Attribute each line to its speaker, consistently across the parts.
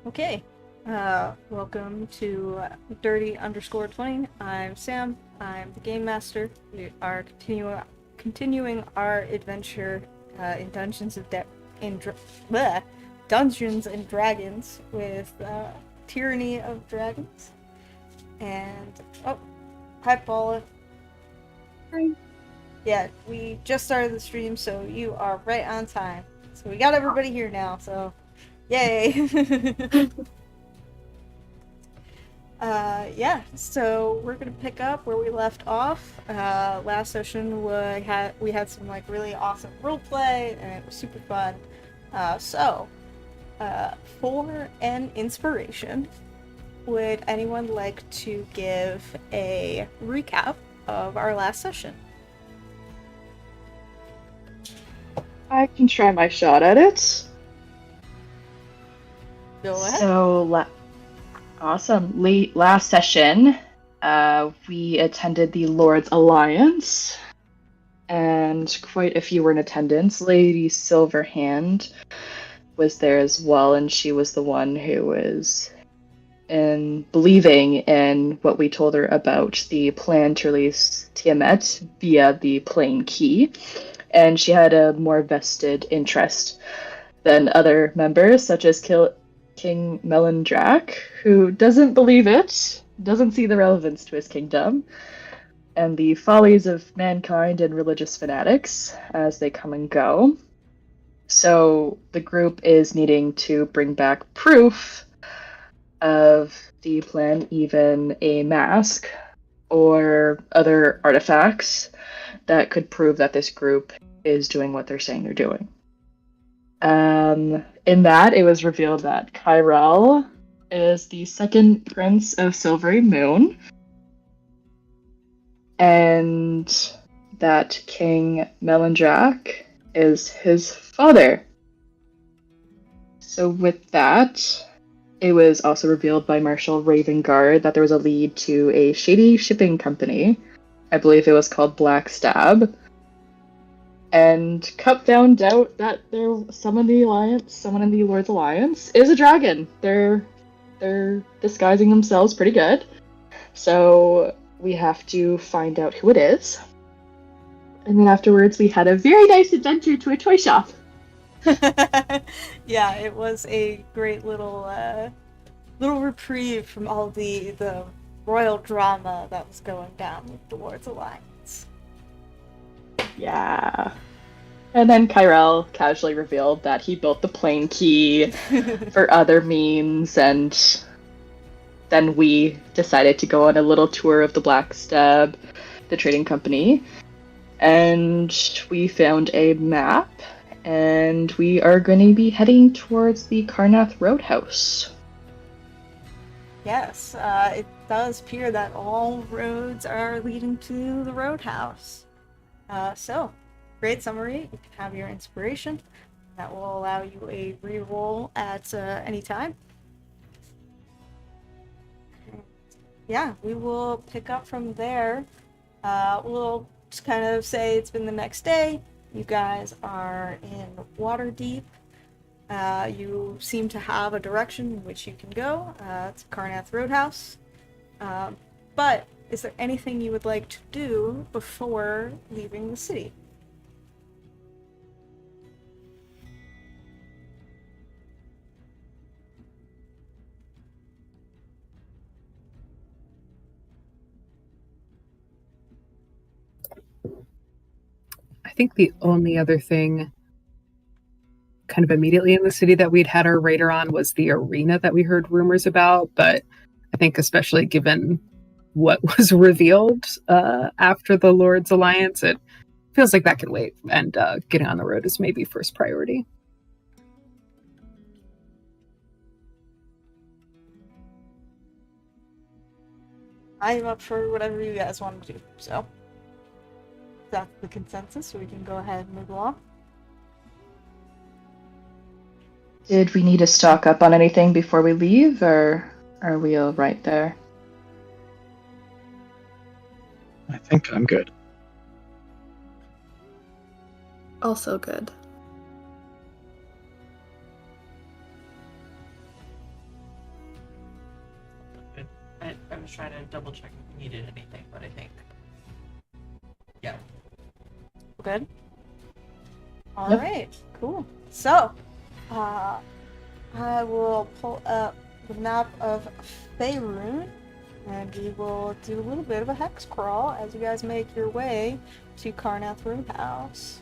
Speaker 1: Okay. Welcome to Dirty_20. I'm Sam. I'm the game master. We are continuing our adventure in Dungeons and Dragons with Tyranny of Dragons. And hi Paula.
Speaker 2: Hi.
Speaker 1: Yeah, we just started the stream, so you are right on time. So we got everybody here now. So, yay! So we're gonna pick up where we left off. Last session we had some like really awesome roleplay and it was super fun. For an inspiration, would anyone like to give a recap of our last session?
Speaker 2: I can try my shot at it.
Speaker 1: Go ahead.
Speaker 2: So, awesome. Last session, we attended the Lord's Alliance, and quite a few were in attendance. Lady Silverhand was there as well, and she was the one who was believing in what we told her about the plan to release Tiamat via the Plane Key, and she had a more vested interest than other members, such as King Melindrak, who doesn't believe it, doesn't see the relevance to his kingdom, and the follies of mankind and religious fanatics as they come and go. So the group is needing to bring back proof of the plan, even a mask or other artifacts that could prove that this group is doing what they're saying they're doing. In that, it was revealed that Kyrell is the second prince of Silvery Moon, and that King Melindrak is his father. So with that, it was also revealed by Marshal Ravengard that there was a lead to a shady shipping company. I believe it was called Black Stab. And Cup found out that someone in the Lord's Alliance, is a dragon. They're disguising themselves pretty good. So we have to find out who it is. And then afterwards we had a very nice adventure to a toy shop.
Speaker 1: Yeah, it was a great little reprieve from all the royal drama that was going down with the Lord's Alliance.
Speaker 2: Yeah. And then Kyrell casually revealed that he built the plane key for other means, and then we decided to go on a little tour of the Black Stab, the trading company, and we found a map, and we are going to be heading towards the Karnath Roadhouse.
Speaker 1: Yes, it does appear that all roads are leading to the Roadhouse. So, great summary. You can have your inspiration. That will allow you a reroll at any time. Yeah, we will pick up from there. We'll just kind of say it's been the next day. You guys are in Waterdeep. You seem to have a direction in which you can go. It's Karnath Roadhouse. But is there anything you would like to do before leaving the city?
Speaker 3: I think the only other thing kind of immediately in the city that we'd had our radar on was the arena that we heard rumors about. But I think especially given what was revealed after the Lord's Alliance, it feels like that can wait, and getting on the road is maybe first priority.
Speaker 1: I'm up for whatever you guys want to do, so that's the consensus, so we can go ahead and move along.
Speaker 2: Did we need to stock up on anything before we leave, or are we all right there?
Speaker 4: I think I'm good.
Speaker 5: Also good.
Speaker 6: was trying to double check if we needed anything, but I think. Yeah.
Speaker 1: Good. All
Speaker 2: Yep.
Speaker 1: right, cool. So, I will pull up the map of Faerun, and we will do a little bit of a hex crawl as you guys make your way to Karnath Roadhouse.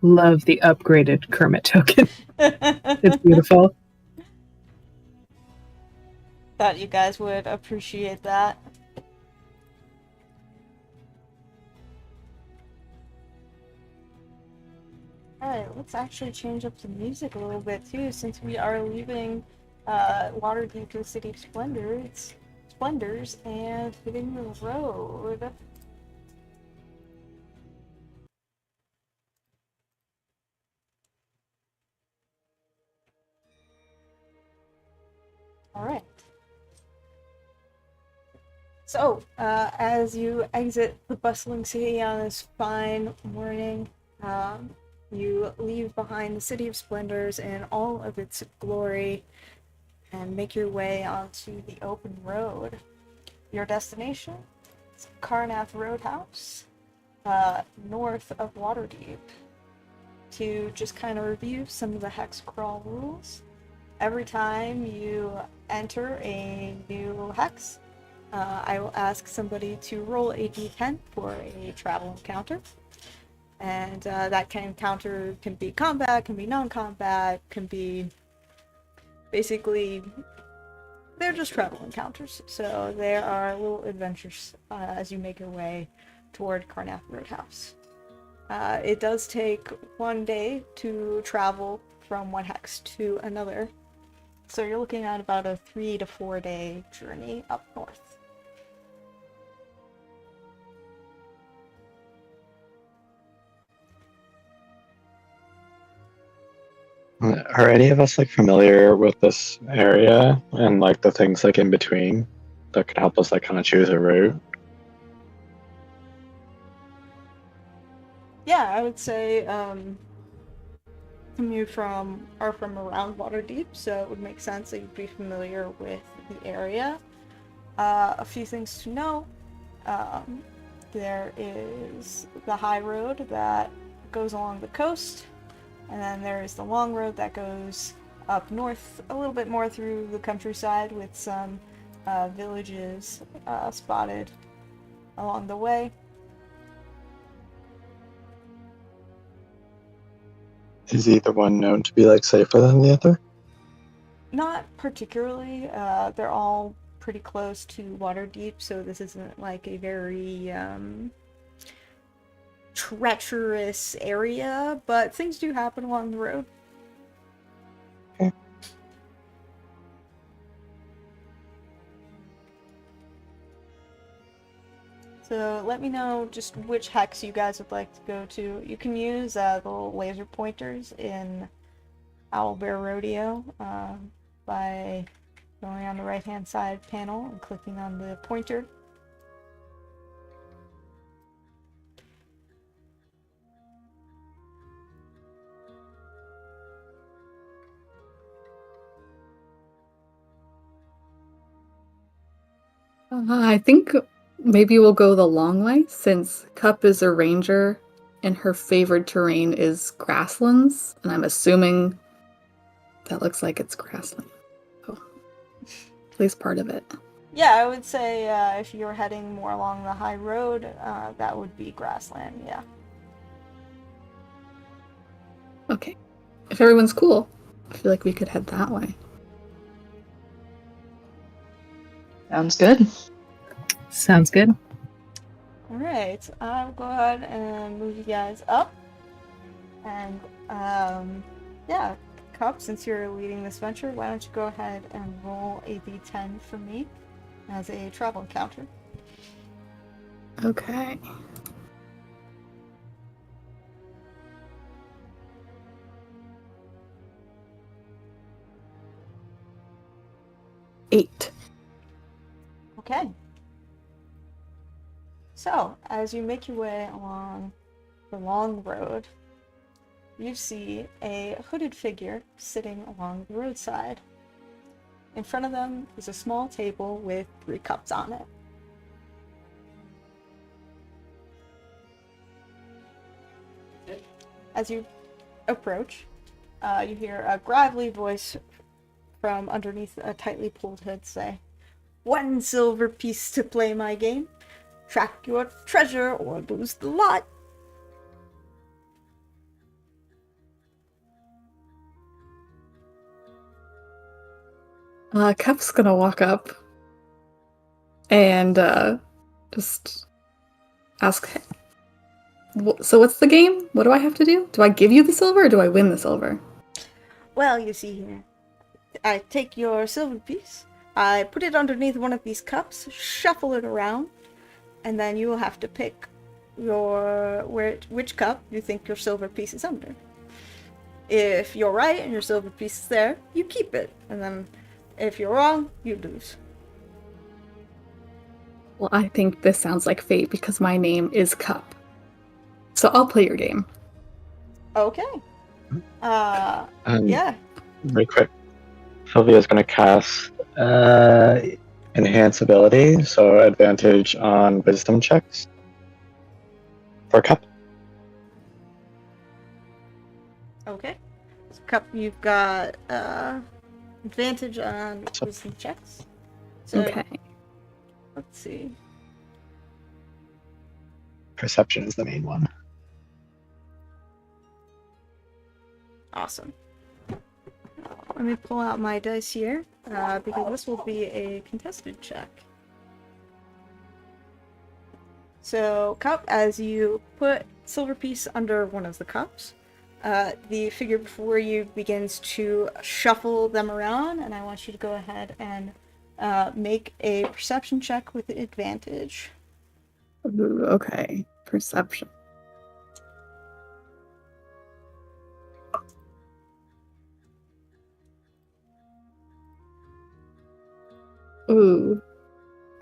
Speaker 3: Love the upgraded Kermit token. It's beautiful.
Speaker 1: Thought you guys would appreciate that. Alright, let's actually change up the music a little bit too, since we are leaving Waterdeep to the City of Splendors and hitting the road. Alright. So, as you exit the bustling city on this fine morning, you leave behind the City of Splendors in all of its glory and make your way onto the open road. Your destination is Karnath Roadhouse, north of Waterdeep. To just kind of review some of the hex crawl rules, every time you enter a new hex, I will ask somebody to roll a d10 for a travel encounter. And that encounter can be combat, can be non-combat, can be basically, they're just travel encounters. So there are little adventures as you make your way toward Karnath Roadhouse. It does take 1 day to travel from one hex to another. So you're looking at about a 3 to 4 day journey up north.
Speaker 4: Are any of us like familiar with this area and like the things like in between that could help us like kind of choose a route?
Speaker 1: Yeah, I would say you are from around Waterdeep, so it would make sense that you'd be familiar with the area. A few things to know. There is the high road that goes along the coast, and then there is the long road that goes up north a little bit more through the countryside with some villages spotted along the way.
Speaker 4: Is either one known to be like safer than the other?
Speaker 1: Not particularly. They're all pretty close to Waterdeep, so this isn't like a very treacherous area, but things do happen along the road.
Speaker 4: Okay.
Speaker 1: So let me know just which hex you guys would like to go to. You can use the little laser pointers in Owlbear Rodeo by going on the right-hand side panel and clicking on the pointer.
Speaker 5: I think maybe we'll go the long way since Cup is a ranger and her favored terrain is grasslands, and I'm assuming that looks like it's grassland. Oh, at least part of it.
Speaker 1: Yeah, I would say if you're heading more along the high road, that would be grassland, yeah.
Speaker 5: Okay. If everyone's cool, I feel like we could head that way.
Speaker 2: Sounds good.
Speaker 3: Sounds good.
Speaker 1: Alright, I'll go ahead and move you guys up. And, yeah, Cup, since you're leading this venture, why don't you go ahead and roll a d10 for me as a travel encounter.
Speaker 5: Okay. 8.
Speaker 1: Okay. So, as you make your way along the long road, you see a hooded figure sitting along the roadside. In front of them is a small table with 3 cups on it. As you approach, you hear a gravelly voice from underneath a tightly pulled hood say, "1 silver piece to play my game. Track your treasure or lose the lot."
Speaker 5: Cup's gonna walk up and just ask, so what's the game? What do I have to do? Do I give you the silver or do I win the silver?
Speaker 1: Well, you see here, I take your silver piece, I put it underneath one of these cups, shuffle it around, and then you will have to pick which cup you think your silver piece is under. If you're right and your silver piece is there, you keep it, and then if you're wrong, you lose.
Speaker 5: Well, I think this sounds like fate because my name is Cup. So I'll play your game.
Speaker 1: Okay. Yeah.
Speaker 4: Really quick. Sylvia's going to cast Enhance ability, so advantage on wisdom checks for Cup.
Speaker 1: Okay. So, Cup, you've got advantage on wisdom checks. So,
Speaker 5: Okay.
Speaker 1: let's see.
Speaker 4: Perception is the main one.
Speaker 1: Awesome. Let me pull out my dice here, because this will be a contested check. So, Cup, as you put silver piece under one of the cups, the figure before you begins to shuffle them around, and I want you to go ahead and make a perception check with advantage.
Speaker 5: Ooh, okay. Perception. Ooh.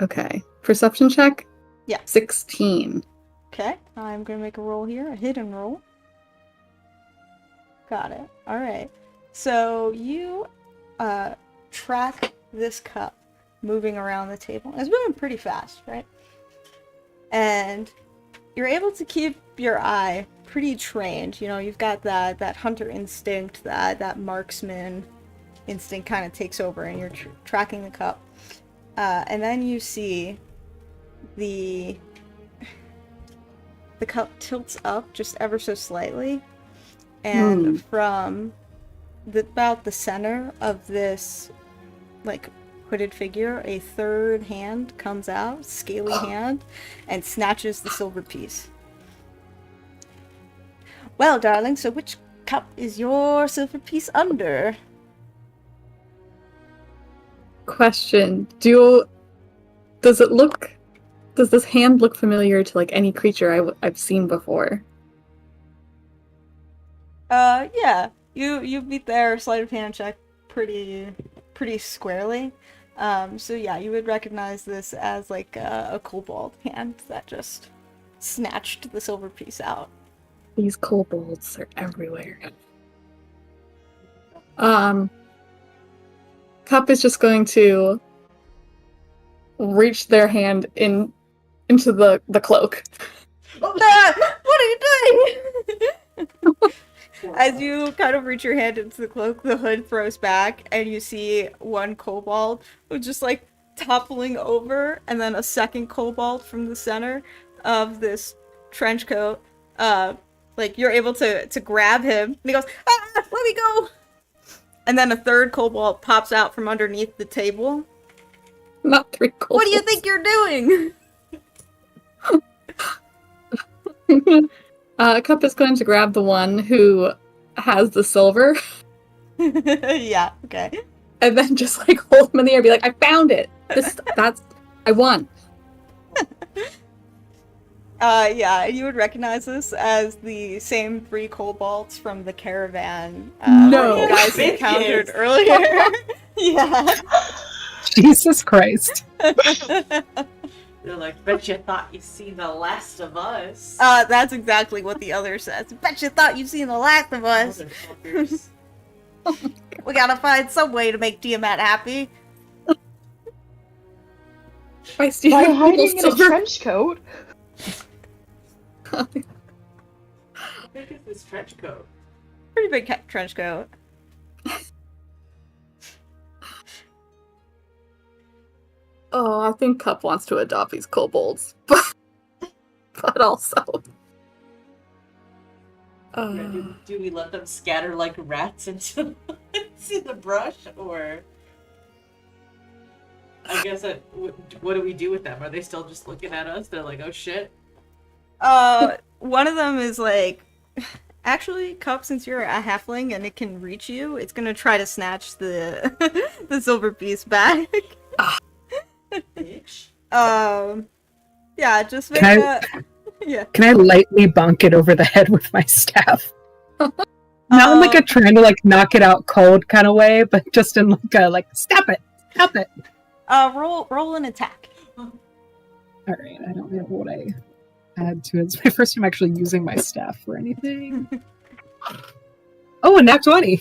Speaker 5: Okay. Perception check?
Speaker 1: Yeah.
Speaker 5: 16.
Speaker 1: Okay, I'm gonna make a roll here, a hidden roll. Got it. Alright. So you track this cup moving around the table. It's moving pretty fast, right? And you're able to keep your eye pretty trained. You know, you've got that hunter instinct, that marksman instinct kind of takes over, and you're tracking the cup. And then you see the cup tilts up just ever so slightly, and from about the center of this like hooded figure, a third hand comes out, scaly hand, and snatches the silver piece. Well, darling, so which cup is your silver piece under?
Speaker 5: Question. Does this hand look familiar to like any creature I've seen before?
Speaker 1: Yeah. You beat their sleight of hand check pretty squarely. So yeah, you would recognize this as like a kobold hand that just snatched the silver piece out.
Speaker 5: These kobolds are everywhere. Cup is just going to reach their hand into the cloak.
Speaker 1: Ah, what are you doing? As you kind of reach your hand into the cloak, the hood throws back, and you see one kobold who's just like toppling over, and then a second kobold from the center of this trench coat. Like you're able to grab him, and he goes, "Ah, let me go!" And then a third kobold pops out from underneath the table.
Speaker 5: Not 3 kobolds.
Speaker 1: What do you think you're doing?
Speaker 5: Cup is going to grab the one who has the silver.
Speaker 1: Yeah, okay.
Speaker 5: And then just like hold him in the air and be like, I found it! I won.
Speaker 1: Yeah, you would recognize this as the same 3 kobolds from the caravan
Speaker 5: No.
Speaker 1: you guys encountered earlier. Yeah.
Speaker 3: Jesus Christ.
Speaker 6: They're like, bet you thought you seen the last of us.
Speaker 1: That's exactly what the other says. Bet you thought you'd seen the last of us.
Speaker 6: Motherfuckers.
Speaker 1: We gotta find some way to make Tiamat happy.
Speaker 5: By
Speaker 2: By
Speaker 5: stealing
Speaker 2: hiding
Speaker 5: people's
Speaker 2: in a
Speaker 5: silver.
Speaker 2: trench coat.
Speaker 6: How big is this trench coat?
Speaker 1: Pretty big trench coat.
Speaker 5: Oh, I think Cup wants to adopt these kobolds, but also.
Speaker 6: Do we let them scatter like rats into the brush, or I guess what do we do with them? Are they still just looking at us? They're like, oh shit.
Speaker 1: One of them is like, actually, Cup, since you're a halfling and it can reach you, it's gonna try to snatch the the silver piece back.
Speaker 6: Bitch.
Speaker 1: Yeah, just make
Speaker 3: Can
Speaker 1: a yeah.
Speaker 3: Can I lightly bonk it over the head with my staff? Not in like a trying to like knock it out cold kind of way, but just in like a like stop it.
Speaker 1: Roll an attack.
Speaker 3: All right, I don't know what I add to it. It's my first time actually using my staff for anything. Oh, a nat 20.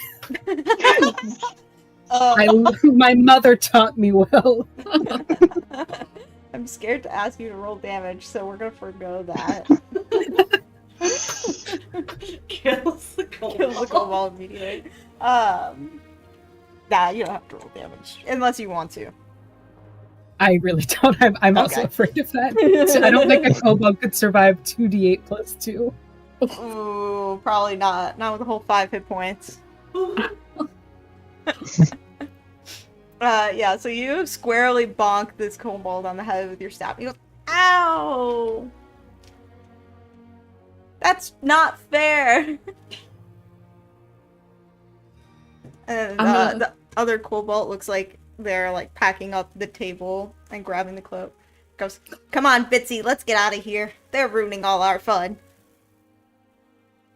Speaker 3: My mother taught me well.
Speaker 1: I'm scared to ask you to roll damage, so we're gonna forgo that.
Speaker 6: Kills the kobold.
Speaker 1: Kill the kobold immediately. Nah, you don't have to roll damage unless you want to.
Speaker 3: I really don't. I'm also
Speaker 1: Okay.
Speaker 3: afraid of that. So I don't think a kobold could survive 2d8 plus 2.
Speaker 1: Ooh, probably not. Not with a whole 5 hit points. Yeah, so you squarely bonk this kobold on the head with your staff. He goes, ow! That's not fair! And the other kobold looks like they're like packing up the table and grabbing the cloak. Goes, come on, Bitsy, let's get out of here. They're ruining all our fun.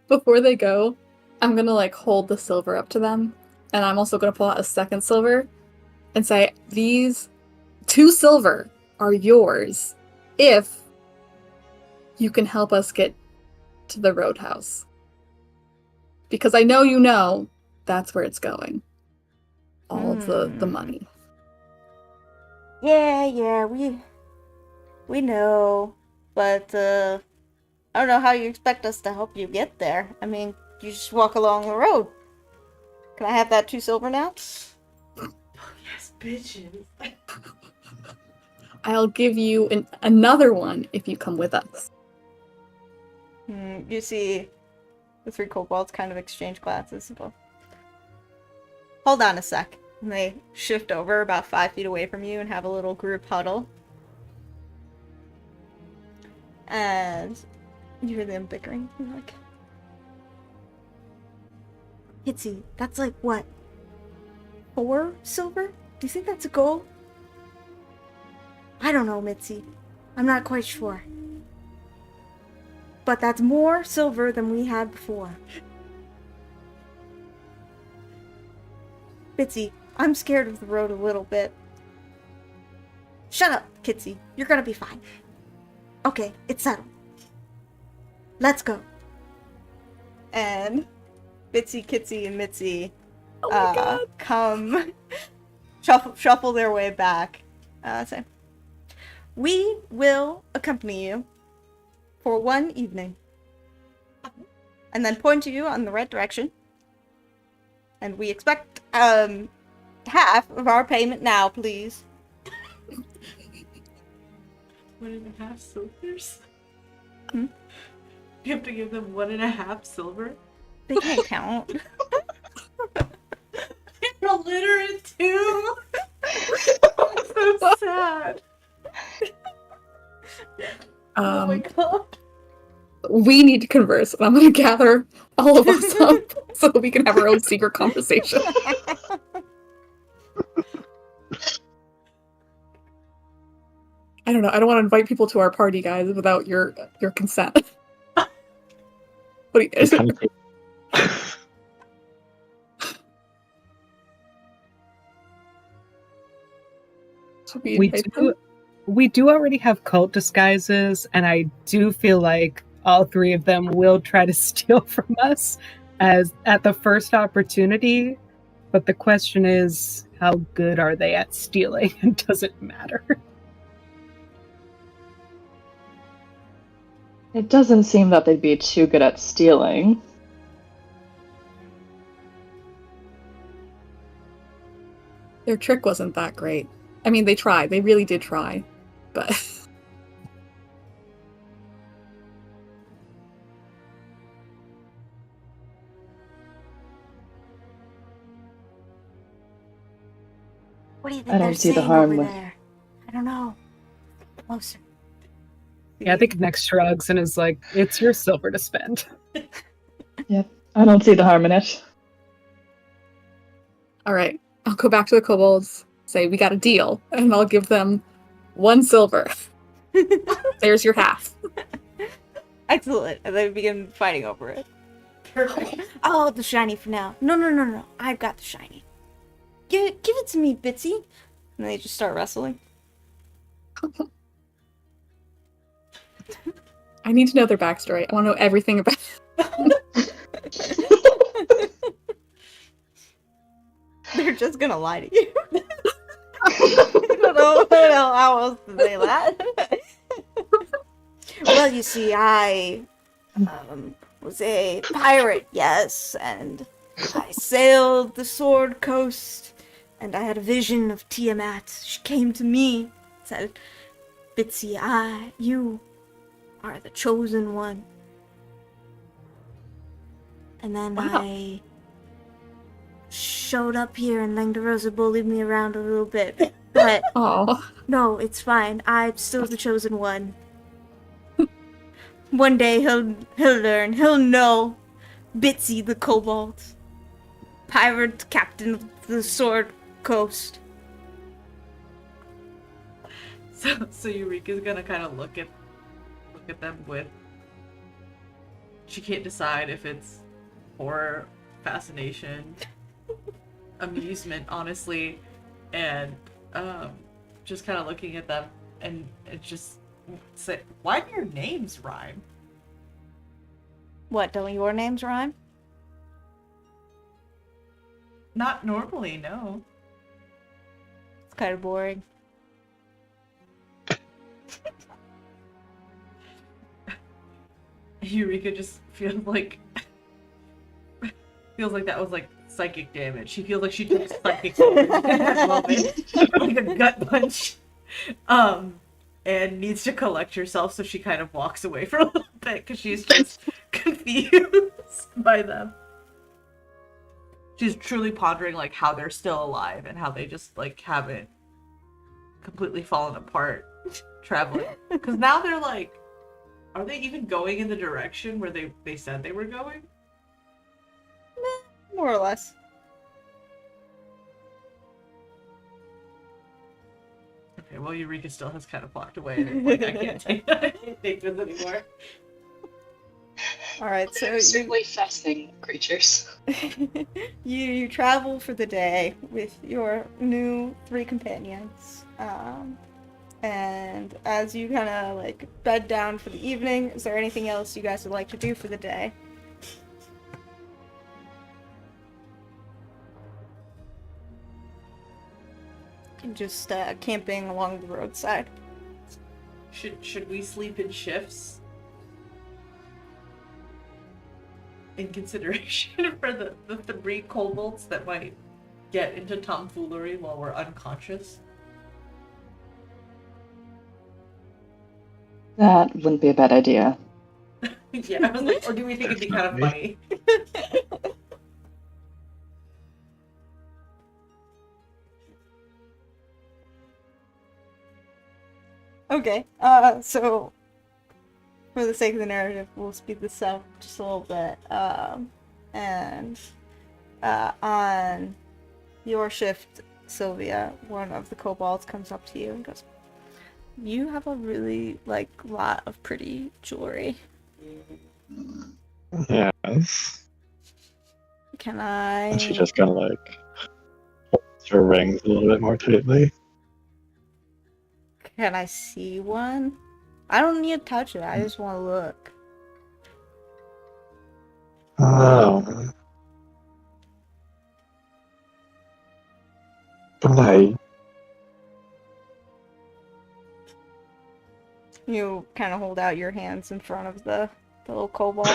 Speaker 5: Before they go, I'm gonna like hold the silver up to them, and I'm also gonna pull out a second silver and say, these 2 silver are yours if you can help us get to the Roadhouse. Because I know that's where it's going. All of the money.
Speaker 1: Yeah, we know, but I don't know how you expect us to help you get there. I mean, you just walk along the road. Can I have that 2 silver now?
Speaker 6: Yes, bitches.
Speaker 5: I'll give you another one if you come with us.
Speaker 1: You see the 3 kobolds kind of exchange glances. Hold on a sec. And they shift over about 5 feet away from you and have a little group huddle. And you hear them bickering. You're like, Hitsy, that's like what? 4 silver? Do you think that's a goal? I don't know, Mitzi. I'm not quite sure. But that's more silver than we had before. Bitsy, I'm scared of the road a little bit. Shut up, Kitsy. You're gonna be fine. Okay, it's settled. Let's go. And Bitsy, Kitsy, and Mitzi come shuffle their way back. Say, we will accompany you for 1 evening. And then point you on the right direction. And we expect half of our payment now, please.
Speaker 6: 1.5 silvers?
Speaker 1: Hmm?
Speaker 6: You have to give them 1.5 silver?
Speaker 1: They can't count.
Speaker 6: You're illiterate too! That's so sad. Oh my god.
Speaker 5: We need to converse, and I'm gonna gather all of us up so that we can have our own secret conversation. I don't know. I don't want to invite people to our party, guys, without your consent. What do you guys?
Speaker 4: Kind of
Speaker 3: We do already have cult disguises, and I do feel like all three of them will try to steal from us as at the first opportunity. But the question is, how good are they at stealing? And does it matter?
Speaker 2: It doesn't seem that they'd be too good at stealing.
Speaker 5: Their trick wasn't that great. I mean, they tried. They really did try. But
Speaker 1: What do you think
Speaker 2: I don't
Speaker 1: they're
Speaker 2: see the
Speaker 1: saying
Speaker 2: harm
Speaker 1: over
Speaker 2: with-
Speaker 1: there? I don't know. Closer.
Speaker 3: Yeah, I think Next shrugs and is like, it's your silver to spend.
Speaker 2: I don't see the harm in it.
Speaker 5: all right, I'll go back to the kobolds, say we got a deal, and I'll give them 1 silver. There's your half.
Speaker 1: Excellent. And they begin fighting over it.
Speaker 6: Perfect.
Speaker 1: Oh, the shiny for now. No. I've got the shiny. Give it to me, Bitsy. And they just start wrestling.
Speaker 5: I need to know their backstory. I want to know everything about.
Speaker 1: They're just gonna lie to you. I don't know how else to say that. Well, you see, I was a pirate, yes, and I sailed the Sword Coast, and I had a vision of Tiamat. She came to me, said, Bitsy, you are the chosen one. And then
Speaker 5: Wow.
Speaker 1: I showed up here, and Langdarosa bullied me around a little bit. But
Speaker 5: Oh,
Speaker 1: no, it's fine. I'm still the chosen one. One day he'll learn. He'll know. Bitsy the Kobold, pirate captain of the Sword Coast.
Speaker 6: So Eureka's gonna kind of look at them with. She can't decide if it's horror, fascination, amusement, honestly, and just kind of looking at them and just say, "Why do your names rhyme?"
Speaker 1: What, don't your names rhyme?
Speaker 6: Not normally, no.
Speaker 1: It's kind of boring.
Speaker 6: Eureka just feels like that was like psychic damage. She feels like she took psychic damage in that moment, like a gut punch, and needs to collect herself. So she kind of walks away for a little bit because she's just confused by them. She's truly pondering like how they're still alive and how they just like haven't completely fallen apart traveling. Because now they're like, are they even going in the direction where they said they were going?
Speaker 1: More or less.
Speaker 6: Okay, well, Eureka still has kind of walked away. And it's like, I can't take this anymore.
Speaker 1: Alright, so
Speaker 2: They're certainly fascinating creatures.
Speaker 1: you travel for the day with your new 3 companions. And as you kind of like bed down for the evening, is there anything else you guys would like to do for the day? Just camping along the roadside.
Speaker 6: Should we sleep in shifts? In consideration for the 3 kobolds that might get into tomfoolery while we're unconscious?
Speaker 2: That wouldn't be a bad idea.
Speaker 6: Yeah, I was like, or do we think it'd be kind of funny?
Speaker 1: Okay, so for the sake of the narrative, we'll speed this up just a little bit. And on your shift, Sylvia, one of the kobolds comes up to you and goes, "You have a really, lot of pretty jewelry.
Speaker 4: Yes.
Speaker 1: Can I..."
Speaker 4: And she just kind of holds her rings a little bit more tightly.
Speaker 1: Can I see one? I don't need to touch it. I just want to look.
Speaker 4: Oh. Right.
Speaker 1: You kind of hold out your hands in front of the little kobold.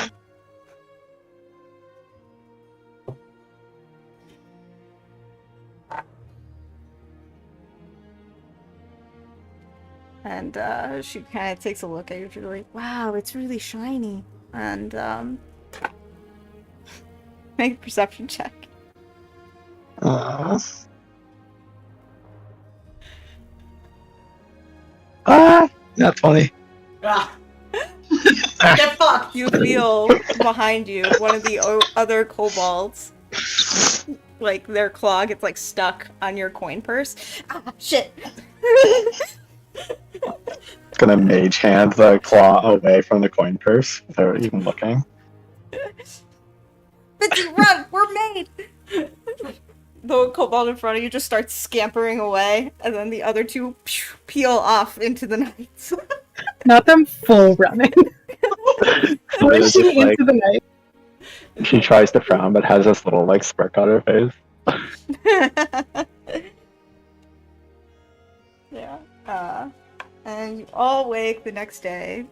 Speaker 1: And she kind of takes a look at you. She's like, wow, it's really shiny. And make a perception check.
Speaker 4: Not funny.
Speaker 6: Ah. Get fucked!
Speaker 1: You feel behind you one of the other kobolds, like their claw gets like stuck on your coin purse. Ah, shit!
Speaker 4: It's gonna mage hand the claw away from the coin purse without even looking.
Speaker 1: Bitsy, run! We're made! The kobold in front of you just starts scampering away, and then the other two peel off into the night.
Speaker 3: Not them full running.
Speaker 4: It's
Speaker 3: Pushing
Speaker 4: just like,
Speaker 3: into the night.
Speaker 4: she tries to frown but has this little like smirk on her face.
Speaker 1: Yeah. And you all wake the next day.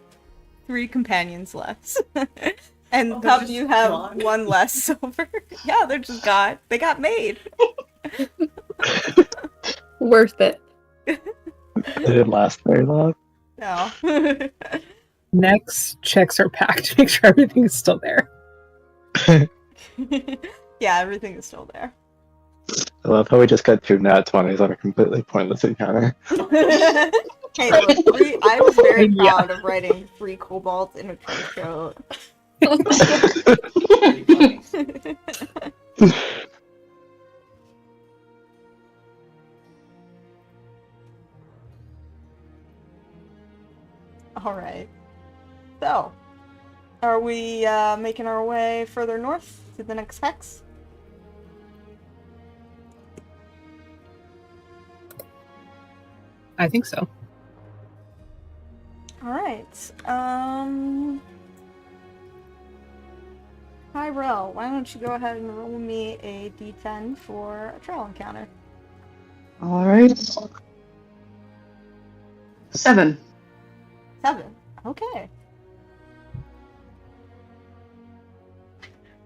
Speaker 1: 3 companions less. And
Speaker 6: Oh,
Speaker 1: Cup,
Speaker 6: they're
Speaker 1: you
Speaker 6: just
Speaker 1: have
Speaker 6: gone?
Speaker 1: 1 less silver. Yeah, they're just gone. They got made.
Speaker 5: Worth it.
Speaker 4: It didn't last very long.
Speaker 1: No.
Speaker 3: Next, checks are packed to make sure everything is still there.
Speaker 1: Yeah, everything is still there.
Speaker 4: I love how we just got 2 nat 20s on a completely pointless encounter.
Speaker 1: Hey, look, I was very
Speaker 3: Yeah.
Speaker 1: proud of writing 3 kobolds in a trench coat.
Speaker 6: Pretty funny.
Speaker 1: Alright. So, are we making our way further north to the next hex?
Speaker 3: I think so.
Speaker 1: Alright. Tyrell, why don't you go ahead and roll me a d10 for a trail encounter?
Speaker 2: Alright. 7.
Speaker 1: 7. Okay.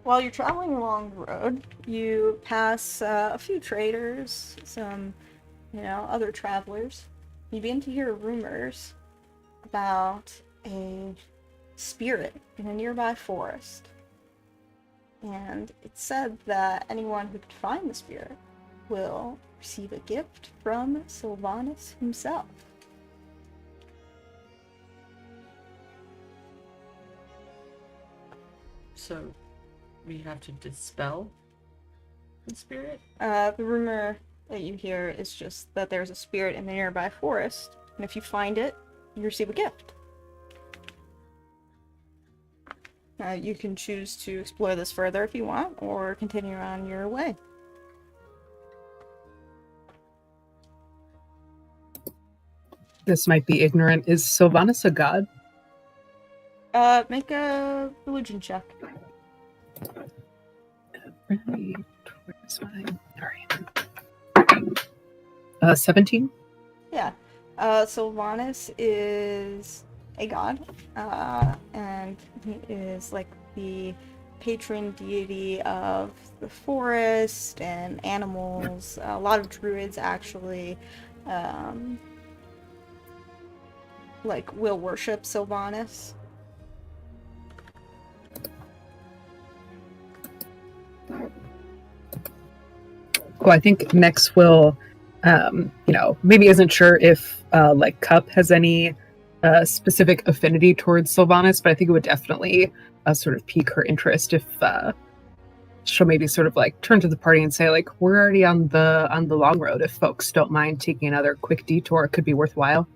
Speaker 1: While you're traveling along the road, you pass a few traders, some, other travelers. You begin to hear rumors about a spirit in a nearby forest. And it's said that anyone who could find the spirit will receive a gift from Sylvanus himself.
Speaker 6: So, we have to dispel the spirit?
Speaker 1: The rumor that you hear is just that there's a spirit in the nearby forest, and if you find it, you receive a gift. You can choose to explore this further if you want, or continue on your way.
Speaker 3: This might be ignorant. Is Sylvanus a god?
Speaker 1: Make a religion check.
Speaker 3: Really? Where's mine? Alright. 17?
Speaker 1: Yeah. Sylvanus is a god, and he is like the patron deity of the forest and animals. A lot of druids actually will worship Sylvanus.
Speaker 3: Cool. I think Nex will, maybe isn't sure if Cup has any specific affinity towards Sylvanus, but I think it would definitely sort of pique her interest if she'll maybe sort of turn to the party and say we're already on the long road. If folks don't mind taking another quick detour, it could be worthwhile.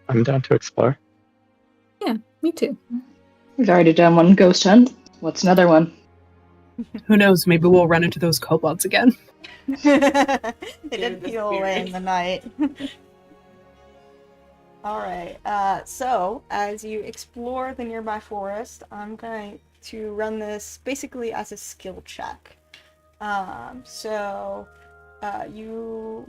Speaker 4: I'm down to explore.
Speaker 5: Yeah, me too.
Speaker 2: We've already done one ghost hunt. What's another one?
Speaker 3: Who knows? Maybe we'll run into those kobolds again.
Speaker 1: It
Speaker 6: Get
Speaker 1: did
Speaker 6: in the
Speaker 1: peel away in
Speaker 6: spirit.
Speaker 1: the night. Alright, so as you explore the nearby forest, I'm going to run this basically as a skill check. So your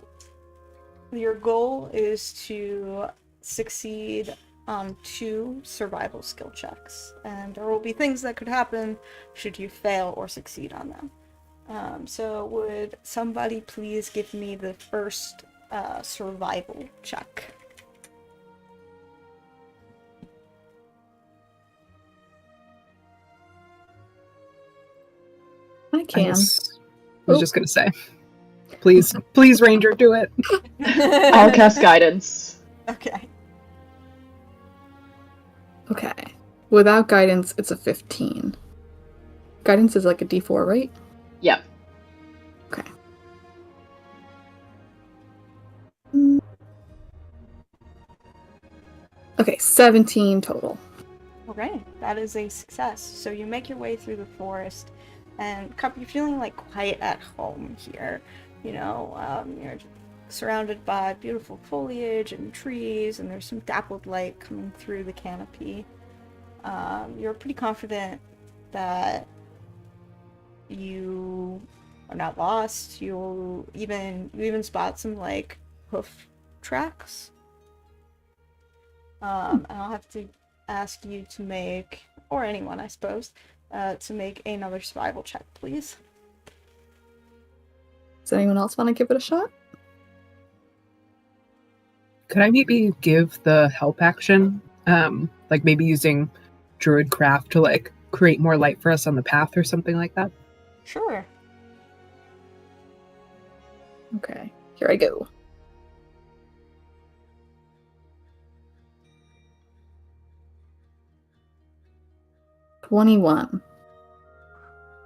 Speaker 1: goal is to succeed on 2 survival skill checks, and there will be things that could happen should you fail or succeed on them. So would somebody please give me the first survival check?
Speaker 5: I
Speaker 3: I
Speaker 5: can.
Speaker 3: was
Speaker 5: Oh.
Speaker 3: just gonna say, please, Ranger, do it.
Speaker 2: I'll cast guidance.
Speaker 1: Okay.
Speaker 5: Okay. Without guidance, it's a 15. Guidance is like a D4, right?
Speaker 2: Yeah.
Speaker 5: Okay. Okay, 17 total.
Speaker 1: Okay, that is a success. So you make your way through the forest, and Cup, you're feeling like quite at home here. You know, you're surrounded by beautiful foliage and trees, and there's some dappled light coming through the canopy. You're pretty confident that you are not lost. You even spot some like hoof tracks. And I'll have to ask you to make, or anyone I suppose, to make another survival check, please.
Speaker 5: Does anyone else want to give it a shot?
Speaker 3: Could I maybe give the help action, like maybe using Druidcraft to like create more light for us on the path or something like that?
Speaker 1: Sure.
Speaker 5: Okay, here I go. $21.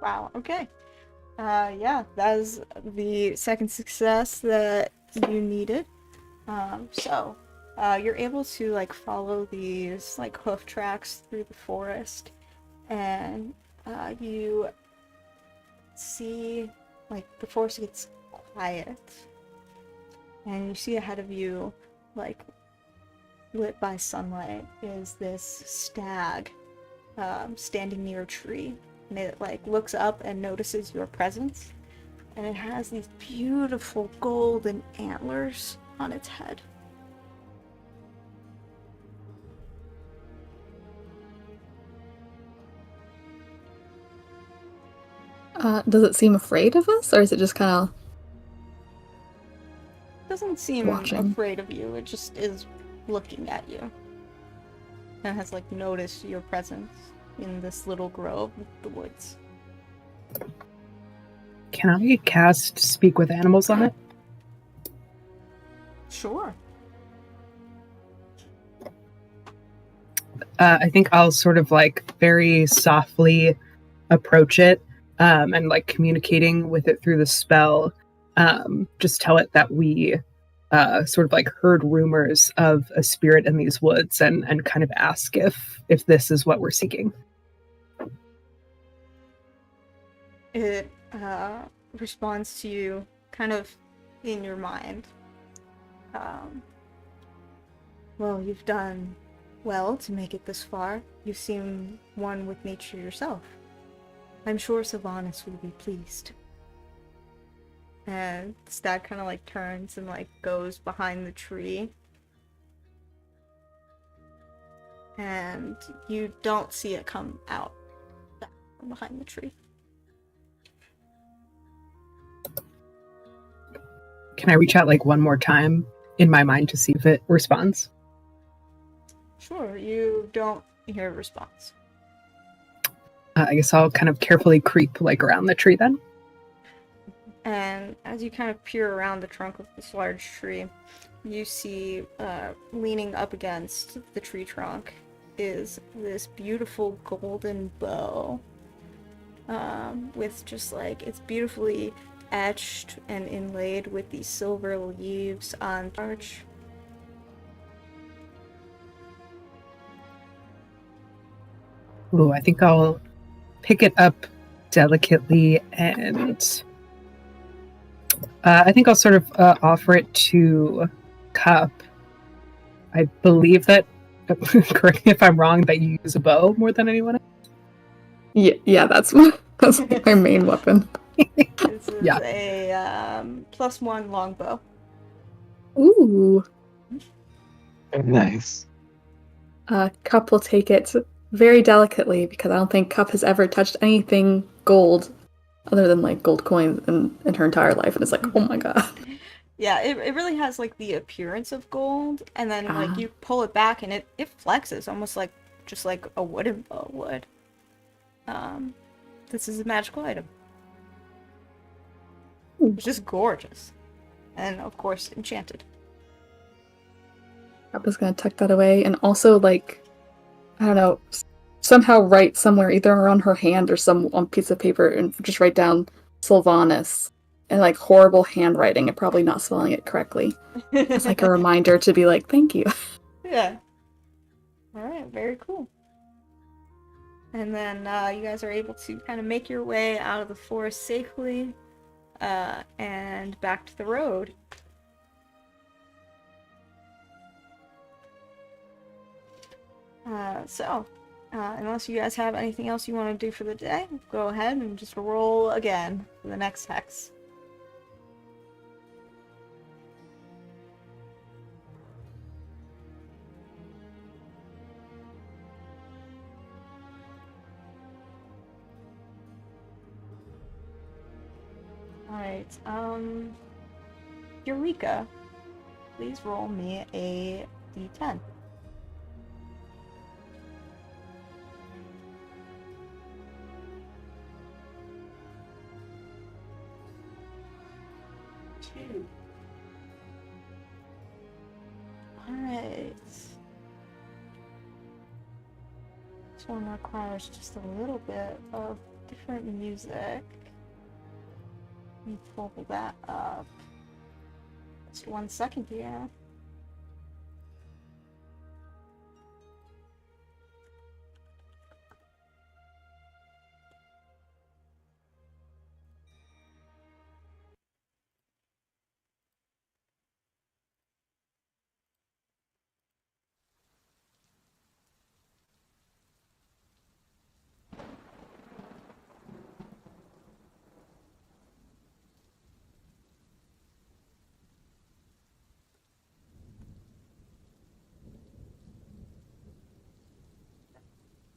Speaker 1: Wow, okay. Yeah, that is the second success that you needed. So, you're able to, like, follow these, like, hoof tracks through the forest, and, you see, like, the forest gets quiet, and you see ahead of you, like, lit by sunlight, is this stag, standing near a tree. And it like looks up and notices your presence, and it has these beautiful golden antlers on its head.
Speaker 5: Does it seem afraid of us, or is it just kind of
Speaker 1: Doesn't seem
Speaker 5: watching?
Speaker 1: afraid of you, it just is looking at you, and has like noticed your presence in this little grove of the woods.
Speaker 3: Can I cast Speak with Animals on it?
Speaker 1: Sure.
Speaker 3: I think I'll sort of like very softly approach it and like communicating with it through the spell. Just tell it that we sort of like heard rumors of a spirit in these woods and kind of ask if this is what we're seeking.
Speaker 1: It responds to you kind of in your mind. Well, you've done well to make it this far. You seem one with nature yourself. I'm sure Sylvanas will be pleased. And the stag kind of like turns and like goes behind the tree. And you don't see it come out from behind the tree.
Speaker 3: Can I reach out like one more time in my mind to see if it responds?
Speaker 1: Sure, you don't hear a response.
Speaker 3: I guess I'll kind of carefully creep like around the tree then.
Speaker 1: And as you kind of peer around the trunk of this large tree, you see leaning up against the tree trunk is this beautiful golden bow with just like, it's beautifully etched and inlaid with these silver leaves on arch.
Speaker 3: Ooh, I think I'll pick it up delicately, and I think I'll sort of offer it to Cup. I believe that, correct me if I'm wrong, that you use a bow more than anyone else.
Speaker 5: Yeah, that's my main weapon.
Speaker 1: This is
Speaker 3: Yeah.
Speaker 1: a +1 longbow.
Speaker 5: Ooh.
Speaker 4: Nice.
Speaker 5: Cup will take it very delicately because I don't think Cup has ever touched anything gold other than like gold coins in her entire life, and it's like, oh my god.
Speaker 1: Yeah, it really has like the appearance of gold, and then like
Speaker 5: Ah.
Speaker 1: you pull it back and it flexes almost like just like a wooden bow would. This is a magical item. It's just gorgeous. And of course, enchanted.
Speaker 5: Cup is gonna tuck that away, and also like, I don't know, somehow write somewhere either on her hand or some on piece of paper and just write down Sylvanas and like horrible handwriting and probably not spelling it correctly. It's like a reminder to be like, thank you.
Speaker 1: Yeah. Alright, very cool. And then you guys are able to kind of make your way out of the forest safely and back to the road. Unless you guys have anything else you want to do for the day, go ahead and just roll again for the next hex. Alright, Eureka, please roll me a d10. Alright. This one requires just a little bit of different music. Let me pull that up. Just 1 second here.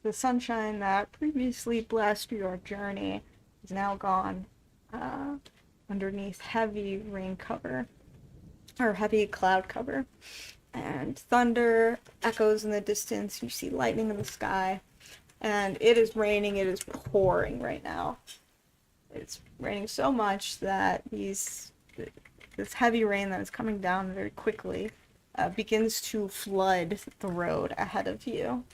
Speaker 1: The sunshine that previously blessed your journey is now gone underneath heavy rain cover, or heavy cloud cover. And thunder echoes in the distance. You see lightning in the sky. And it is raining, it is pouring right now. It's raining so much that this heavy rain that is coming down very quickly begins to flood the road ahead of you.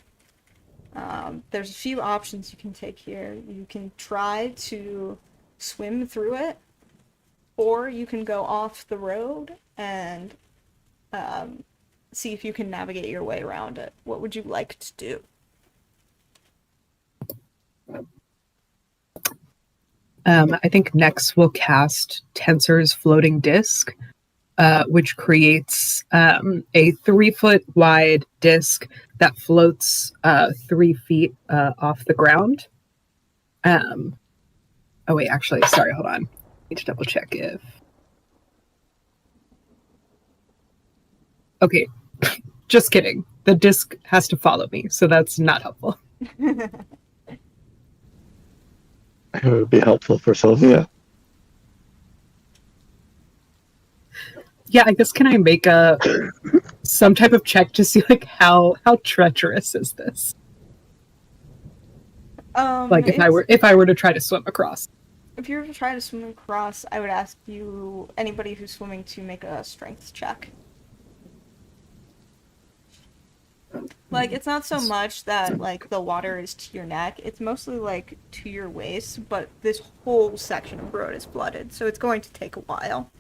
Speaker 1: There's a few options you can take here. You can try to swim through it, or you can go off the road and see if you can navigate your way around it. What would you like to do?
Speaker 3: I think next we'll cast Tensor's Floating Disc, which creates a 3-foot wide disc that floats 3 feet off the ground. Oh wait, actually, sorry, hold on. I need to double check if. Okay, just kidding. The disc has to follow me, so that's not helpful.
Speaker 4: It would be helpful for Sylvia.
Speaker 3: Yeah, I guess, can I make some type of check to see like how treacherous is this? Like if I were to try to swim across.
Speaker 1: If you were to try to swim across, I would ask you, anybody who's swimming, to make a strength check. Like, it's not so much that, like, the water is to your neck, it's mostly, like, to your waist, but this whole section of road is flooded, so it's going to take a while.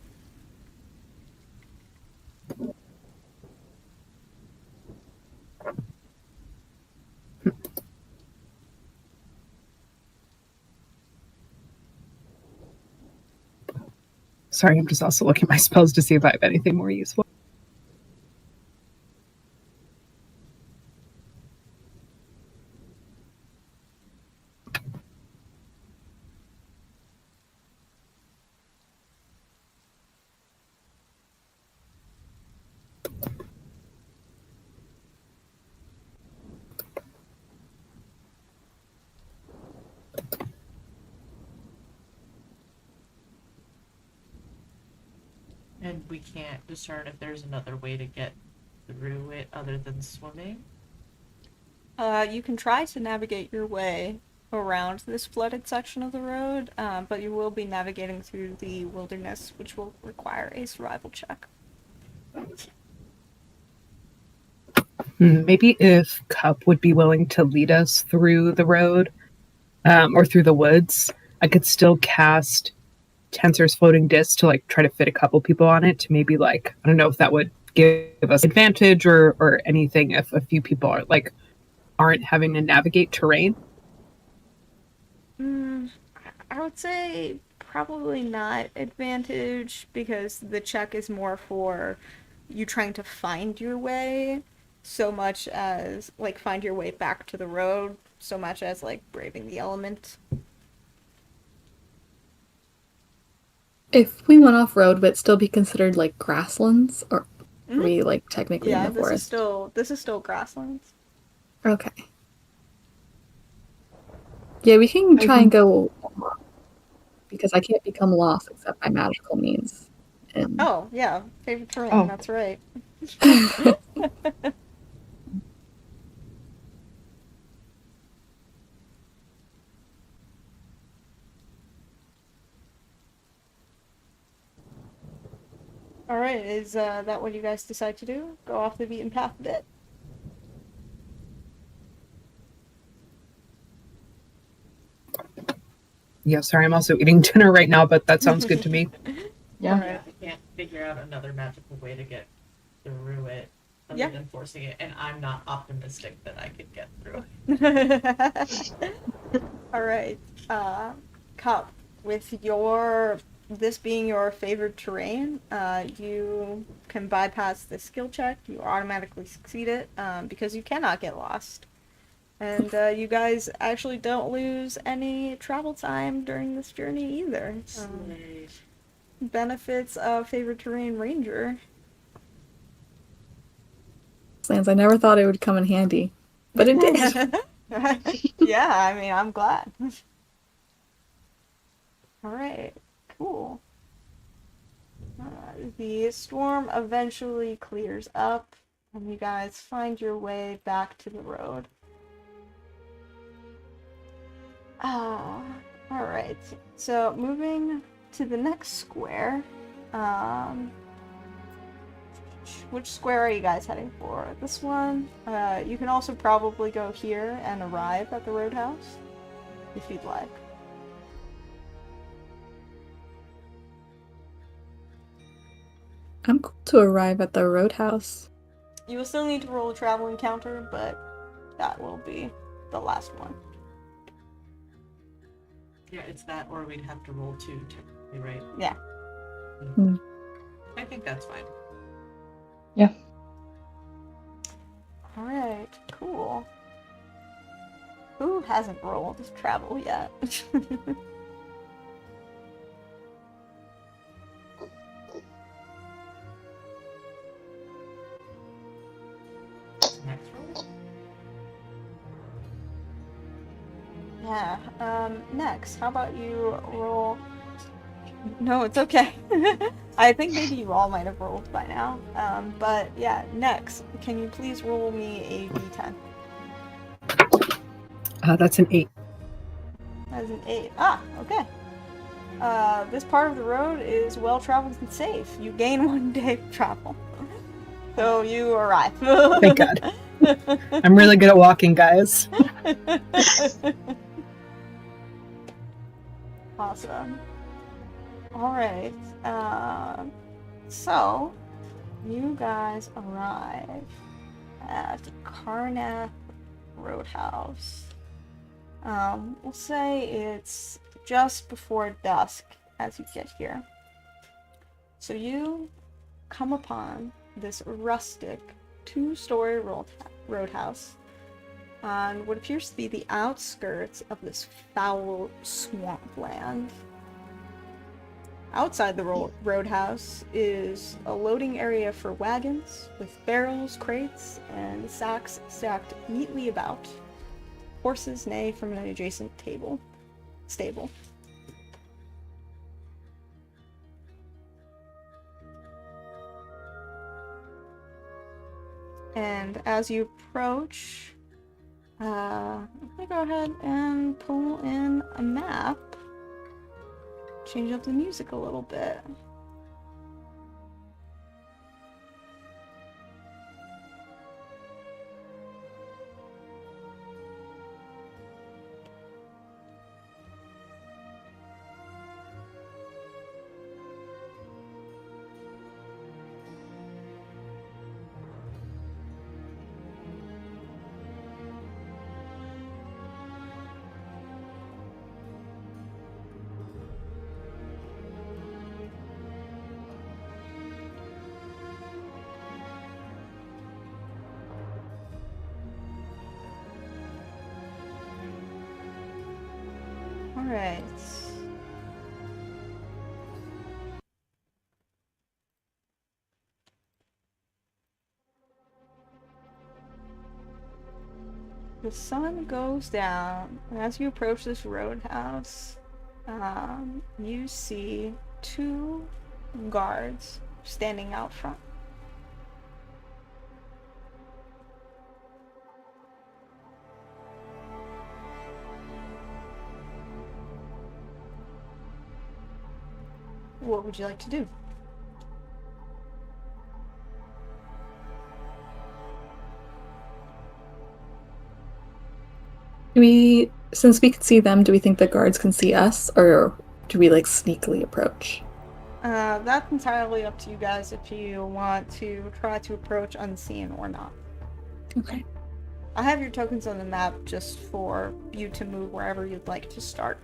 Speaker 3: Sorry, I'm just also looking at my spells to see if I have anything more useful.
Speaker 6: And we can't discern if there's another way to get through it other than swimming.
Speaker 1: You can try to navigate your way around this flooded section of the road, but you will be navigating through the wilderness, which will require a survival check.
Speaker 3: Maybe if Cup would be willing to lead us through the road or through the woods, I could still cast Tensor's floating disc to like try to fit a couple people on it to maybe like, I don't know if that would give us advantage or anything if a few people are like aren't having to navigate terrain.
Speaker 1: I would say probably not advantage, because the check is more for you trying to find your way, so much as like find your way back to the road, so much as like braving the element.
Speaker 5: If we went off road, would it still be considered like grasslands, or are we like technically in
Speaker 1: Yeah,
Speaker 5: the forest?
Speaker 1: this is still grasslands.
Speaker 5: Okay. Yeah, we can try and go, because I can't become lost except by magical means. And
Speaker 1: Oh, yeah, favorite terrain,
Speaker 2: Oh.
Speaker 1: that's right. Alright, is that what you guys decide to do? Go off the beaten path a bit?
Speaker 3: Yeah, sorry, I'm also eating dinner right now, but that sounds good to me.
Speaker 2: Yeah.
Speaker 1: Alright.
Speaker 6: I can't figure out another magical way to get through it other
Speaker 1: Yeah.
Speaker 6: than forcing it, and I'm not optimistic that I could get through it.
Speaker 1: Alright, Cup, with this being your favored terrain, you can bypass the skill check, you automatically succeed it, because you cannot get lost. And you guys actually don't lose any travel time during this journey either. Benefits of favorite terrain ranger.
Speaker 5: Sans, I never thought it would come in handy, but it did.
Speaker 1: Yeah, I mean, I'm glad. Alright, cool. The storm eventually clears up, and you guys find your way back to the road. Alright, so moving to the next square, which square are you guys heading for? This one? You can also probably go here and arrive at the Roadhouse, if you'd like.
Speaker 5: I'm cool to arrive at the Roadhouse.
Speaker 1: You will still need to roll a travel encounter, but that will be the last one.
Speaker 6: Yeah, it's that, or we'd have to roll 2, technically, right?
Speaker 1: Yeah.
Speaker 6: I think that's fine.
Speaker 1: Alright, cool. Who hasn't rolled travel yet?
Speaker 6: Next roll?
Speaker 1: Yeah, next, how about you roll... No, it's okay. I think maybe you all might have rolled by now. But yeah, next, can you please roll me a d10?
Speaker 3: That's an 8.
Speaker 1: That's an 8. Ah, okay. This part of the road is well-traveled and safe. You gain 1 day of travel. So you arrive.
Speaker 3: Thank God. I'm really good at walking, guys.
Speaker 1: Awesome. Alright, so, you guys arrive at Inkarnate Roadhouse. We'll say it's just before dusk as you get here. So you come upon this rustic 2-story roadhouse on what appears to be the outskirts of this foul swampland. Outside the roadhouse is a loading area for wagons with barrels, crates, and sacks stacked neatly about. Horses neigh from an adjacent stable. And as you approach, I'm gonna go ahead and pull in a map. Change up the music a little bit. Alright. The sun goes down, and as you approach this roadhouse, you see 2 guards standing out front. What would you like to do?
Speaker 5: Since we can see them, do we think the guards can see us, or do we like sneakily approach?
Speaker 1: That's entirely up to you guys if you want to try to approach unseen or not.
Speaker 5: Okay.
Speaker 1: I have your tokens on the map just for you to move wherever you'd like to start.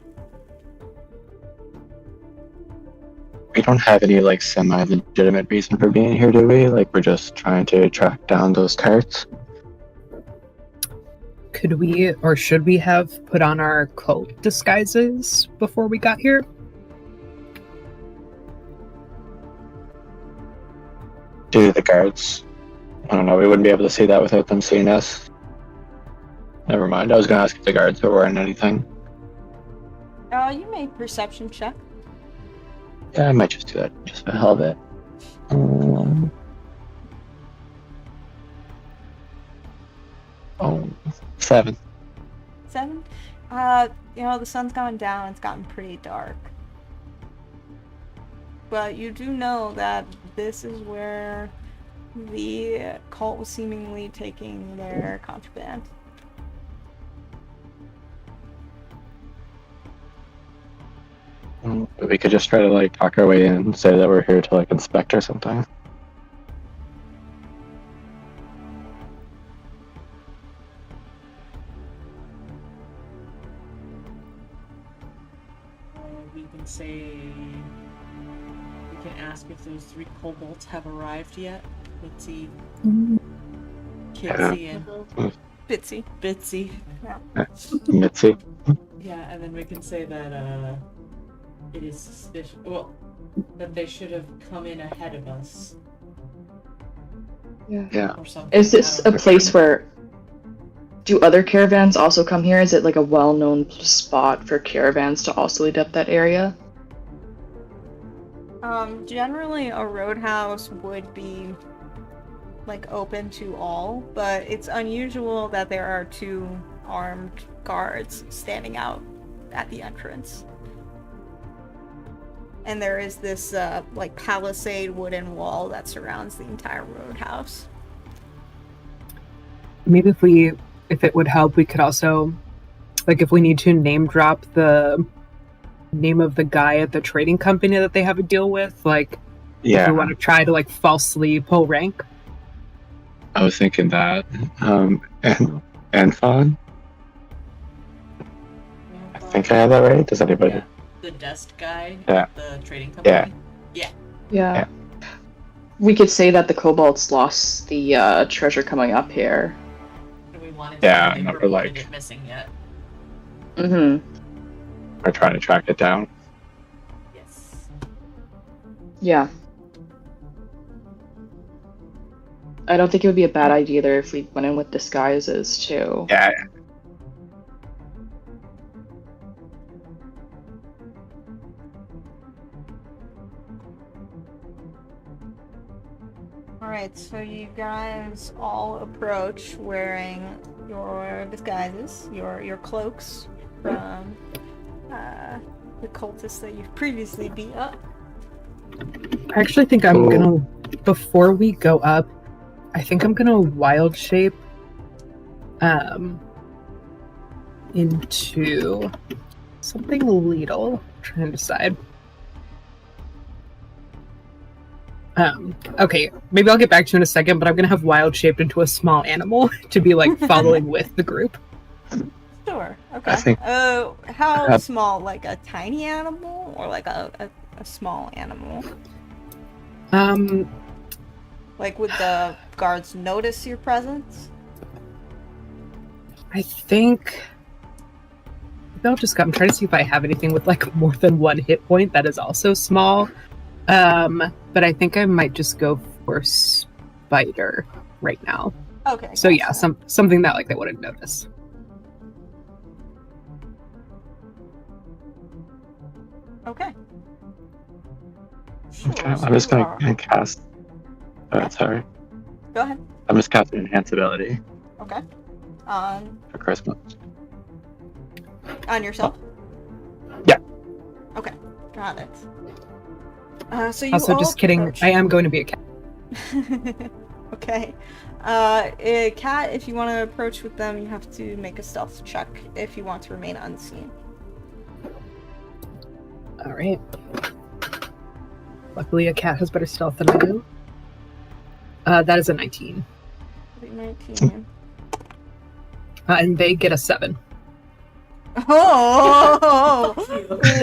Speaker 4: We don't have any like semi-legitimate reason for being here, do we? Like we're just trying to track down those carts.
Speaker 3: Could we or should we have put on our cult disguises before we got here?
Speaker 4: Do the guards? I don't know. We wouldn't be able to see that without them seeing us. Never mind. I was gonna ask if the guards were wearing anything.
Speaker 1: You make perception check.
Speaker 4: Yeah, I might just do that just for the hell of it. 7.
Speaker 1: 7? The sun's going down, it's gotten pretty dark. But you do know that this is where the cult was seemingly taking their contraband.
Speaker 4: We could just try to like talk our way in and say that we're here to like inspect or something.
Speaker 6: We can say... We can ask if those 3 kobolds have arrived yet. Bitsy, Kitsy, and
Speaker 1: Bitsy.
Speaker 4: Mitzi.
Speaker 6: yeah, and then we can say that it is suspicious. Well, that they should have come in ahead of us.
Speaker 2: Yeah.
Speaker 6: Or something.
Speaker 2: Is this a place where... Do other caravans also come here? Is it like a well-known spot for caravans to also lead up that area?
Speaker 1: Generally a roadhouse would be like open to all, but it's unusual that there are 2 armed guards standing out at the entrance. And there is this like palisade wooden wall that surrounds the entire roadhouse.
Speaker 3: Maybe if it would help, we could also, like, if we need to name drop the name of the guy at the trading company that they have a deal with, like, if we want to try to like falsely pull rank.
Speaker 4: I was thinking that. And Fawn? I think I have that right. Does anybody?
Speaker 6: Yeah. The desk guy
Speaker 4: Yeah.
Speaker 6: at the trading company?
Speaker 4: Yeah.
Speaker 2: Yeah. We could say that the kobolds lost the treasure coming up here.
Speaker 6: Do we want to
Speaker 4: Yeah,
Speaker 6: they
Speaker 4: and we're
Speaker 6: reported
Speaker 4: like-
Speaker 6: it missing yet?
Speaker 2: Mm-hmm.
Speaker 4: We're trying to track it down.
Speaker 6: Yes.
Speaker 2: Yeah. I don't think it would be a bad idea either if we went in with disguises too.
Speaker 4: Yeah.
Speaker 1: Alright, so you guys all approach wearing your disguises, your cloaks from the cultists that you've previously beat up.
Speaker 3: I actually think I'm
Speaker 4: Cool.
Speaker 3: gonna, before we go up, I think I'm gonna wild shape into something little. I'm trying to decide. Okay, maybe I'll get back to you in a second, but I'm gonna have wild shaped into a small animal to be like following with the group.
Speaker 1: Sure. Okay.
Speaker 4: I think-
Speaker 1: How small? Like a tiny animal or like a small animal? Like, would the guards notice your presence?
Speaker 3: I think they'll just go. I'm trying to see if I have anything with like more than one hit point that is also small. But I think I might just go for spider right now.
Speaker 1: Okay.
Speaker 3: So yeah,
Speaker 1: gotcha.
Speaker 3: something that like they wouldn't notice.
Speaker 1: Okay. Sure,
Speaker 4: Okay,
Speaker 1: so
Speaker 4: I'm just
Speaker 1: you
Speaker 4: gonna
Speaker 1: are-
Speaker 4: cast. Sorry.
Speaker 1: Go ahead.
Speaker 4: I'm just casting enhance ability
Speaker 1: Okay. On
Speaker 4: for charisma.
Speaker 1: yourself.
Speaker 4: Yeah.
Speaker 1: Okay. Got it. So you
Speaker 3: Also,
Speaker 1: all
Speaker 3: just kidding.
Speaker 1: approach-
Speaker 3: I am going to be a cat.
Speaker 1: Okay. Cat, if you want to approach with them, you have to make a stealth check if you want to remain unseen.
Speaker 3: All right. Luckily, a cat has better stealth than I do. That is a 19,
Speaker 1: 19.
Speaker 3: and they get a 7.
Speaker 1: Oh!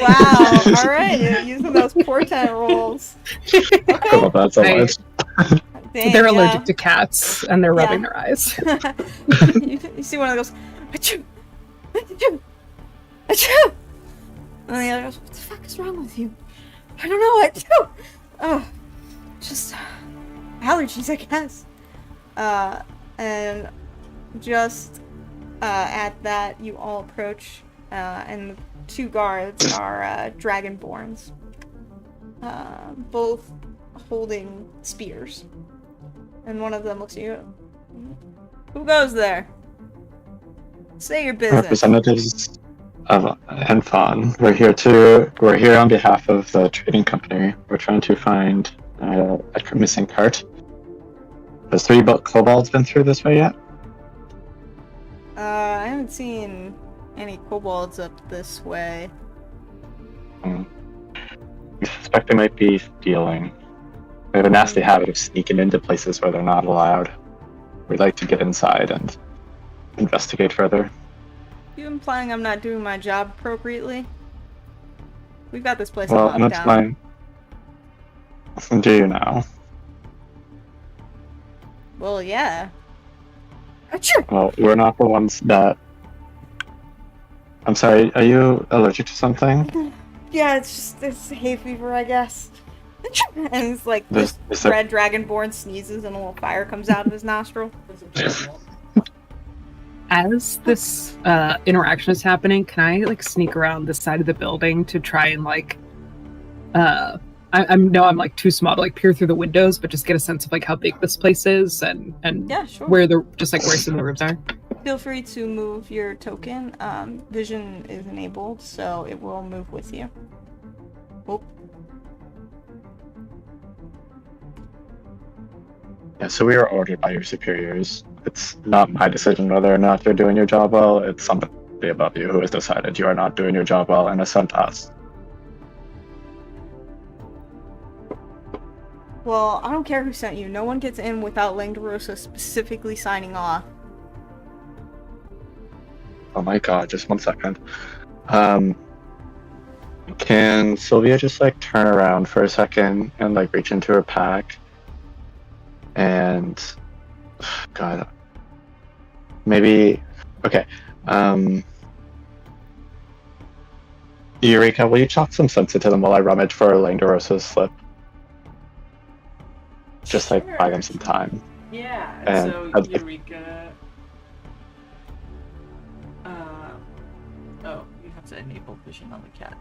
Speaker 1: Wow! All right, you're using those portent rolls.
Speaker 4: I love that so
Speaker 3: I-
Speaker 4: much.
Speaker 1: Dang,
Speaker 3: They're
Speaker 1: yeah.
Speaker 3: allergic to cats, and they're rubbing
Speaker 1: Yeah.
Speaker 3: their eyes.
Speaker 1: you see one of those goes, achoo, achoo, achoo, and the other goes, what the fuck is wrong with you? I don't know, achoo. Oh, just allergies, I guess. And just at that, you all approach, and the two guards are dragonborns, both holding spears. And one of them looks at you. Who goes there? Say your business.
Speaker 4: Representatives of Enfon. We're here on behalf of the trading company. We're trying to find a missing cart. Has 3 kobolds been through this way yet?
Speaker 1: I haven't seen any kobolds up this way.
Speaker 4: We suspect they might be stealing. They have a nasty habit of sneaking into places where they're not allowed. We'd like to get inside and investigate further.
Speaker 1: You implying I'm not doing my job appropriately? We've got this place
Speaker 4: Well,
Speaker 1: locked
Speaker 4: that's
Speaker 1: down.
Speaker 4: fine. Do you now?
Speaker 1: Well, yeah. Achoo!
Speaker 4: Well, we're not the ones that... I'm sorry, are you allergic to something?
Speaker 1: Yeah, it's hay fever, I guess. Achoo! And it's like
Speaker 4: There's-
Speaker 1: this
Speaker 4: is there-
Speaker 1: red dragonborn sneezes and a little fire comes out of his nostril.
Speaker 3: As this interaction is happening, can I like sneak around the side of the building to try and like I'm like too small to like peer through the windows, but just get a sense of like how big this place is and
Speaker 1: Yeah, sure.
Speaker 3: where the just like where some of the rooms are.
Speaker 1: Feel free to move your token. Vision is enabled, so it will move with you. Oh,
Speaker 4: Yeah, so we were ordered by your superiors. It's not my decision whether or not you're doing your job well. It's somebody above you who has decided you are not doing your job well and has sent us.
Speaker 1: well, I don't care who sent you. No one gets in without Langdorosa specifically signing off.
Speaker 4: Oh my god, just 1 second. Can Sylvia just like turn around for a second and like reach into her pack? And God, maybe okay. Eureka, will you talk some sense into them while I rummage for Langdorosa's slip? Just like buy them some time.
Speaker 6: Yeah,
Speaker 4: And
Speaker 6: so
Speaker 4: I'd-
Speaker 6: Eureka. Oh, you have to enable vision on the cat.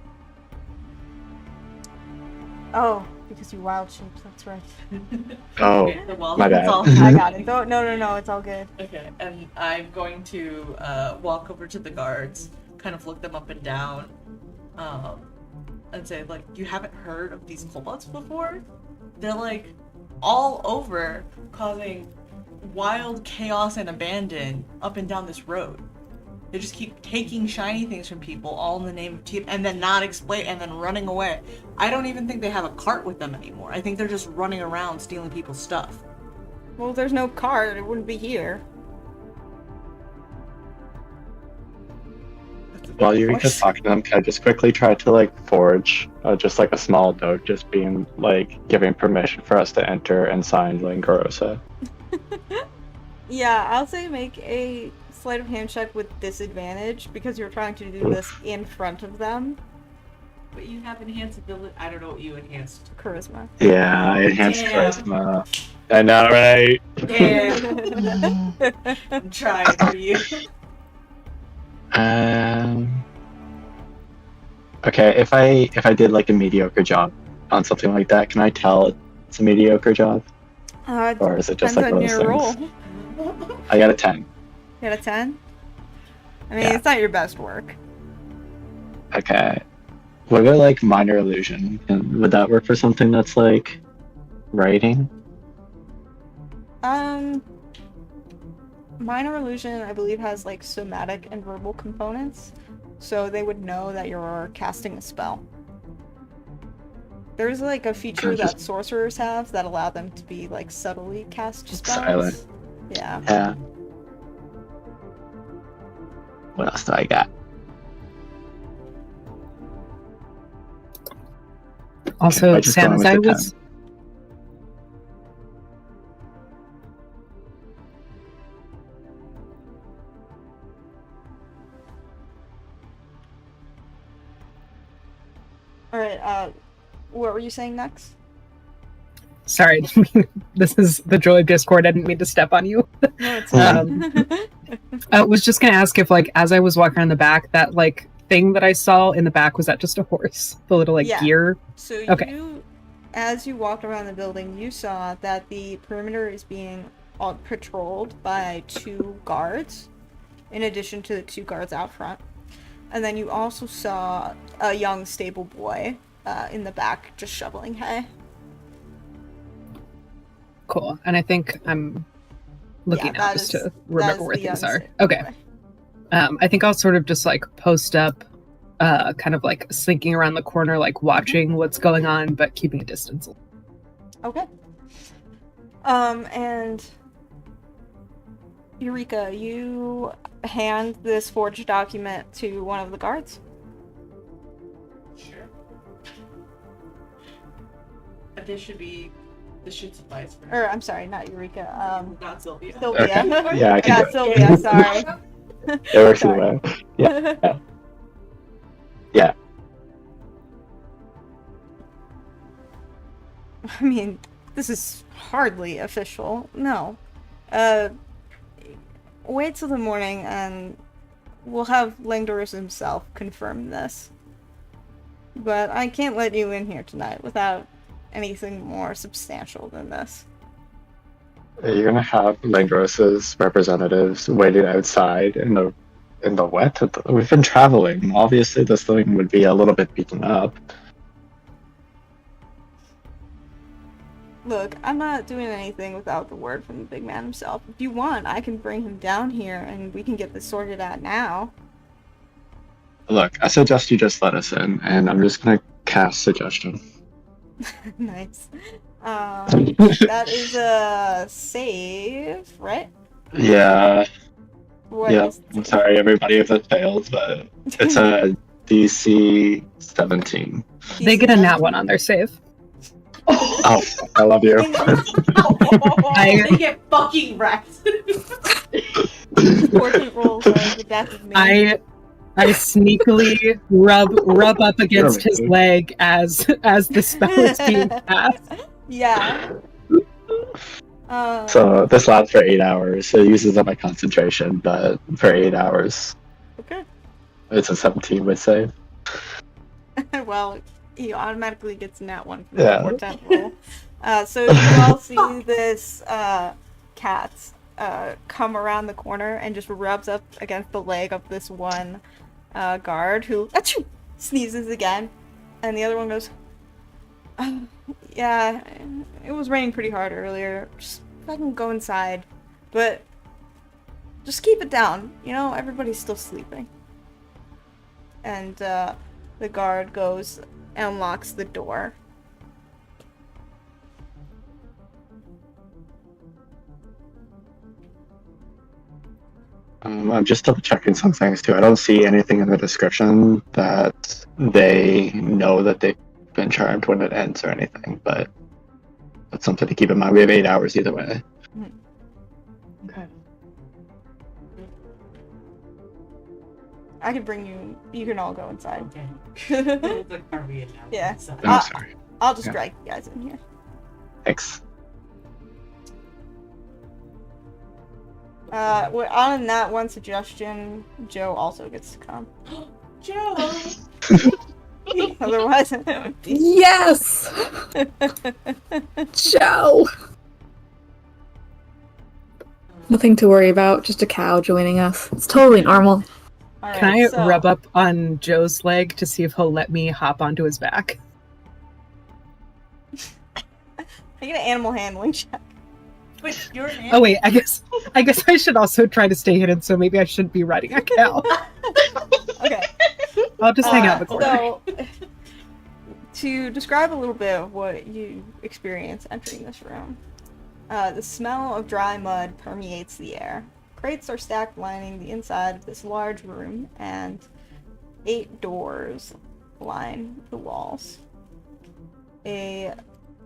Speaker 1: Oh, because you wild shaped. That's right.
Speaker 4: Oh,
Speaker 6: Okay, the wall
Speaker 4: my
Speaker 6: it's
Speaker 4: bad.
Speaker 6: all-
Speaker 1: I got it. No, it's all good.
Speaker 6: Okay, and I'm going to walk over to the guards, kind of look them up and down, and say, like, you haven't heard of these kobolds before? They're, like, all over, causing wild chaos and abandon up and down this road. They just keep taking shiny things from people, all in the name of team, and then not explain, and then running away. I don't even think they have a cart with them anymore. I think they're just running around stealing people's stuff.
Speaker 1: Well, if there's no card, it wouldn't be here.
Speaker 4: While Eureka's talking to them, can I just quickly try to like forge just like a small note, just being like giving permission for us to enter and sign Langorosa?
Speaker 1: Yeah, I'll say make a sleight of hand check with disadvantage because you're trying to do this in front of them.
Speaker 6: But you have enhanced ability. I don't know what you enhanced.
Speaker 1: Charisma.
Speaker 4: Yeah, enhanced
Speaker 6: Damn.
Speaker 4: charisma. I know, right?
Speaker 6: Damn. I'm trying for you.
Speaker 4: Okay, if I did like a mediocre job on something like that, can I tell it's a mediocre job? Or is it just
Speaker 1: depends
Speaker 4: like
Speaker 1: on
Speaker 4: those
Speaker 1: your roll.
Speaker 4: things? I got a 10.
Speaker 1: You got a 10? I mean,
Speaker 4: Yeah.
Speaker 1: it's not your best work.
Speaker 4: Okay. What about like minor illusion? Would that work for something that's like writing?
Speaker 1: Minor illusion, I believe, has like somatic and verbal components, so they would know that you're casting a spell. There's like a feature that sorcerers have that allow them to be like subtly cast spells.
Speaker 4: Silent.
Speaker 1: Yeah.
Speaker 4: Yeah. What else do I got?
Speaker 3: Also,
Speaker 4: I just
Speaker 3: Sam,
Speaker 4: gone
Speaker 3: as
Speaker 4: with
Speaker 3: I
Speaker 4: the
Speaker 3: was
Speaker 4: 10.
Speaker 1: All right. What were you saying next?
Speaker 3: sorry, this is the joy of Discord. I didn't mean to step on you.
Speaker 1: No, it's
Speaker 3: I was just gonna ask if, like, as I was walking around the back, that like thing that I saw in the back, was that just a horse? The little like
Speaker 1: Yeah.
Speaker 3: gear.
Speaker 1: So
Speaker 3: Okay.
Speaker 1: as you walked around the building, you saw that the perimeter is being patrolled by 2 guards, in addition to the 2 guards out front. And then you also saw a young stable boy in the back just shoveling hay.
Speaker 3: Cool. And I think I'm looking
Speaker 1: that
Speaker 3: now just
Speaker 1: is-
Speaker 3: to remember where
Speaker 1: the young
Speaker 3: things are.
Speaker 1: stable
Speaker 3: Okay.
Speaker 1: boy.
Speaker 3: I think I'll sort of just like post up, kind of like slinking around the corner, like watching what's going on, but keeping a distance.
Speaker 1: Okay. And Eureka, you hand this forged document to one of the guards.
Speaker 6: Sure. This should suffice for
Speaker 1: Or I'm sorry, not Eureka.
Speaker 6: not Sylvia.
Speaker 1: Sylvia.
Speaker 4: Okay. Yeah, I can
Speaker 1: Yeah,
Speaker 4: do it.
Speaker 1: Sylvia. Sorry.
Speaker 4: It works either
Speaker 1: Sorry.
Speaker 4: way. Yeah. Yeah.
Speaker 1: I mean, this is hardly official. No. Wait till the morning and we'll have Langdorus himself confirm this. But I can't let you in here tonight without anything more substantial than this.
Speaker 4: You're gonna have Langdoros's representatives waiting outside in the wet. We've been traveling. Obviously, this thing would be a little bit beaten up.
Speaker 1: Look, I'm not doing anything without the word from the big man himself. If you want, I can bring him down here and we can get this sorted out now.
Speaker 4: Look, I suggest you just let us in, and I'm just gonna cast suggestion.
Speaker 1: Nice. That is a save, right?
Speaker 4: Yeah.
Speaker 1: What
Speaker 4: Yeah.
Speaker 1: is-
Speaker 4: I'm sorry, everybody, if it fails, but it's a DC 17.
Speaker 3: They get a nat 1 on their save.
Speaker 4: Oh, I love you.
Speaker 6: They get fucking wrecked.
Speaker 1: Important rolls are the death of me.
Speaker 3: I sneakily rub up against his leg as the spell is being cast.
Speaker 1: Yeah.
Speaker 4: So this lasts for 8 hours. It uses up my concentration, but for 8 hours.
Speaker 1: Okay.
Speaker 4: It's a 17 with save.
Speaker 1: Well, he automatically gets a nat 1 from
Speaker 4: Yeah.
Speaker 1: the portent roll. So you all see this cat come around the corner and just rubs up against the leg of this one guard who achoo, sneezes again, and the other one goes, yeah, it was raining pretty hard earlier. Just fucking go inside, but just keep it down. You know, everybody's still sleeping. And the guard goes and unlocks the door.
Speaker 4: I'm just double checking some things too. I don't see anything in the description that they know that they've been charmed when it ends or anything, but that's something to keep in mind. We have 8 hours either way.
Speaker 2: Okay.
Speaker 1: I could bring you. You can all go inside.
Speaker 6: Okay. Are we in now?
Speaker 1: Yeah.
Speaker 6: So-
Speaker 4: I'm sorry.
Speaker 1: I'll just
Speaker 4: Yeah.
Speaker 1: drag you guys in here.
Speaker 4: Thanks.
Speaker 1: On that one suggestion, Joe also gets to come.
Speaker 6: Joe.
Speaker 1: Otherwise, it would be.
Speaker 5: Yes! Joe! Nothing to worry about, just a cow joining us. It's totally normal.
Speaker 1: All
Speaker 3: Can
Speaker 1: right,
Speaker 3: I
Speaker 1: so-
Speaker 3: rub up on Joe's leg to see if he'll let me hop onto his back?
Speaker 1: I get an animal handling check.
Speaker 6: Wait, your hand.
Speaker 3: Oh wait, I guess I should also try to stay hidden, so maybe I shouldn't be riding a cow.
Speaker 1: Okay.
Speaker 3: I'll just hang out in the corner.
Speaker 1: So, to describe a little bit of what you experience entering this room, the smell of dry mud permeates the air. Crates are stacked lining the inside of this large room, and 8 doors line the walls. A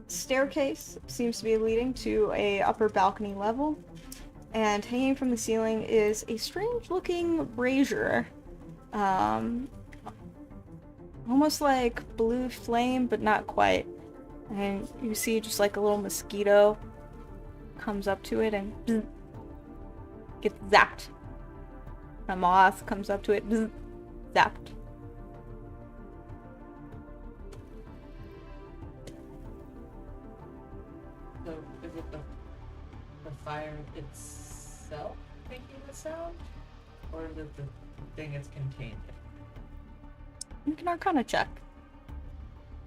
Speaker 1: staircase seems to be leading to a upper balcony level, and hanging from the ceiling is a strange-looking brazier. Almost like blue flame, but not quite. And you see just like a little mosquito comes up to it and bzz, gets zapped. A moth comes up to it, bzz, zapped.
Speaker 6: So is it the fire itself making the sound, or is it the thing it's contained in?
Speaker 1: You can Arcana check.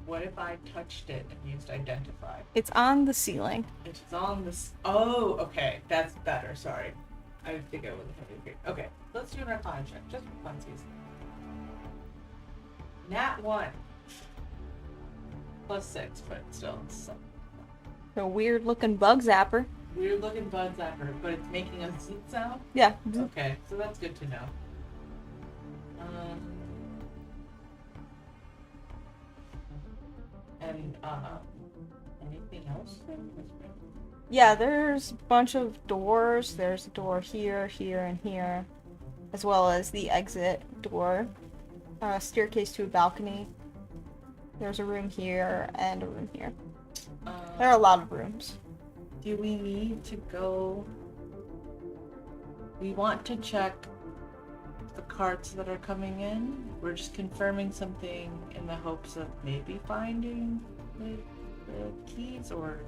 Speaker 6: What if I touched it and used identify?
Speaker 1: It's on the ceiling.
Speaker 6: It's on this. Oh, okay, that's better. Sorry, I think I wasn't having great. Okay, let's do an Arcana check just for funsies. Nat 1 plus 6, but still it's
Speaker 1: A weird looking bug zapper.
Speaker 6: weird looking bug zapper, but it's making a zoot sound.
Speaker 1: Yeah.
Speaker 6: Okay, so that's good to know. And anything else in this room?
Speaker 1: Yeah, there's a bunch of doors. There's a door here, here, and here, as well as the exit door. A staircase to a balcony. There's a room here and a room here. There are a lot of rooms.
Speaker 6: Do we need to go? We want to check the carts that are coming in. We're just confirming something in the hopes of maybe finding the keys, or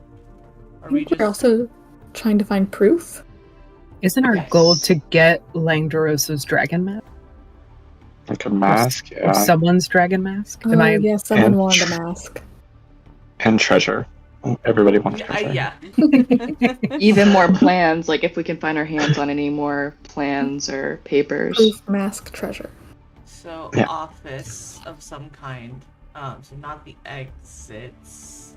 Speaker 6: are we just?
Speaker 5: We're also trying to find proof.
Speaker 3: Isn't our
Speaker 6: Yes.
Speaker 3: goal to get Langdorosa's dragon mask?
Speaker 4: Like a mask,
Speaker 3: Or
Speaker 4: yeah.
Speaker 3: someone's dragon mask?
Speaker 5: Oh,
Speaker 3: Am I
Speaker 5: yeah, someone
Speaker 4: and-
Speaker 5: wanted a mask.
Speaker 4: And treasure. Everybody wants treasure.
Speaker 6: Yeah.
Speaker 2: Even more plans, like if we can find our hands on any more plans or papers.
Speaker 5: Proof, mask, treasure.
Speaker 6: So
Speaker 4: Yeah.
Speaker 6: office of some kind. So not the exits.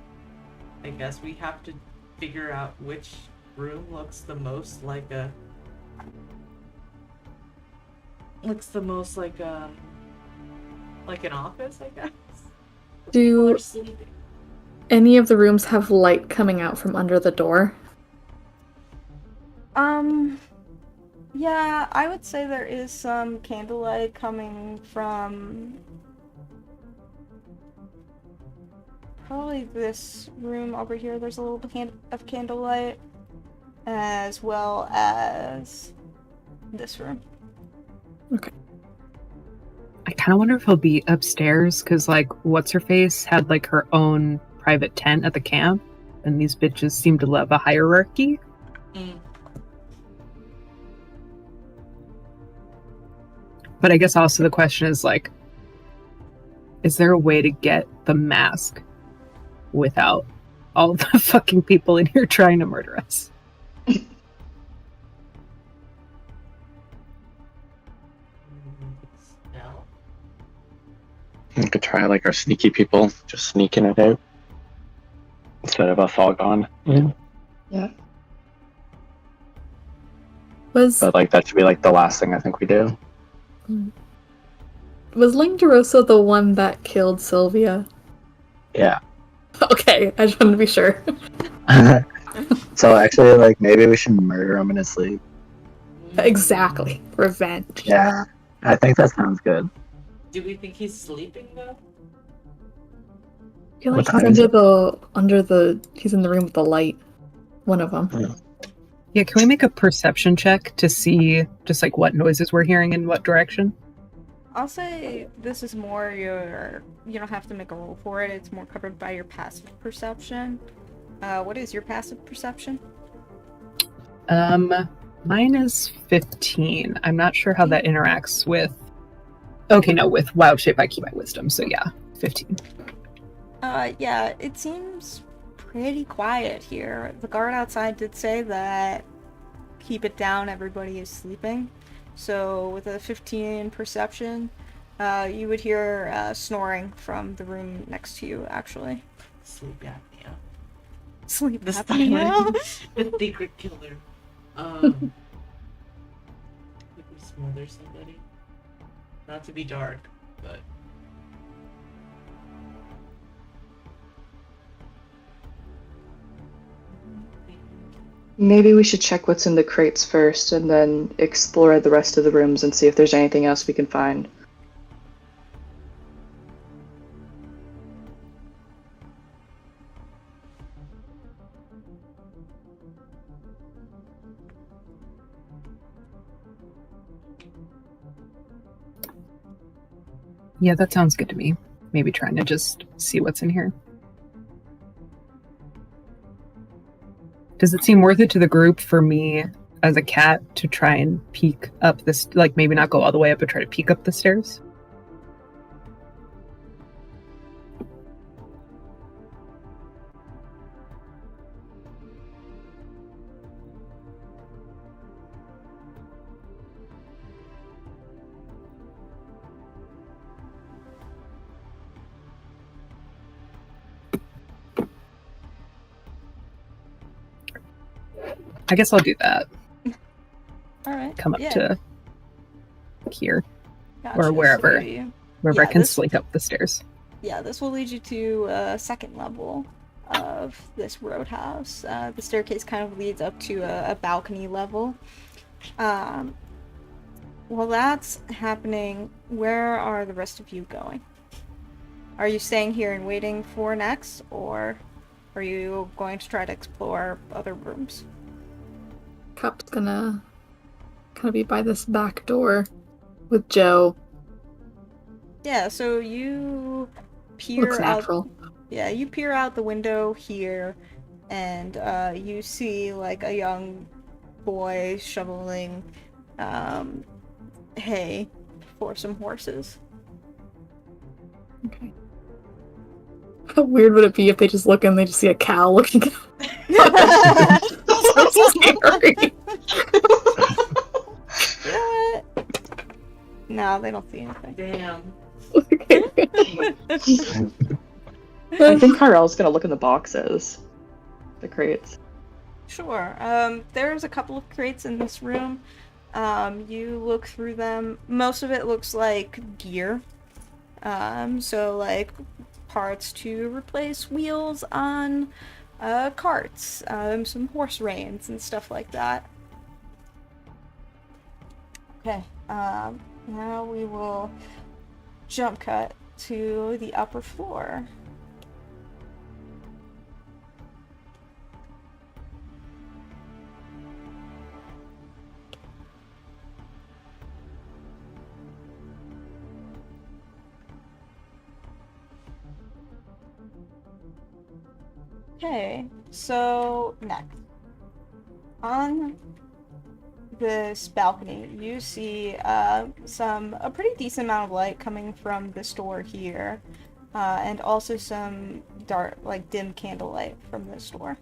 Speaker 6: I guess we have to figure out which room looks the most like a. Looks the most like Like an office, I guess. People
Speaker 5: Do
Speaker 6: are sleeping.
Speaker 5: any of the rooms have light coming out from under the door?
Speaker 1: Yeah, I would say there is some candlelight coming from probably this room over here. There's a little bit of candlelight, as well as this room.
Speaker 3: I kind of wonder if he'll be upstairs because, like, what's her face had like her own private tent at the camp, and these bitches seem to love a hierarchy.
Speaker 6: Mm.
Speaker 3: But I guess also the question is like, is there a way to get the mask without all the fucking people in here trying to murder us?
Speaker 6: No.
Speaker 4: We could try like our sneaky people, just sneaking it out instead of us all gone.
Speaker 2: Yeah.
Speaker 4: But like that should be like the last thing I think we do.
Speaker 5: Was Langdorosa the one that killed Sylvia?
Speaker 4: Yeah.
Speaker 5: Okay, I just wanted to be sure.
Speaker 4: So actually, like maybe we should murder him in his sleep.
Speaker 5: Exactly. Revenge.
Speaker 4: Yeah, I think that sounds good.
Speaker 6: Do we think he's sleeping though?
Speaker 5: I feel
Speaker 4: What
Speaker 5: like he's
Speaker 4: time is
Speaker 5: under the he's in the room with the light. One of them.
Speaker 3: Yeah, can we make a perception check to see just like what noises we're hearing in what direction?
Speaker 1: I'll say this is more you don't have to make a roll for it. It's more covered by your passive perception. What is your passive perception?
Speaker 3: Mine is 15. I'm not sure how that interacts with. Okay, no, with Wild Shape I keep my wisdom, so yeah, 15.
Speaker 1: Yeah, it seems pretty quiet here. The guard outside did say that keep it down, everybody is sleeping. So with a 15 perception, you would hear snoring from the room next to you, actually.
Speaker 6: Sleep apnea.
Speaker 1: Sleep
Speaker 6: The
Speaker 1: apnea.
Speaker 6: The secret killer. Could we smother somebody? Not to be dark, but
Speaker 2: Maybe we should check what's in the crates first and then explore the rest of the rooms and see if there's anything else we can find.
Speaker 3: Yeah, that sounds good to me. Maybe trying to just see what's in here. Does it seem worth it to the group for me as a cat to try and peek up this, like maybe not go all the way up, but try to peek up the stairs? I guess I'll do that.
Speaker 1: All right.
Speaker 3: Come up
Speaker 1: yeah.
Speaker 3: to here,
Speaker 1: Gotcha.
Speaker 3: or wherever.
Speaker 1: So
Speaker 3: wherever
Speaker 1: Yeah,
Speaker 3: I can
Speaker 1: this-
Speaker 3: slink up the stairs.
Speaker 1: Yeah, this will lead you to a second level of this roadhouse. The staircase kind of leads up to a balcony level. While that's happening, where are the rest of you going? Are you staying here and waiting for next, or are you going to try to explore other rooms?
Speaker 5: Cup's gonna kind of be by this back door with Joe.
Speaker 1: Yeah, so you peer
Speaker 5: Looks
Speaker 1: out.
Speaker 5: natural.
Speaker 1: Yeah, you peer out the window here, and you see like a young boy shoveling hay for some horses.
Speaker 5: Okay. How weird would it be if they just look and they just see a cow looking at so scary.
Speaker 1: You know what? No, they don't see anything.
Speaker 6: damn.
Speaker 2: I think Carl's gonna look in the boxes. The crates.
Speaker 1: Sure. There's a couple of crates in this room. You look through them. Most of it looks like gear. So like parts to replace wheels on carts, some horse reins and stuff like that. Okay, now we will jump cut to the upper floor. Okay, so next. On this balcony, you see a pretty decent amount of light coming from the store here, and also some dark, like dim candlelight from the store.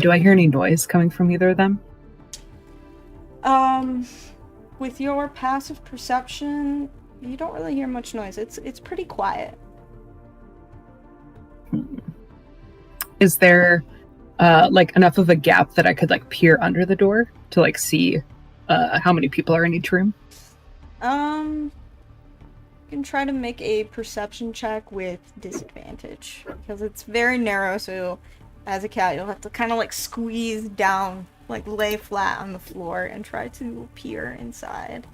Speaker 3: Do I hear any noise coming from either of them?
Speaker 1: With your passive perception, you don't really hear much noise. It's pretty quiet.
Speaker 3: Is there like enough of a gap that I could like peer under the door to like see how many people are in each room?
Speaker 1: You can try to make a perception check with disadvantage because it's very narrow, so as a cat you'll have to kind of like squeeze down, like lay flat on the floor and try to peer inside.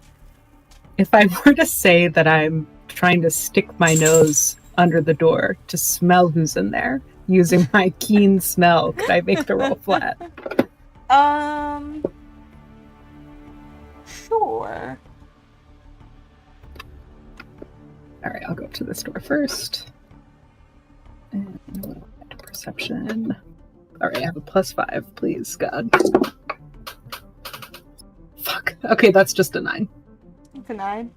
Speaker 3: If I were to say that I'm trying to stick my nose under the door to smell who's in there using my keen smell, could I make the roll flat?
Speaker 1: Sure.
Speaker 3: Alright, I'll go to this door first. And perception. Alright, I have a +5, please, God. Fuck. Okay, that's just a 9.
Speaker 1: It's a 9.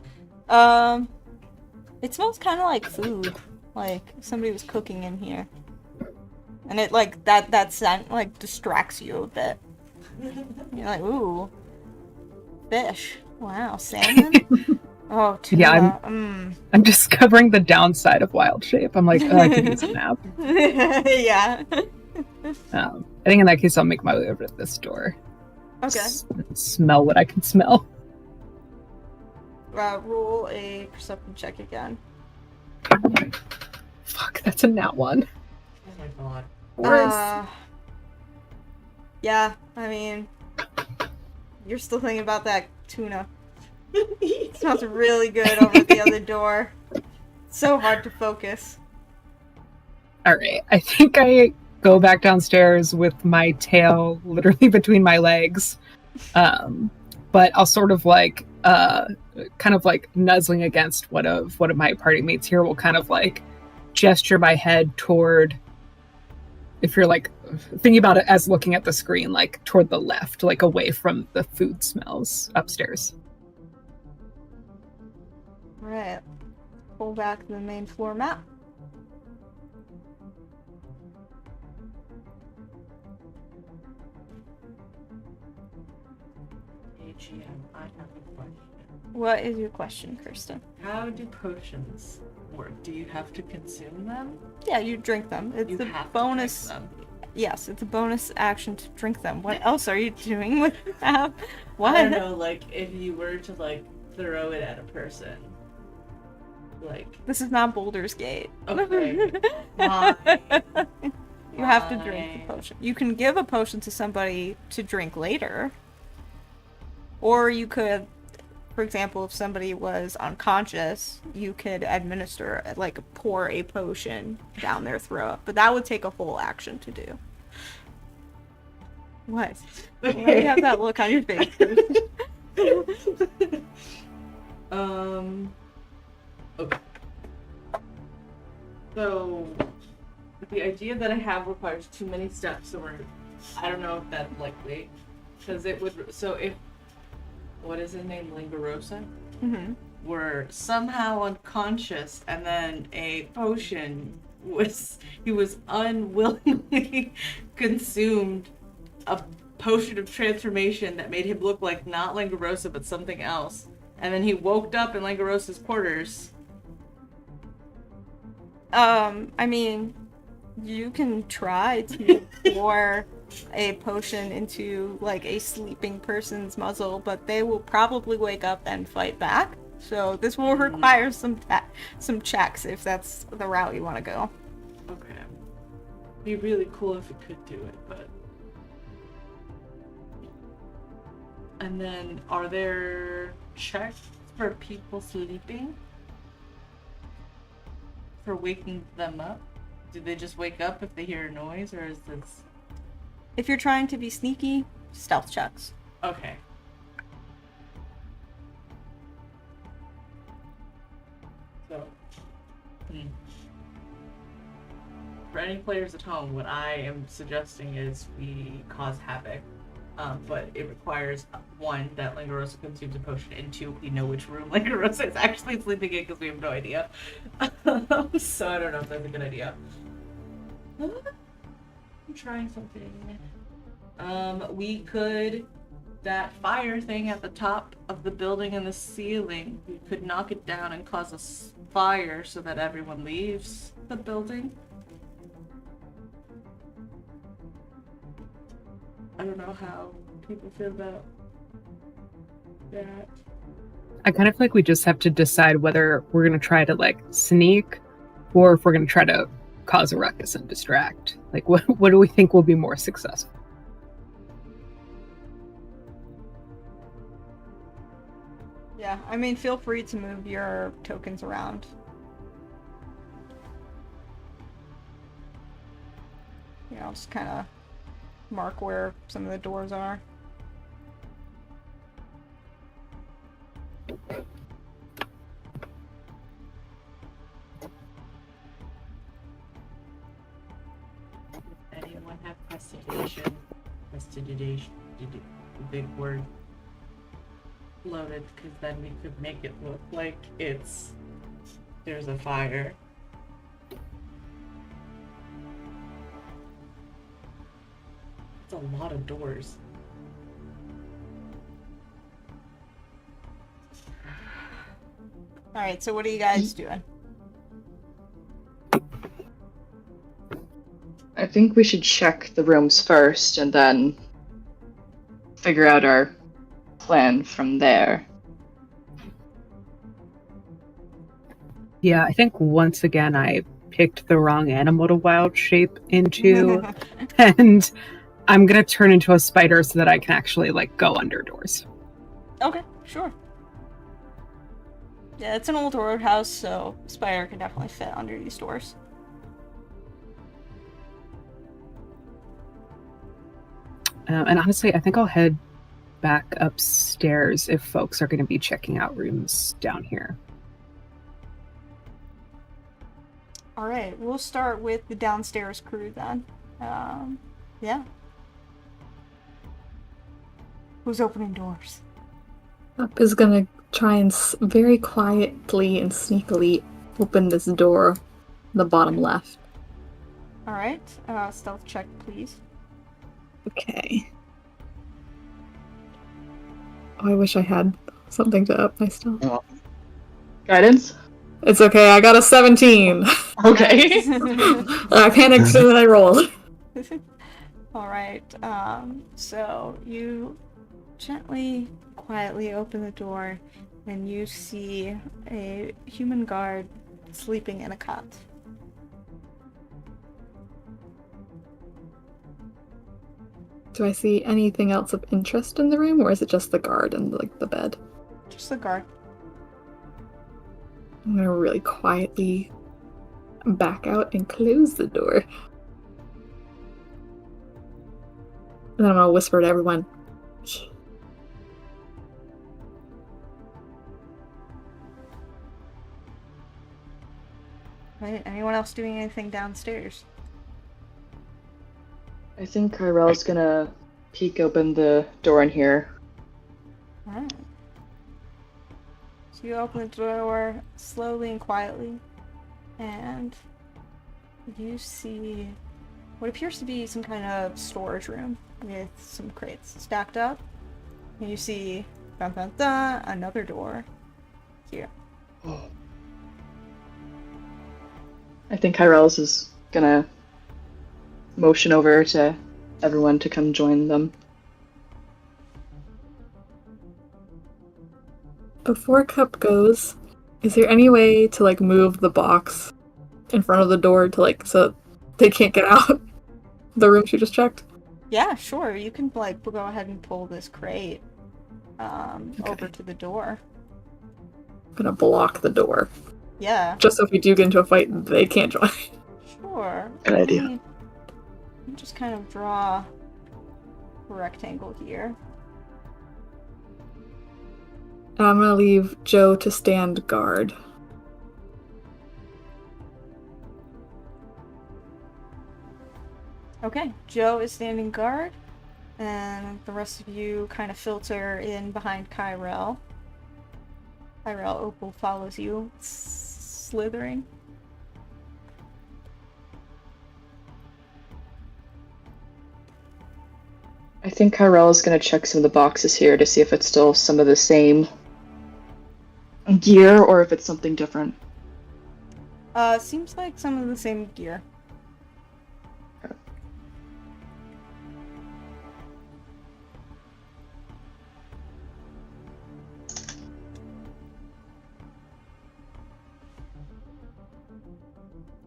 Speaker 1: It smells kind of like food. Like somebody was cooking in here. And it like that scent like distracts you a bit. You're like, ooh, fish. Wow, salmon. Oh, tuna.
Speaker 3: Yeah, I'm discovering the downside of wild shape. I'm like, oh, I could use a nap.
Speaker 1: Yeah.
Speaker 3: I think in that case, I'll make my way over to this door.
Speaker 1: Okay.
Speaker 3: Smell what I can smell.
Speaker 1: Roll a perception check again.
Speaker 3: Fuck, that's a nat 1.
Speaker 6: Oh my god.
Speaker 3: Worse.
Speaker 1: Yeah, I mean, you're still thinking about that tuna. It smells really good over at the other door. It's so hard to focus.
Speaker 3: Alright, I think I go back downstairs with my tail literally between my legs. But I'll sort of like, kind of like nuzzling against one of my party mates here will kind of like gesture my head toward, if you're like thinking about it as looking at the screen, like toward the left, like away from the food smells upstairs.
Speaker 1: Right. Pull back the main floor map.
Speaker 6: AGM, I have a question.
Speaker 1: What is your question, Kirsten?
Speaker 6: How do potions work? Do you have to consume them?
Speaker 1: Yeah, you drink them. It's
Speaker 6: You
Speaker 1: a
Speaker 6: have to
Speaker 1: bonus.
Speaker 6: drink them.
Speaker 1: Yes, it's a bonus action to drink them. What else are you doing with that? What?
Speaker 6: I don't know, like, if you were to, like, throw it at a person. Like,
Speaker 1: This is not Boulder's Gate.
Speaker 6: okay. Why?
Speaker 1: You have to drink the potion. You can give a potion to somebody to drink later. Or you could, for example, if somebody was unconscious, you could administer, like, pour a potion down their throat. But that would take a whole action to do. What? Why do you have that look on your face?
Speaker 6: Okay. So, the idea that I have requires too many steps, or I don't know if that's likely. Because it would, so if, what is his name, Lingarosa?
Speaker 1: Mm-hmm.
Speaker 6: Were somehow unconscious, and then a potion he was unwillingly consumed a potion of transformation that made him look like not Langarosa but something else. And then he woke up in Langarosa's quarters.
Speaker 1: I mean, you can try to pour a potion into like a sleeping person's muzzle, but they will probably wake up and fight back. So this will require some checks if that's the route you want to go.
Speaker 6: Okay. Be really cool if it could do it, but. And then, are there checks for people sleeping? For waking them up? Do they just wake up if they hear a noise, or is this...
Speaker 1: If you're trying to be sneaky, stealth checks.
Speaker 6: Okay. So... For any players at home, what I am suggesting is we cause havoc. But it requires, one, that Lingarosa consumes a potion, and two, we know which room Lingarosa is actually sleeping in because we have no idea. So I don't know if that's a good idea. I'm trying something. We could, that fire thing at the top of the building and the ceiling, we could knock it down and cause a fire so that everyone leaves the building. I don't know how people feel about that.
Speaker 3: I kind of feel like we just have to decide whether we're going to try to like sneak or if we're going to try to cause a ruckus and distract. Like what do we think will be more successful?
Speaker 1: Yeah, I mean, feel free to move your tokens around. Yeah, I'll just kind of mark where some of the doors are.
Speaker 6: Anyone have prestidigitation? Prestidigitation, the big word loaded, because then we could make it look like there's a fire. It's a lot of doors.
Speaker 1: Alright, so what are you guys doing?
Speaker 2: I think we should check the rooms first and then figure out our plan from there.
Speaker 3: Yeah, I think once again I picked the wrong animal to wild shape into, and I'm gonna turn into a spider so that I can actually like go under doors.
Speaker 1: Okay, sure. Yeah, it's an old roadhouse, so spider can definitely fit under these doors.
Speaker 3: And honestly, I think I'll head back upstairs if folks are going to be checking out rooms down here.
Speaker 1: All right, we'll start with the downstairs crew then. Yeah. Who's opening doors?
Speaker 5: Up is gonna try and very quietly and sneakily open this door, the bottom left.
Speaker 1: All right, stealth check, please.
Speaker 5: Okay. Oh, I wish I had something to up my stealth.
Speaker 2: Guidance?
Speaker 5: It's okay, I got a 17.
Speaker 2: Okay.
Speaker 5: I panicked and then I rolled.
Speaker 1: All right, so you gently, quietly open the door, and you see a human guard sleeping in a cot.
Speaker 5: Do I see anything else of interest in the room, or is it just the guard and like the bed?
Speaker 1: Just the guard.
Speaker 5: I'm gonna really quietly back out and close the door. And then I'm gonna whisper to everyone.
Speaker 1: Right, anyone else doing anything downstairs?
Speaker 2: I think Kyrell's gonna peek open the door in here.
Speaker 1: Alright. So you open the door slowly and quietly, and you see what appears to be some kind of storage room with some crates stacked up. And you see, dun dun dun, another door here.
Speaker 2: I think Kyrell's is gonna motion over to everyone to come join them.
Speaker 5: Before Cup goes, is there any way to like move the box in front of the door to like so they can't get out the room she just checked?
Speaker 1: Yeah, sure. You can like go ahead and pull this crate over to the door.
Speaker 5: I'm gonna block the door.
Speaker 1: Yeah.
Speaker 5: Just so if we do get into a fight, they can't join.
Speaker 1: Sure.
Speaker 4: Good idea.
Speaker 1: Let me just kind of draw a rectangle here.
Speaker 5: And I'm gonna leave Joe to stand guard.
Speaker 1: Okay, Joe is standing guard, and the rest of you kind of filter in behind Kyrell. Kyrell Opal follows you, slithering.
Speaker 2: I think Kyrell is going to check some of the boxes here to see if it's still some of the same gear or if it's something different.
Speaker 1: Seems like some of the same gear.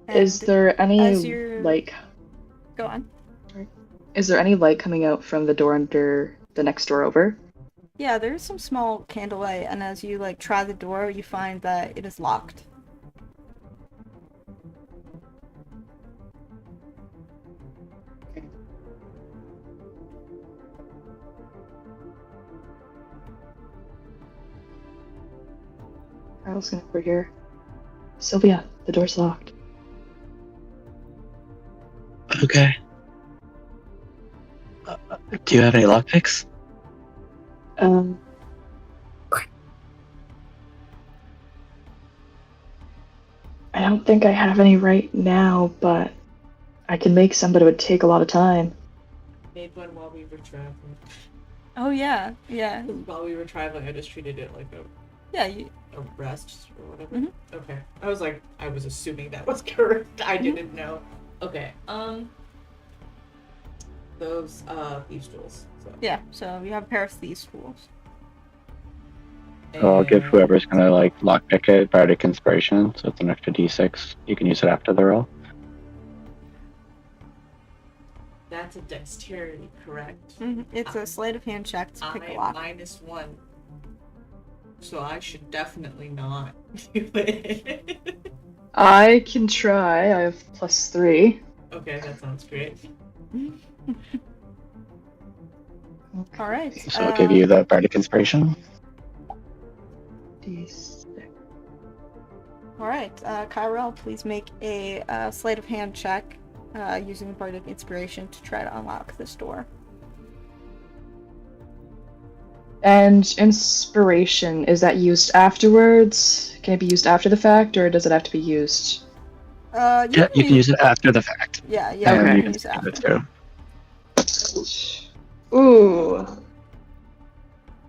Speaker 2: Is
Speaker 1: And
Speaker 2: there any
Speaker 1: as you're-
Speaker 2: like?
Speaker 1: Go on.
Speaker 2: Is there any light coming out from the door under the next door over?
Speaker 1: Yeah, there's some small candlelight, and as you like try the door, you find that it is locked.
Speaker 2: Kyrell's going over here. Sylvia, the door's locked.
Speaker 4: Okay. Do you have any lockpicks?
Speaker 2: I don't think I have any right now, but I can make some, but it would take a lot of time.
Speaker 6: Made one while we were traveling.
Speaker 1: Oh yeah, yeah,
Speaker 6: While we were traveling, I just treated it like
Speaker 1: yeah. You,
Speaker 6: a rest or whatever.
Speaker 1: Mhm.
Speaker 6: Okay. I was assuming that was correct. I didn't know. Okay. Those thieves tools. So.
Speaker 1: yeah. So you have a pair of thieves tools.
Speaker 4: So I'll give
Speaker 6: And
Speaker 4: whoever's gonna like lockpick it Bardic Inspiration, so it's an extra D6. You can use it after the roll.
Speaker 6: That's a dexterity, correct?
Speaker 1: It's a sleight of hand check to pick a
Speaker 6: I'm
Speaker 1: lock.
Speaker 6: -1. So I should definitely not do it.
Speaker 2: I can try. I have +3.
Speaker 6: Okay, that sounds great.
Speaker 1: All right.
Speaker 4: So I'll give you the Bardic Inspiration.
Speaker 2: D6.
Speaker 1: All right, Kyrell, please make a sleight of hand check using the Bardic Inspiration to try to unlock this door.
Speaker 2: And inspiration, is that used afterwards? Can it be used after the fact, or does it have to be used?
Speaker 4: Yeah, you can use it after the fact.
Speaker 1: Yeah,
Speaker 2: Okay.
Speaker 1: you
Speaker 4: And
Speaker 1: can
Speaker 4: you can
Speaker 1: use it
Speaker 4: save
Speaker 1: after.
Speaker 4: it too.
Speaker 2: Ooh.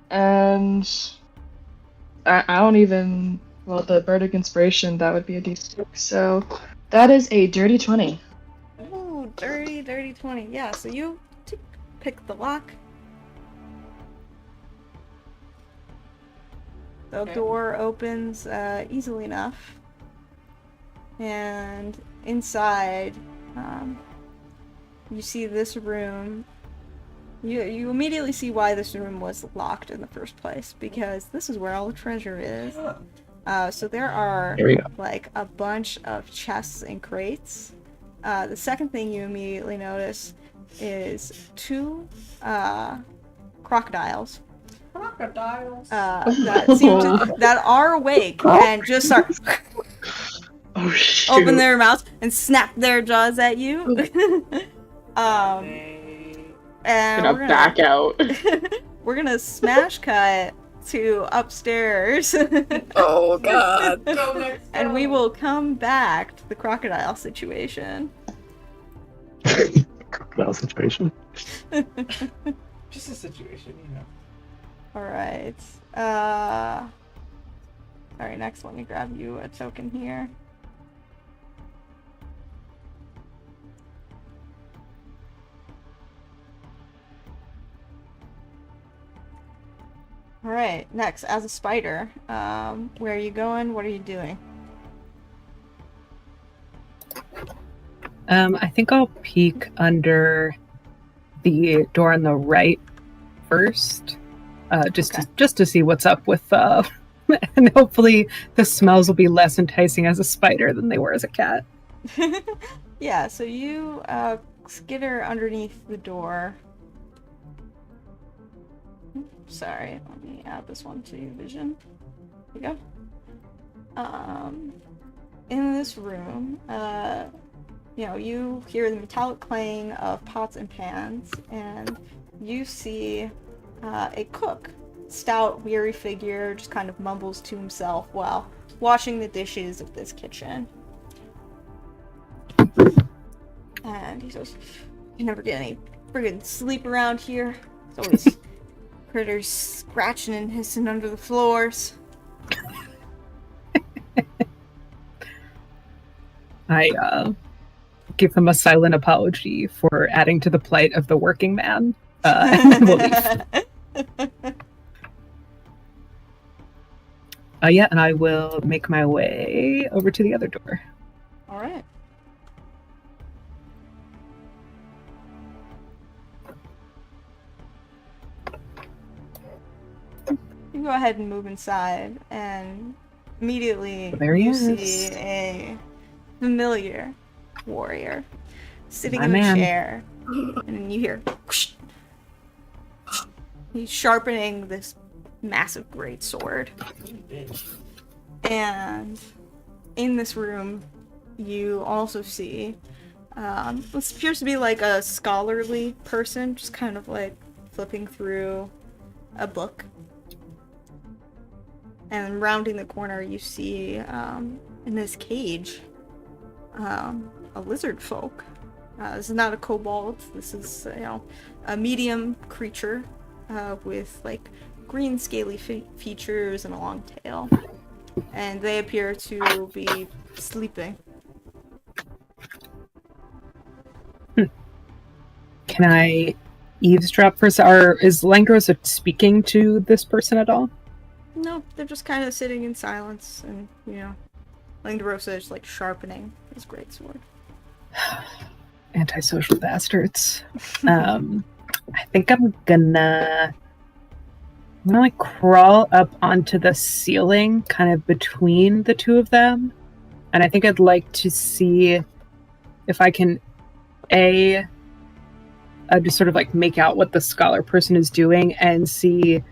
Speaker 2: And I don't even. Well, the Bardic Inspiration, that would be a D6. So that is a dirty 20.
Speaker 1: Ooh, dirty 20. Yeah, so you pick the lock. The
Speaker 6: Okay.
Speaker 1: door opens easily enough. And inside, you see this room. You immediately see why this room was locked in the first place, because this is where all the treasure is. So there are
Speaker 4: Here we go.
Speaker 1: like a bunch of chests and crates. The second thing you immediately notice is two crocodiles
Speaker 6: Crocodiles.
Speaker 1: that are awake and just start
Speaker 2: Oh, shoot.
Speaker 1: open their mouths and snap their jaws at you. And
Speaker 2: I'm gonna back out.
Speaker 1: we're gonna smash cut to upstairs.
Speaker 5: Oh god.
Speaker 6: Go next.
Speaker 1: And we will come back to the crocodile situation.
Speaker 4: Crocodile situation.
Speaker 6: Just a situation, you know.
Speaker 1: Alright. Alright, next let me grab you a token here. All right. Next, as a spider, where are you going? What are you doing?
Speaker 3: I think I'll peek under the door on the right first, just to see what's up with, and hopefully the smells will be less enticing as a spider than they were as a cat.
Speaker 1: Yeah. So you skitter underneath the door. Sorry, let me add this one to your vision. There you go. In this room, you hear the metallic clang of pots and pans, and you see a cook. Stout, weary figure, just kind of mumbles to himself while washing the dishes of this kitchen. And he says, "You never get any friggin' sleep around here. It's always critters scratching and hissing under the floors."
Speaker 3: I give him a silent apology for adding to the plight of the working man, and we'll leave. Yeah, and I will make my way over to the other door.
Speaker 1: All right. You go ahead and move inside, and immediately you see a familiar warrior sitting in a chair, and you hear whoosh. He's sharpening this massive great sword. And in this room, you also see what appears to be like a scholarly person, just kind of like flipping through a book. And rounding the corner, you see in this cage a lizard folk. This is not a kobold. This is a medium creature with like green scaly features and a long tail. And they appear to be sleeping.
Speaker 3: Can I eavesdrop for or is Langrosa speaking to this person at all?
Speaker 1: No, they're just kind of sitting in silence, and Langdorosa is like sharpening his greatsword.
Speaker 3: Antisocial bastards. I think I'm gonna like crawl up onto the ceiling, kind of between the two of them, and I think I'd like to see if I can just sort of like make out what the scholar person is doing and see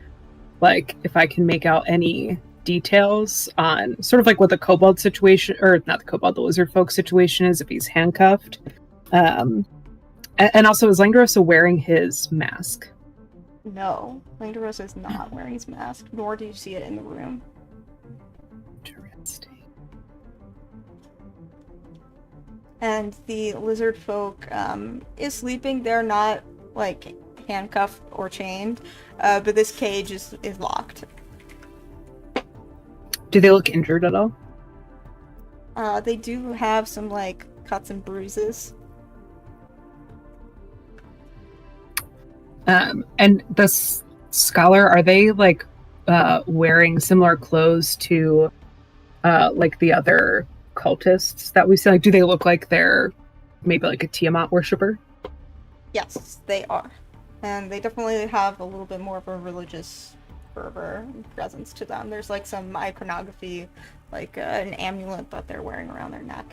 Speaker 3: like if I can make out any details on sort of like what the kobold situation, or not the kobold, the lizard folk situation is, if he's handcuffed. And also, is Langorosa wearing his mask?
Speaker 1: No, Langorosa is not wearing his mask, nor do you see it in the room.
Speaker 3: Interesting.
Speaker 1: And the lizard folk is sleeping. They're not like handcuffed or chained, but this cage is locked.
Speaker 3: Do they look injured at all?
Speaker 1: They do have some like cuts and bruises.
Speaker 3: And the scholar, are they like wearing similar clothes to like the other cultists that we see? Like, do they look like they're maybe like a Tiamat worshiper?
Speaker 1: Yes, they are. And they definitely have a little bit more of a religious fervor and presence to them. There's like some iconography, like an amulet that they're wearing around their neck.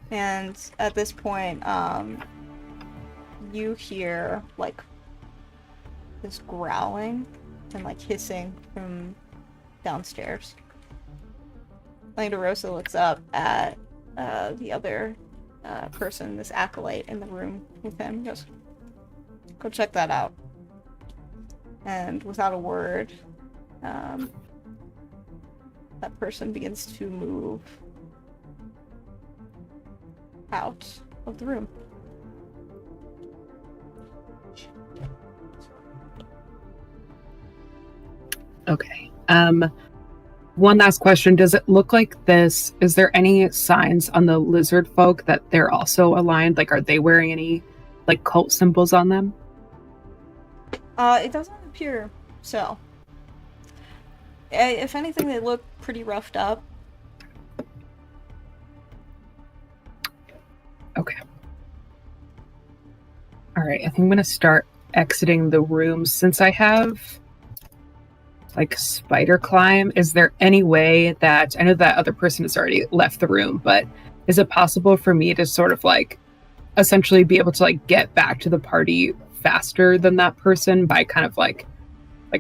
Speaker 1: And at this point, you hear like this growling and like hissing from downstairs. Langdorosa looks up at the other person, this acolyte in the room with him. He goes, "Go check that out." And without a word, that person begins to move out of the room.
Speaker 3: Okay. One last question. Does it look like this? Is there any signs on the lizard folk that they're also aligned? Like, are they wearing any, like, cult symbols on them?
Speaker 1: It doesn't appear so. If anything, they look pretty roughed up.
Speaker 3: Okay. All right, I think I'm going to start exiting the room. Since I have, like, spider climb, is there any way that, I know that other person has already left the room, but is it possible for me to sort of, like, essentially be able to, like, get back to the party faster than that person by kind of, like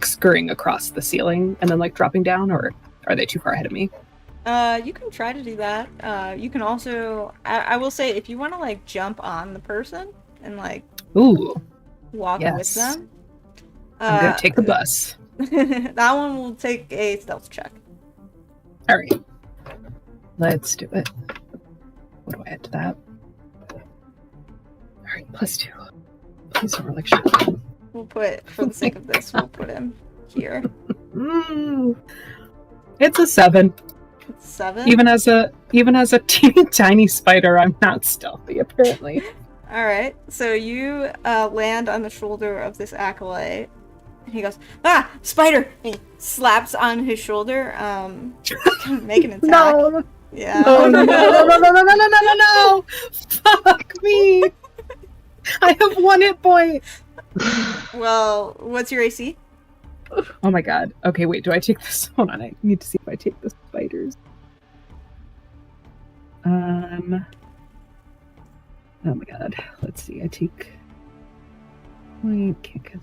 Speaker 3: scurrying across the ceiling and then, like, dropping down, or are they too far ahead of me?
Speaker 1: You can try to do that. You can also, I will say, if you want to, like, jump on the person and, like,
Speaker 3: Ooh,
Speaker 1: walk
Speaker 3: yes.
Speaker 1: with them.
Speaker 3: I'm going to take the bus.
Speaker 1: That one will take a stealth check.
Speaker 3: All right. Let's do it. What do I add to that? All right, +2. Please don't roll like shit.
Speaker 1: We'll put, for the sake of this, we'll put him here.
Speaker 3: It's a 7.
Speaker 1: 7?
Speaker 3: Even as a teeny tiny spider, I'm not stealthy, apparently.
Speaker 1: Alright, so you land on the shoulder of this acolyte, and he goes, "Ah! Spider!" And he slaps on his shoulder, make an attack.
Speaker 3: No!
Speaker 1: Yeah.
Speaker 3: No! Fuck me! I have 1 hit point!
Speaker 1: Well, what's your AC?
Speaker 3: Oh my god. Okay, wait, do I take this? Hold on, I need to see if I take the spiders. Oh my god. Let's see, I take... I can't get...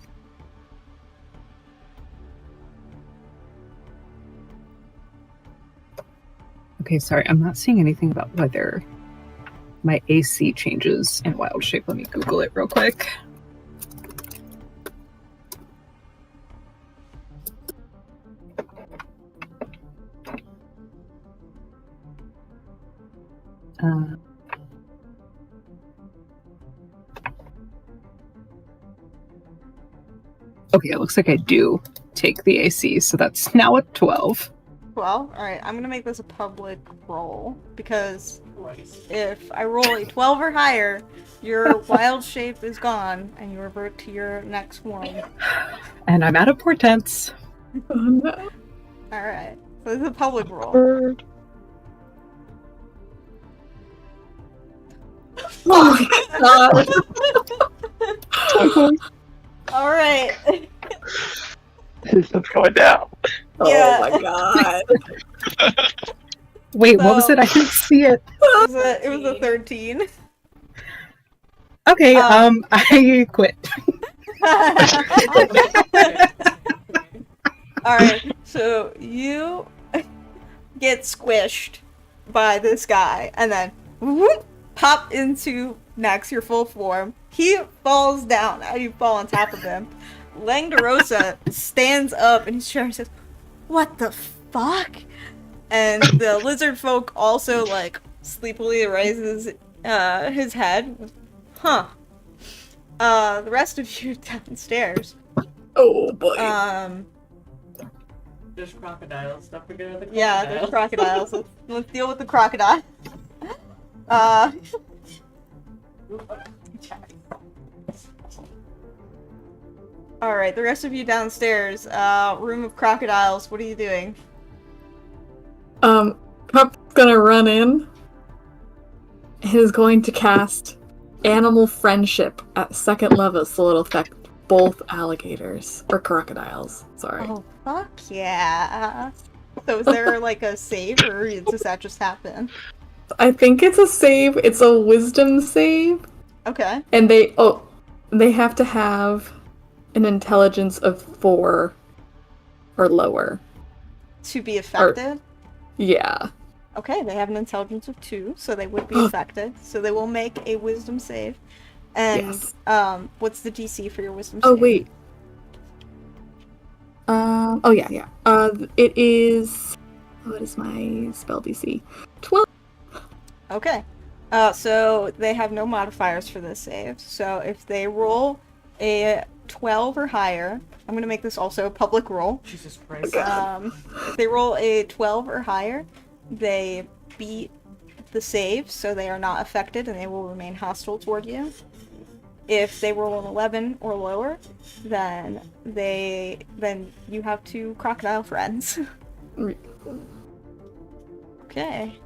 Speaker 3: Okay, sorry, I'm not seeing anything about whether my AC changes in Wild Shape. Let me Google it real quick. Okay, it looks like I do take the AC, so that's now a 12.
Speaker 1: 12? Alright, I'm gonna make this a public roll, because if I roll a 12 or higher, your wild shape is gone, and you revert to your next form.
Speaker 3: And I'm out of portents.
Speaker 5: Oh no.
Speaker 1: Alright, so this is a public roll.
Speaker 2: Bird.
Speaker 5: Oh my god.
Speaker 1: Alright.
Speaker 4: It's going down.
Speaker 1: Yeah.
Speaker 5: Oh my god.
Speaker 3: Wait, what was it? I didn't see it.
Speaker 1: It was a 13.
Speaker 3: Okay, I quit.
Speaker 1: Alright, so you get squished by this guy, and then whoop, pop into Max, your full form. He falls down, and you fall on top of him. Langdorosa stands up, and he's trying to say, "What the fuck?" And the lizard folk also, like, sleepily raises his head. Huh. The rest of you downstairs.
Speaker 5: Oh boy.
Speaker 6: There's crocodiles. Don't forget about the crocodiles.
Speaker 1: Yeah, there's crocodiles. Let's deal with the crocodile. Alright, the rest of you downstairs. Room of crocodiles. What are you doing?
Speaker 5: Pup's gonna run in. And is going to cast Animal Friendship at 2nd level, so it'll affect both alligators. Or crocodiles. Sorry.
Speaker 1: Oh, fuck yeah. So is there, like, a save, or does that just happen?
Speaker 5: I think it's a save. It's a wisdom save.
Speaker 1: Okay.
Speaker 5: And they have to have an intelligence of 4 or lower.
Speaker 1: To be affected?
Speaker 5: Yeah.
Speaker 1: Okay, they have an intelligence of 2, so they would be affected. So they will make a wisdom save. And,
Speaker 5: Yes.
Speaker 1: What's the DC for your wisdom
Speaker 5: Oh
Speaker 1: save?
Speaker 5: wait. Oh yeah. It is. What is my spell DC? 12.
Speaker 1: Okay. So they have no modifiers for this save. So if they roll a 12 or higher, I'm going to make this also a public roll.
Speaker 6: Jesus Christ.
Speaker 1: If they roll a 12 or higher, they beat the save, so they are not affected and they will remain hostile toward you. If they roll an 11 or lower, then you have 2 crocodile friends. Okay.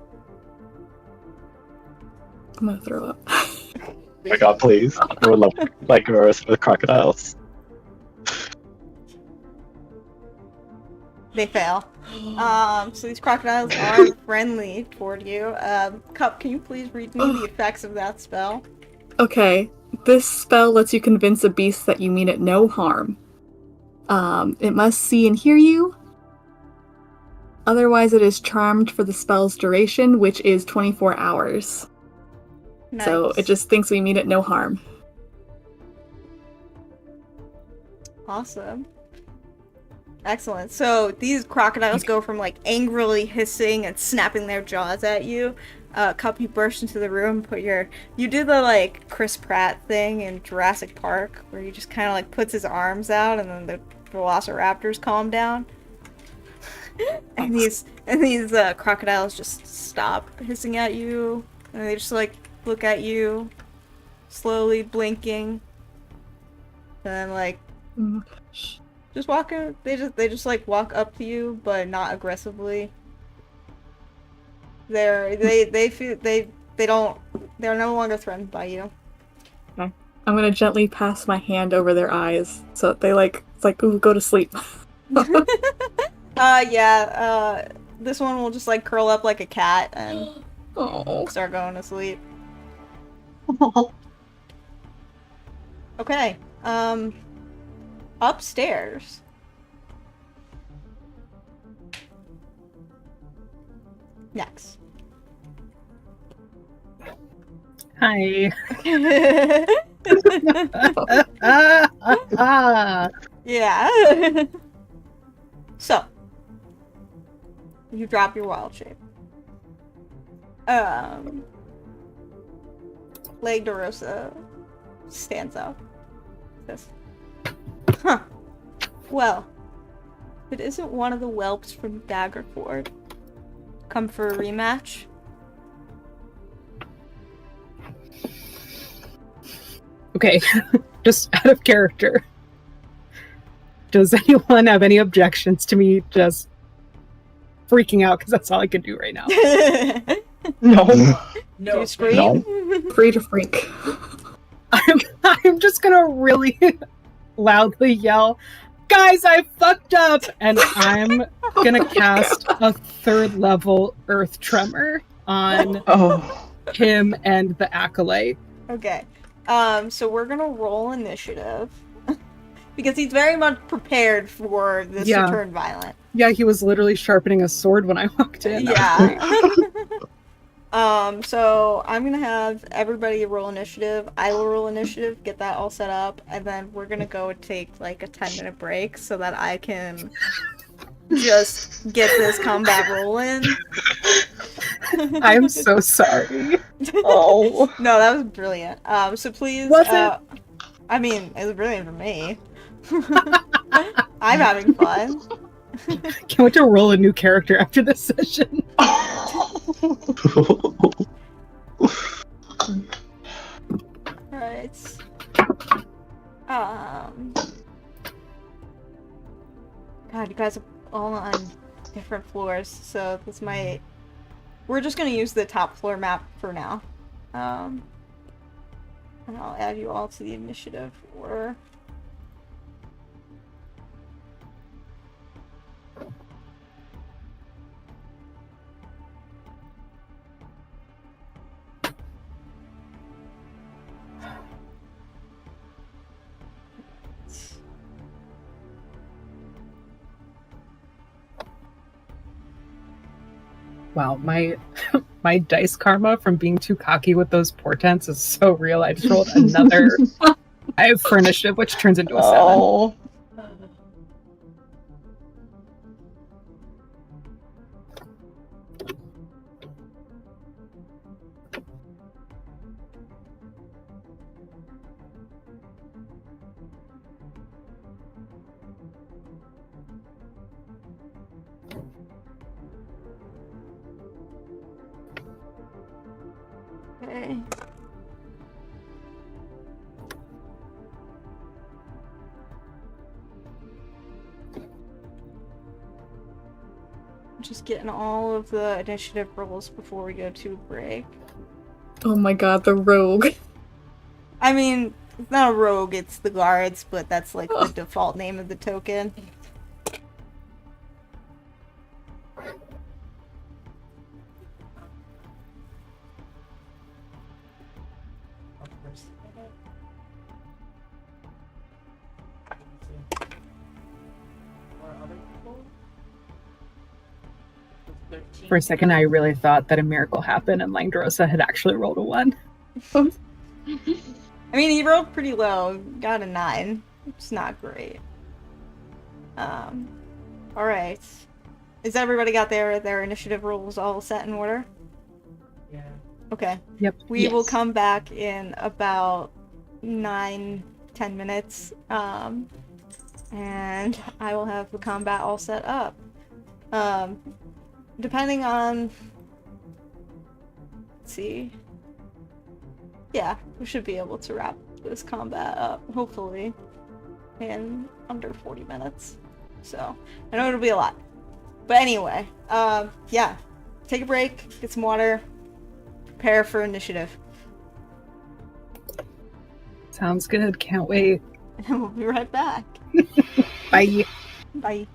Speaker 5: I'm gonna throw up.
Speaker 4: Oh my god, please. I would love like a race with crocodiles.
Speaker 1: They fail. So these crocodiles are friendly toward you. Cup, can you please read me the effects of that spell?
Speaker 5: Okay, this spell lets you convince a beast that you mean it no harm. It must see and hear you. Otherwise, it is charmed for the spell's duration, which is 24 hours.
Speaker 1: Nice.
Speaker 5: So it just thinks we mean it no harm.
Speaker 1: Awesome. Excellent. So these crocodiles go from like angrily hissing and snapping their jaws at you. Cup, you burst into the room, you do the like Chris Pratt thing in Jurassic Park where he just kind of like puts his arms out and then the velociraptors calm down. and these crocodiles just stop hissing at you and they just like look at you, slowly blinking, and then like just walking. They just like walk up to you, but not aggressively. They're no longer threatened by you.
Speaker 5: Okay. I'm gonna gently pass my hand over their eyes so that they it's like, ooh, go to sleep.
Speaker 1: This one will just like curl up like a cat and
Speaker 5: Oh.
Speaker 1: start going to sleep. Okay. Upstairs. Next.
Speaker 3: Hi.
Speaker 1: Yeah. So, you drop your wild shape. Leg DeRosa stands up. Says, huh. Well, if it isn't one of the whelps from Daggerford. Come for a rematch?
Speaker 3: Okay, just out of character. Does anyone have any objections to me just freaking out? Because that's all I can do right now.
Speaker 2: No.
Speaker 1: Do you scream?
Speaker 5: Free to freak.
Speaker 3: I'm just gonna really loudly yell, guys, I fucked up! And I'm gonna cast a 3rd level Earth Tremor on him and the Acolyte.
Speaker 1: Okay. So we're gonna roll initiative. Because he's very much prepared for this to turn violent.
Speaker 3: Yeah, he was literally sharpening a sword when I walked in.
Speaker 1: Yeah. So I'm gonna have everybody roll initiative. I will roll initiative, get that all set up, and then we're gonna go take like a 10-minute break so that I can just get this combat rolling.
Speaker 3: I'm so sorry.
Speaker 2: Oh.
Speaker 1: No, that was brilliant. So please,
Speaker 3: Was it?
Speaker 1: I mean, it was brilliant for me. I'm having fun.
Speaker 3: Can't wait to roll a new character after this session.
Speaker 1: Right. God, you guys are all on different floors, so this might... We're just gonna use the top floor map for now. And I'll add you all to the initiative order.
Speaker 3: Wow, my dice karma from being too cocky with those portents is so real. I just rolled another 5 for initiative, which turns into a 7.
Speaker 2: Oh.
Speaker 1: Okay. Just getting all of the initiative rolls before we go to break.
Speaker 5: Oh my god, the rogue.
Speaker 1: I mean, it's not a rogue, it's the guards, but that's like the default name of the token.
Speaker 3: For a second, I really thought that a miracle happened and Langdrosa had actually rolled a 1.
Speaker 1: I mean, he rolled pretty low, got a 9. It's not great. Alright. Is everybody got their initiative rolls all set in order?
Speaker 6: Yeah.
Speaker 1: Okay.
Speaker 3: Yep.
Speaker 1: We will come back in about 9-10 minutes. And I will have the combat all set up. Depending on... Let's see. Yeah, we should be able to wrap this combat up, hopefully, in under 40 minutes. So, I know it'll be a lot. But anyway, yeah. Take a break, get some water, prepare for initiative.
Speaker 3: Sounds good. Can't wait.
Speaker 1: And we'll be right back.
Speaker 3: Bye.
Speaker 1: Bye.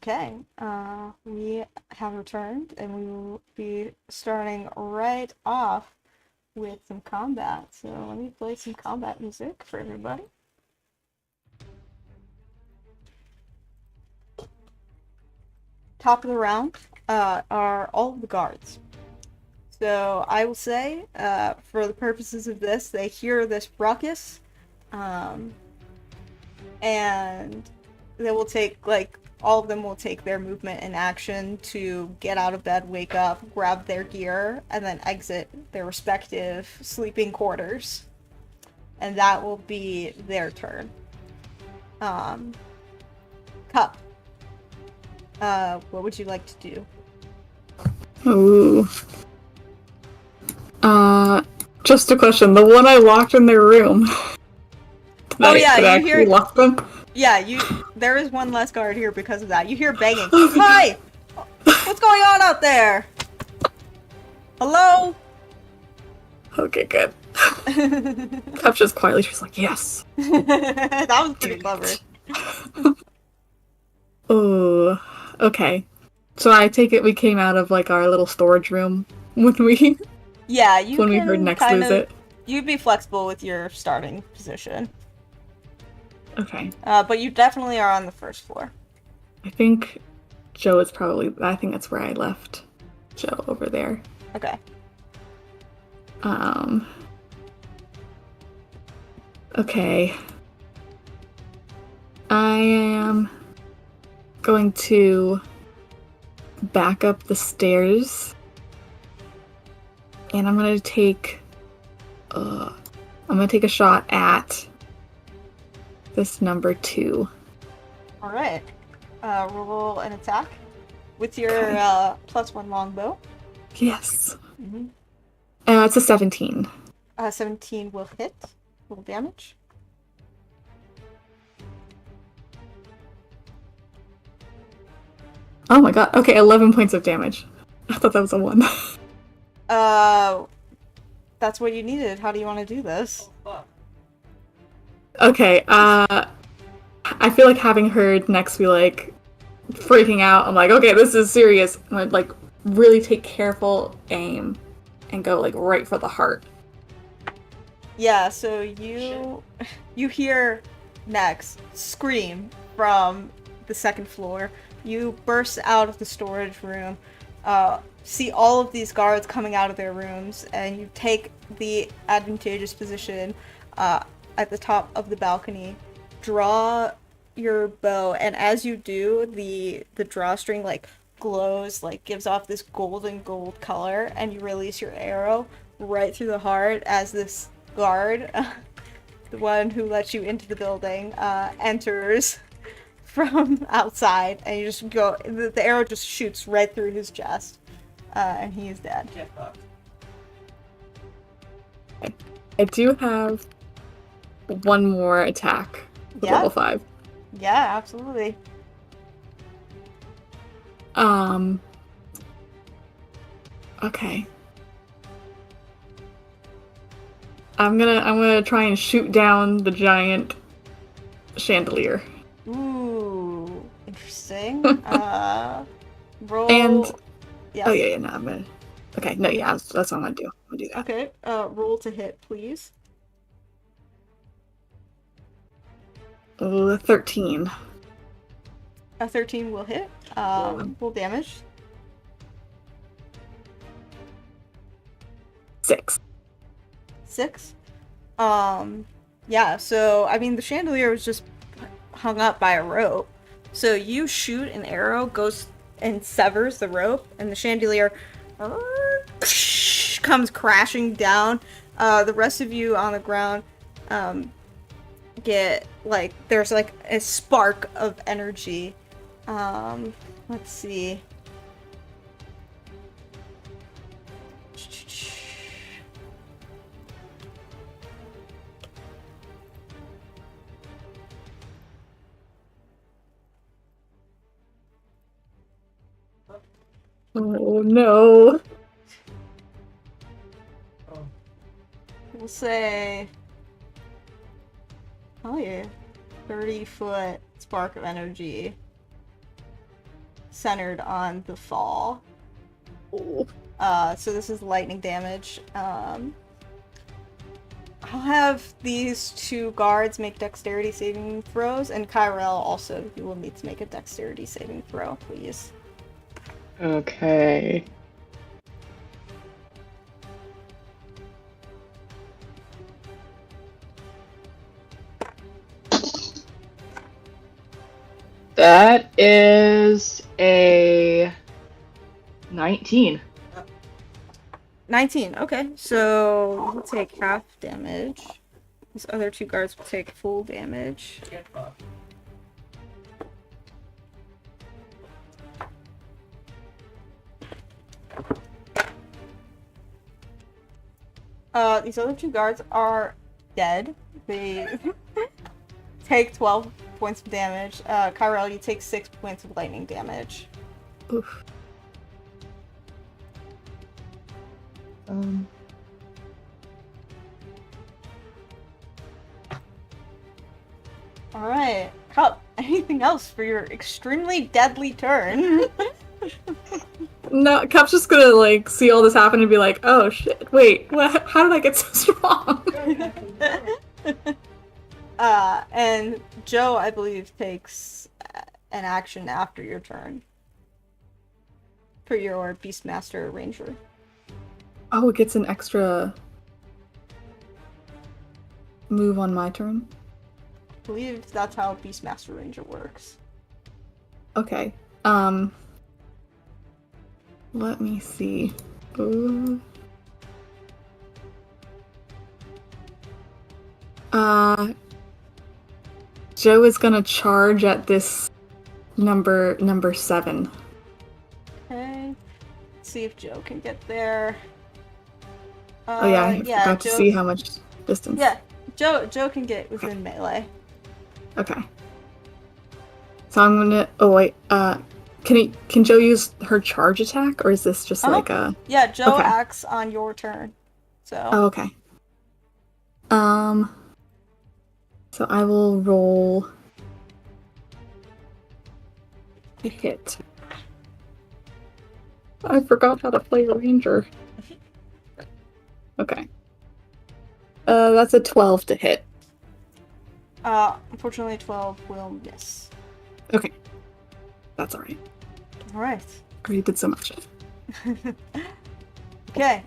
Speaker 1: Okay, we have returned, and we will be starting right off with some combat. So let me play some combat music for everybody. Top of the round are all of the guards. So I will say, for the purposes of this, they hear this ruckus, and they will take, like, all of them will take their movement and action to get out of bed, wake up, grab their gear, and then exit their respective sleeping quarters. And that will be their turn. Cup. What would you like to do?
Speaker 5: Ooh. Just a question. The one I locked in their room. Did I
Speaker 1: you hear.
Speaker 5: Lock them?
Speaker 1: Yeah, there is one less guard here because of that. You hear banging. Hi! What's going on out there? Hello?
Speaker 5: Okay, good. Cup just quietly, she's like, yes.
Speaker 1: That was pretty clever.
Speaker 5: Oh, okay. So I take it we came out of, like, our little storage room when we...
Speaker 1: Yeah,
Speaker 5: when we heard Nex lose it.
Speaker 1: You'd be flexible with your starting position.
Speaker 5: Okay.
Speaker 1: But you definitely are on the first floor.
Speaker 5: I think Joe is probably... I think that's where I left Joe, over there.
Speaker 1: Okay.
Speaker 5: Okay. I am going to back up the stairs. And I'm gonna take a shot at this number 2.
Speaker 1: Alright. Roll an attack with your +1 longbow.
Speaker 5: Yes.
Speaker 1: Mm-hmm.
Speaker 5: It's a 17.
Speaker 1: 17 will hit. Roll damage.
Speaker 5: Oh my god. Okay, 11 points of damage. I thought that was a 1.
Speaker 1: That's what you needed. How do you want to do this?
Speaker 5: Okay, I feel like having heard Nex be, like, freaking out, I'm like, okay, this is serious. I'm gonna, like, really take careful aim and go, like, right for the heart.
Speaker 1: Yeah, so you hear Nex scream from the second floor. You burst out of the storage room, see all of these guards coming out of their rooms, and you take the advantageous position at the top of the balcony. Draw your bow, and as you do, the drawstring, like, glows, like, gives off this golden gold color, and you release your arrow right through the heart as this guard, the one who let you into the building, enters from outside, and you just go, the arrow just shoots right through his chest, and he is dead.
Speaker 5: I do have one more attack with level 5.
Speaker 1: Yeah, absolutely.
Speaker 5: Okay. I'm gonna try and shoot down the giant chandelier.
Speaker 1: Ooh, interesting. Roll.
Speaker 5: And
Speaker 1: yes.
Speaker 5: oh yeah, no, I'm gonna. Okay, no, yeah, that's what I'm gonna do. I'm gonna do that.
Speaker 1: Okay. Roll to hit, please.
Speaker 5: 13.
Speaker 1: A 13 will hit. Roll damage.
Speaker 5: 6.
Speaker 1: 6. Yeah, so, I mean, the chandelier was just hung up by a rope. So you shoot an arrow, goes and severs the rope, and the chandelier comes crashing down. The rest of you on the ground get, like, there's, like, a spark of energy. Let's see.
Speaker 5: Oh no.
Speaker 1: We'll say, oh yeah, 30-foot spark of energy. centered on the fall.
Speaker 5: Oh.
Speaker 1: So this is lightning damage. I'll have these 2 guards make dexterity saving throws, and Kyrell also, you will need to make a dexterity saving throw, please.
Speaker 2: Okay. That is a 19.
Speaker 1: 19, okay. So you'll take half damage. These other 2 guards will take full damage.
Speaker 6: Get fucked.
Speaker 1: These other 2 guards are dead. They take 12 points of damage. Kyrell, you take 6 points of lightning damage.
Speaker 5: Oof.
Speaker 1: Alright. Cup, anything else for your extremely deadly turn?
Speaker 5: No, Cup's just gonna like see all this happen and be like, "Oh shit! Wait, what? How did I get so strong?"
Speaker 1: And Joe, I believe, takes an action after your turn. For your Beastmaster Ranger.
Speaker 5: Oh, it gets an extra move on my turn.
Speaker 1: I believe that's how Beastmaster Ranger works.
Speaker 5: Okay. Let me see. Joe is gonna charge at this number 7.
Speaker 1: Okay. Let's see if Joe can get there.
Speaker 5: Oh yeah, I forgot to see how much distance.
Speaker 1: Yeah, Joe can get within melee.
Speaker 5: Okay. So I'm gonna. Oh wait. Can Joe use her charge attack, or is this just like a?
Speaker 1: Yeah, Joe
Speaker 5: Okay.
Speaker 1: acts on your turn. So.
Speaker 5: Oh, okay. So I will roll a hit. I forgot how to play a ranger. Okay. That's a 12 to hit.
Speaker 1: Unfortunately, 12 will miss.
Speaker 5: Okay. That's alright.
Speaker 1: All right.
Speaker 5: You did so much.
Speaker 1: Okay,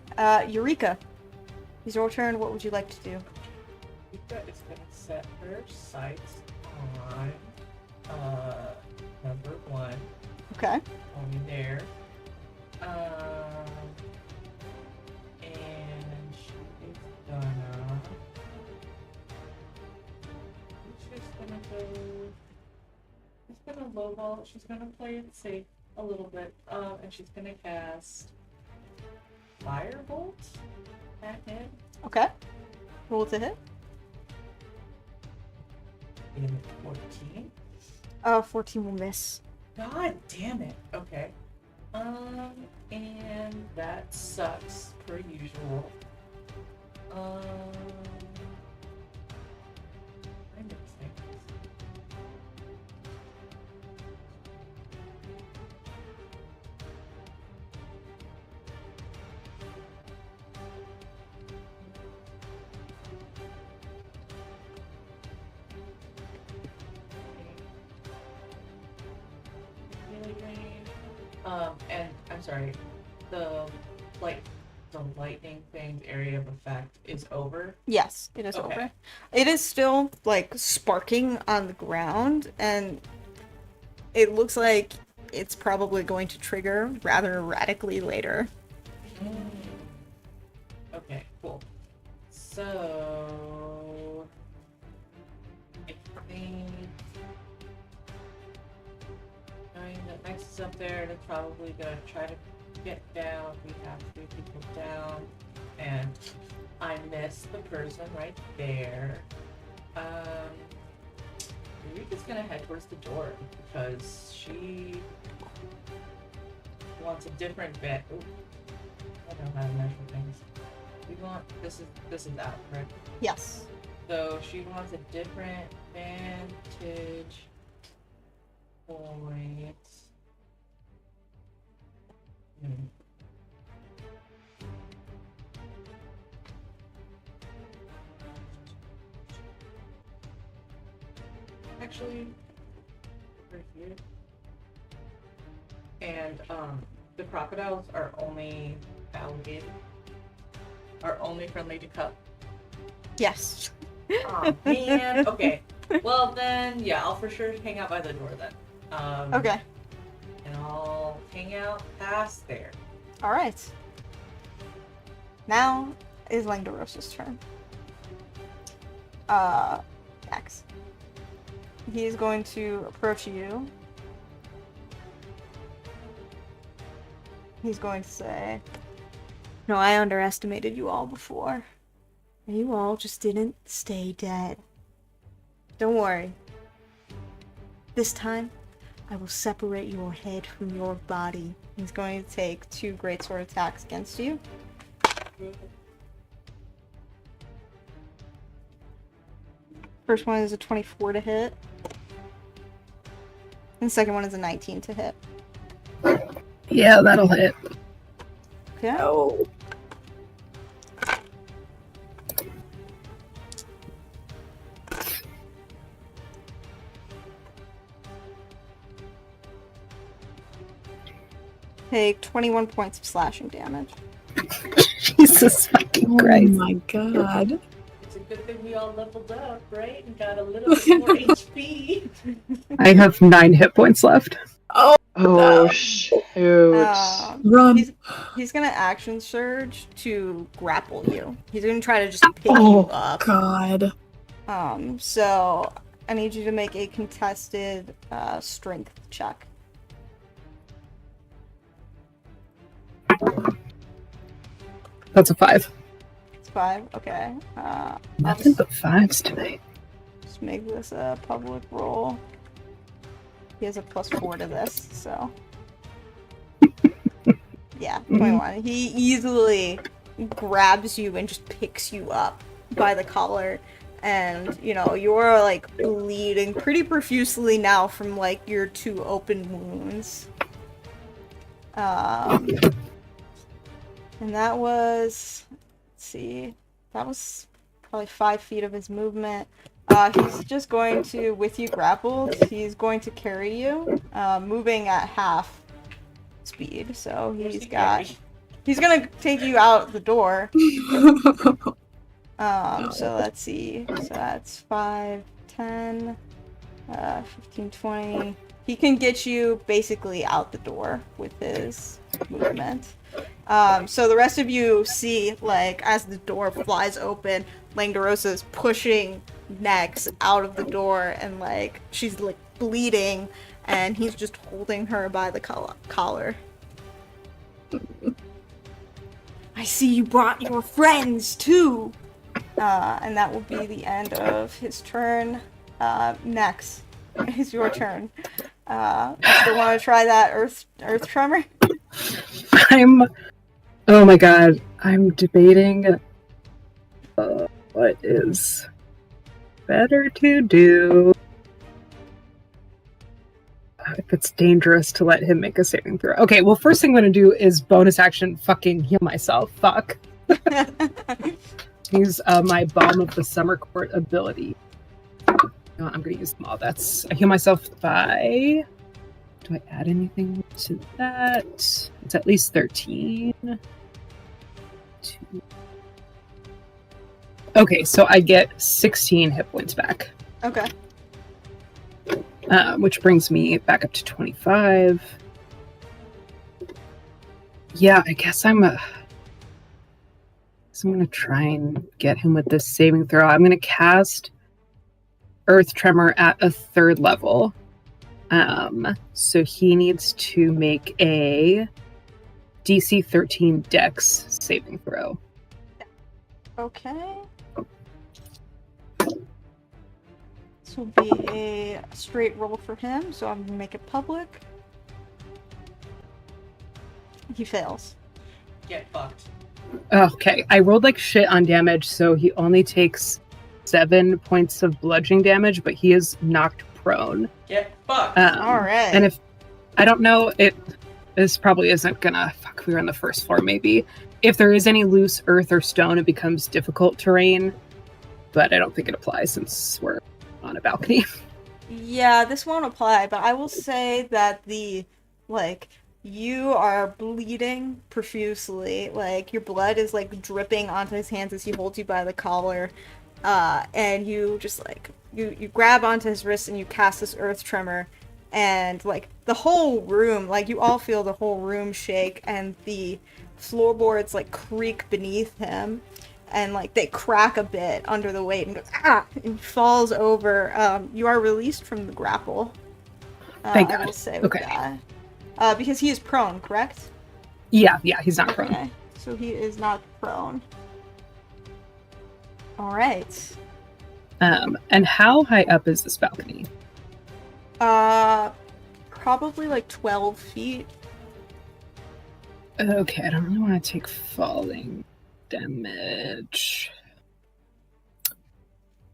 Speaker 1: Eureka. It's your turn. What would you like to do?
Speaker 6: Eureka is gonna set her sights on number 1.
Speaker 1: Okay.
Speaker 6: Only there. And she is gonna. She's gonna go. She's gonna lowball. She's gonna play it safe a little bit. And she's gonna cast Firebolt at him.
Speaker 1: Okay. Roll to hit.
Speaker 6: In 14.
Speaker 1: 14 will miss.
Speaker 6: God damn it. Okay. And that sucks per usual. I'm gonna say and I'm sorry, the lightning thing's area of effect is over.
Speaker 1: Yes, it is
Speaker 6: Okay.
Speaker 1: over. It is still like sparking on the ground, and it looks like it's probably going to trigger rather radically later.
Speaker 6: Okay, cool. So I think knowing that Max is up there, and it's probably gonna try to get down. We have 3 people down, and I missed the person right there. Eureka's gonna head towards the door because she wants a different bit. Ooh, I don't know how to measure things. We want this is out, correct?
Speaker 1: Yes.
Speaker 6: So she wants a different vantage point Actually, over here. And the crocodiles are only alligator. Are only friendly to Cup.
Speaker 1: Yes.
Speaker 6: Oh man. Okay. Well then, yeah, I'll for sure hang out by the door then.
Speaker 1: Okay.
Speaker 6: And I'll hang out past there.
Speaker 1: All right. Now is Langdorosa's turn. Max. He's going to approach you. He's going to say, "No, I underestimated you all before. And you all just didn't stay dead. Don't worry. This time, I will separate your head from your body." He's going to take 2 greatsword attacks against you. First one is a 24 to hit. And the second one is a 19 to hit.
Speaker 3: Yeah, that'll hit.
Speaker 1: Okay.
Speaker 3: Oh.
Speaker 1: Take 21 points of slashing damage.
Speaker 3: Jesus fucking Christ.
Speaker 5: Oh my god.
Speaker 6: It's a good thing we all leveled up, right? And got a little bit more HP.
Speaker 3: I have 9 hit points left.
Speaker 2: Oh, shoot.
Speaker 5: Run.
Speaker 1: He's gonna action surge to grapple you. He's gonna try to just pick you
Speaker 5: Oh
Speaker 1: up.
Speaker 5: god.
Speaker 1: So I need you to make a contested strength check.
Speaker 3: That's a 5.
Speaker 1: It's 5. Okay. I'll
Speaker 3: Nothing
Speaker 1: just,
Speaker 3: but 5s tonight.
Speaker 1: just make this a public roll. He has a +4 to this, so yeah, 21. He easily grabs you and just picks you up by the collar, and you're like bleeding pretty profusely now from like your 2 open wounds. And that was, let's see, that was probably 5 feet of his movement. He's just going to, with you grappled, he's going to carry you, moving at half speed. So he's gonna take you out the door. So let's see. So that's 5, 10, 15, 20. He can get you basically out the door with his movement. So the rest of you see, like, as the door flies open, Langdorosa is pushing Nex out of the door, and, like, she's, like, bleeding, and he's just holding her by the collar. I see you brought your friends, too! And that will be the end of his turn. Nex, it's your turn. Still want to try that earth tremor?
Speaker 3: Oh my god, I'm debating what is better to do. If it's dangerous to let him make a saving throw. Okay, well, first thing I'm gonna do is bonus action fucking heal myself. Fuck. Use my Balm of the Summer Court ability. No, I'm gonna use them all. I heal myself by... Do I add anything to that? It's at least 13. 2. Okay, so I get 16 hit points back.
Speaker 1: Okay.
Speaker 3: Which brings me back up to 25. Yeah, I guess I'm gonna try and get him with this saving throw. I'm gonna cast Earth Tremor at a 3rd level. So he needs to make a DC 13 Dex saving throw.
Speaker 1: Okay. This will be a straight roll for him, so I'm gonna make it public. He fails.
Speaker 6: Get fucked.
Speaker 3: Okay, I rolled like shit on damage, so he only takes 7 points of bludgeoning damage, but he is knocked prone.
Speaker 6: Get fucked.
Speaker 1: All right.
Speaker 3: And if I don't know, this probably isn't gonna. Fuck, we were on the first floor. Maybe if there is any loose earth or stone, it becomes difficult terrain. But I don't think it applies since we're on a balcony.
Speaker 1: Yeah, this won't apply, but I will say that you are bleeding profusely. Like, your blood is, like, dripping onto his hands as he holds you by the collar. And you just, like, you grab onto his wrist and you cast this earth tremor. And, like, the whole room, like, you all feel the whole room shake, and the floorboards, like, creak beneath him. And, like, they crack a bit under the weight and goes, ah! And falls over. You are released from the grapple.
Speaker 3: Thank God.
Speaker 1: I will say with that. Because he is prone, correct?
Speaker 3: Yeah, he's not prone.
Speaker 1: Okay, so he is not prone. Alright.
Speaker 3: And how high up is this balcony?
Speaker 1: Probably like 12 feet.
Speaker 3: Okay, I don't really want to take falling damage.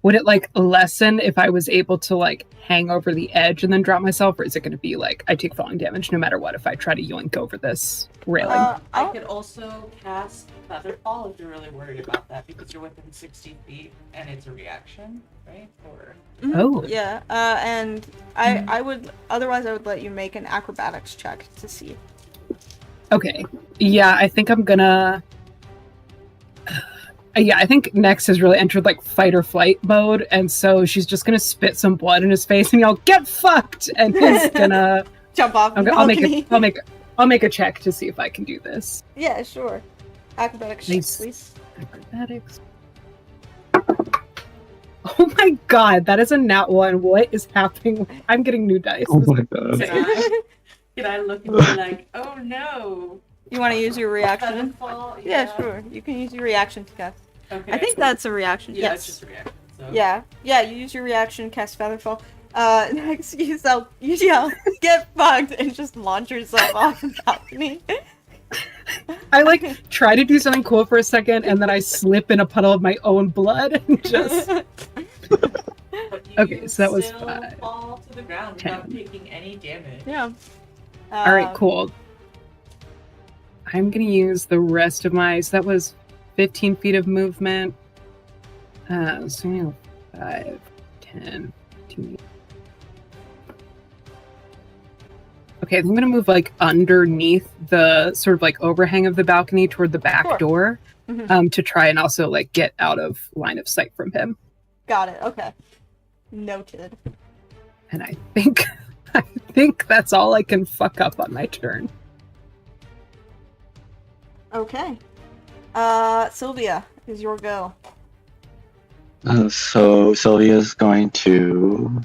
Speaker 3: Would it, like, lessen if I was able to, like, hang over the edge and then drop myself? Or is it going to be, like, I take falling damage no matter what if I try to yoink over this railing?
Speaker 6: I could also cast Featherfall if you're really worried about that, because you're within 60 feet and it's a reaction, right? Or
Speaker 3: Oh.
Speaker 1: Yeah, and I would, otherwise I would let you make an acrobatics check to see.
Speaker 3: Okay. Yeah, I think I'm gonna... Yeah, I think Nex has really entered, like, fight or flight mode, and so she's just gonna spit some blood in his face and yell, "Get fucked!" And he's gonna
Speaker 1: jump off the
Speaker 3: I'll
Speaker 1: balcony.
Speaker 3: make a check to see if I can do this.
Speaker 1: Yeah, sure. Acrobatics check,
Speaker 3: Nice.
Speaker 1: please.
Speaker 3: Acrobatics. Oh my god, that is a nat 1. What is happening? I'm getting new dice.
Speaker 4: Oh my god.
Speaker 6: can I look and be like, oh no?
Speaker 1: You want to use your reaction?
Speaker 6: Featherfall?
Speaker 1: Yeah, sure. You can use your reaction to cast.
Speaker 6: Okay.
Speaker 1: I think that's a reaction.
Speaker 6: Yeah,
Speaker 1: Yes.
Speaker 6: it's just a reaction. So.
Speaker 1: Yeah, you use your reaction, cast Featherfall. Next you yell, "Get fucked!" and just launch yourself off the balcony.
Speaker 3: I, like, try to do something cool for a second, and then I slip in a puddle of my own blood and just...
Speaker 6: But you
Speaker 3: Okay, so that was
Speaker 6: still
Speaker 3: 5,
Speaker 6: fall to the ground
Speaker 3: 10.
Speaker 6: without taking any damage.
Speaker 1: Yeah.
Speaker 3: Alright, cool. I'm gonna use the rest of my... So that was 15 feet of movement. So we have 5, 10, 15... Okay, I think I'm gonna move, like, underneath the sort of, like, overhang of the balcony toward the back
Speaker 1: Sure.
Speaker 3: door,
Speaker 1: Mhm.
Speaker 3: to try and also, like, get out of line of sight from him.
Speaker 1: Got it. Okay. Noted.
Speaker 3: And I think that's all I can fuck up on my turn.
Speaker 1: Okay. Sylvia, is your go.
Speaker 4: So Sylvia's going to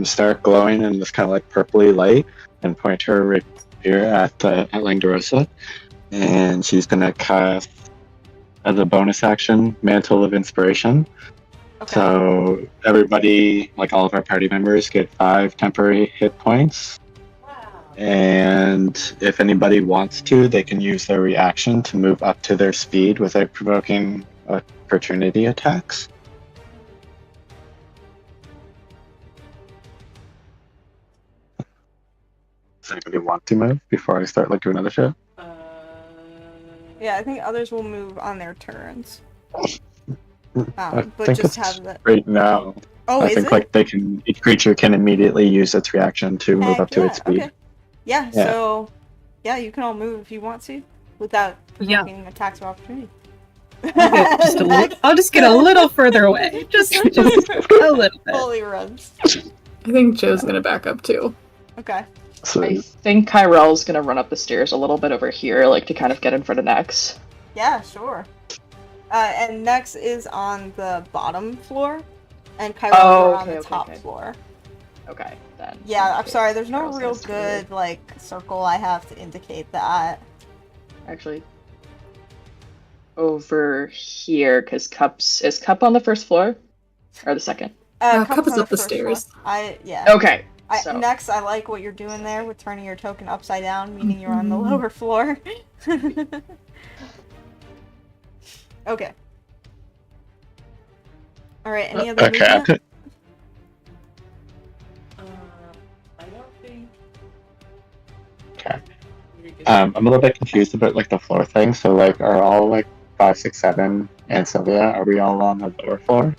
Speaker 4: start glowing in this kind of like purpley light and point her rapier at Langdorosa, and she's going to cast as a bonus action Mantle of Inspiration.
Speaker 1: Okay.
Speaker 4: So everybody, like all of our party members, get 5 temporary hit points.
Speaker 6: Wow.
Speaker 4: And if anybody wants to, they can use their reaction to move up to their speed without provoking opportunity attacks. Does anybody want to move before I start like doing other shit?
Speaker 1: Yeah, I think others will move on their turns.
Speaker 4: I
Speaker 1: But
Speaker 4: think
Speaker 1: just
Speaker 4: it's
Speaker 1: have that.
Speaker 4: right now.
Speaker 1: Oh,
Speaker 4: I
Speaker 1: is
Speaker 4: think
Speaker 1: it?
Speaker 4: like each creature can immediately use its reaction to move
Speaker 1: Heck
Speaker 4: up to
Speaker 1: yeah,
Speaker 4: its speed.
Speaker 1: Okay. Yeah,
Speaker 4: Yeah.
Speaker 1: so you can all move if you want to without
Speaker 3: Yeah.
Speaker 1: provoking attacks of opportunity.
Speaker 3: I'll just get a little further away. Just a little bit.
Speaker 1: Fully runs.
Speaker 5: I think Joe's gonna back up too.
Speaker 1: Okay.
Speaker 4: So
Speaker 2: I think Kyrell's gonna run up the stairs a little bit over here, like to kind of get in front of Nex.
Speaker 1: Yeah, sure. And Nex is on the bottom floor, and Kyrell
Speaker 2: Oh,
Speaker 1: are on
Speaker 2: okay,
Speaker 1: the
Speaker 2: okay,
Speaker 1: top
Speaker 2: okay.
Speaker 1: floor.
Speaker 2: Okay, then.
Speaker 1: Yeah, I'm
Speaker 2: Okay,
Speaker 1: sorry, there's no
Speaker 2: Kyrell's
Speaker 1: real
Speaker 2: gonna stay
Speaker 1: good, like, circle I have to indicate that.
Speaker 2: Actually, over here, because is Cup on the first floor or the second?
Speaker 5: Cup is
Speaker 1: on
Speaker 5: up the
Speaker 1: first
Speaker 5: stairs.
Speaker 1: floor. Yeah.
Speaker 2: Okay. So
Speaker 1: Next, I like what you're doing there with turning your token upside down, meaning you're on the lower floor. Okay. Alright, any other
Speaker 4: okay.
Speaker 1: movement?
Speaker 6: I don't think.
Speaker 4: Okay. I'm a little bit confused about like the floor thing. So like, are all like 5, 6, 7 and Sylvia? Are we all on the lower floor?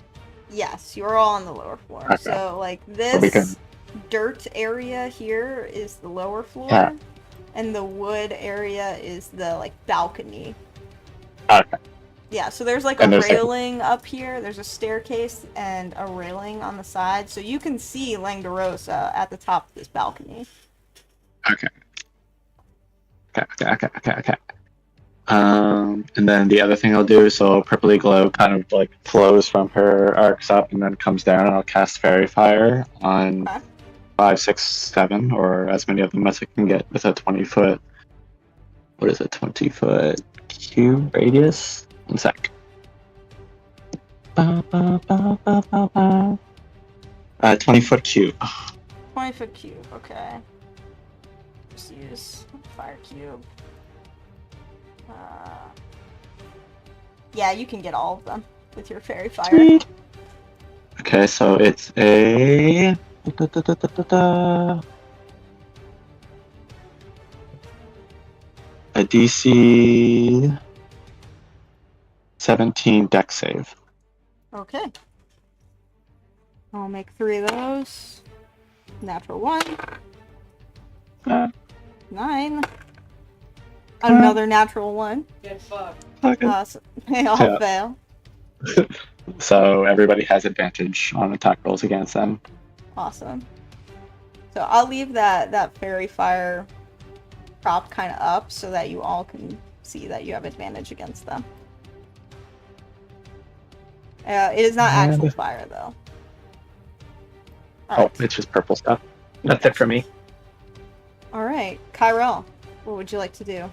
Speaker 1: Yes, you're all on the lower floor.
Speaker 4: Okay.
Speaker 1: So like
Speaker 4: So we can.
Speaker 1: this dirt area here is the lower floor,
Speaker 4: Yeah.
Speaker 1: and the wood area is the like balcony.
Speaker 4: Okay.
Speaker 1: Yeah, so there's like a
Speaker 4: And there's, like-
Speaker 1: railing up here. There's a staircase and a railing on the side, so you can see Langdorosa at the top of this balcony.
Speaker 4: Okay. Okay. And then the other thing I'll do, so Purpley Glow kind of like flows from her arcs up and then comes down, and I'll cast Fairy Fire on
Speaker 1: Okay.
Speaker 4: 5, 6, 7, or as many of them as I can get with a 20-foot. What is it? 20-foot cube radius? 1 sec. 20-foot cube.
Speaker 1: 20-foot cube, okay. Just use fire cube. Yeah, you can get all of them with your fairy fire.
Speaker 4: Sweet. Okay, so it's a DC 17 deck save.
Speaker 1: Okay. I'll make 3 of those. Natural 1.
Speaker 4: Uh,
Speaker 1: 9. Another natural 1.
Speaker 6: Get fucked.
Speaker 4: okay.
Speaker 1: So they all
Speaker 4: Yeah.
Speaker 1: fail.
Speaker 4: So everybody has advantage on attack rolls against them.
Speaker 1: Awesome. So I'll leave that fairy fire prop kind of up so that you all can see that you have advantage against them. It is not
Speaker 4: And-
Speaker 1: actual fire though.
Speaker 4: Oh,
Speaker 1: Alright.
Speaker 4: it's just purple stuff. That's it for me.
Speaker 1: Alright. Kyrell, what would you like to do?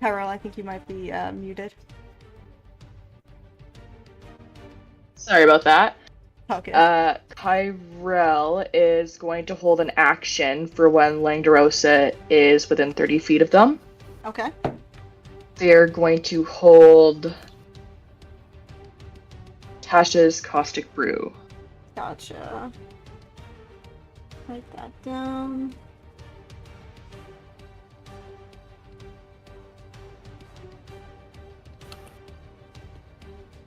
Speaker 1: Kyrell, I think you might be muted.
Speaker 2: Sorry about that.
Speaker 1: Okay.
Speaker 2: Kyrell is going to hold an action for when Langdorosa is within 30 feet of them.
Speaker 1: Okay.
Speaker 2: They're going to hold Tasha's Caustic Brew.
Speaker 1: Gotcha. Write that down.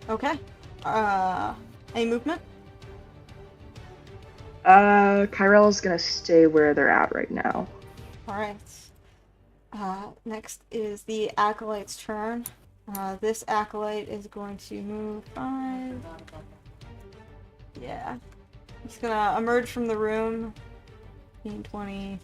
Speaker 1: Okay. Any movement?
Speaker 2: Kyrell is gonna stay where they're at right now.
Speaker 1: Alright. Next is the Acolyte's turn. This Acolyte is going to move 5. Yeah. He's gonna emerge from the room. 15, 20.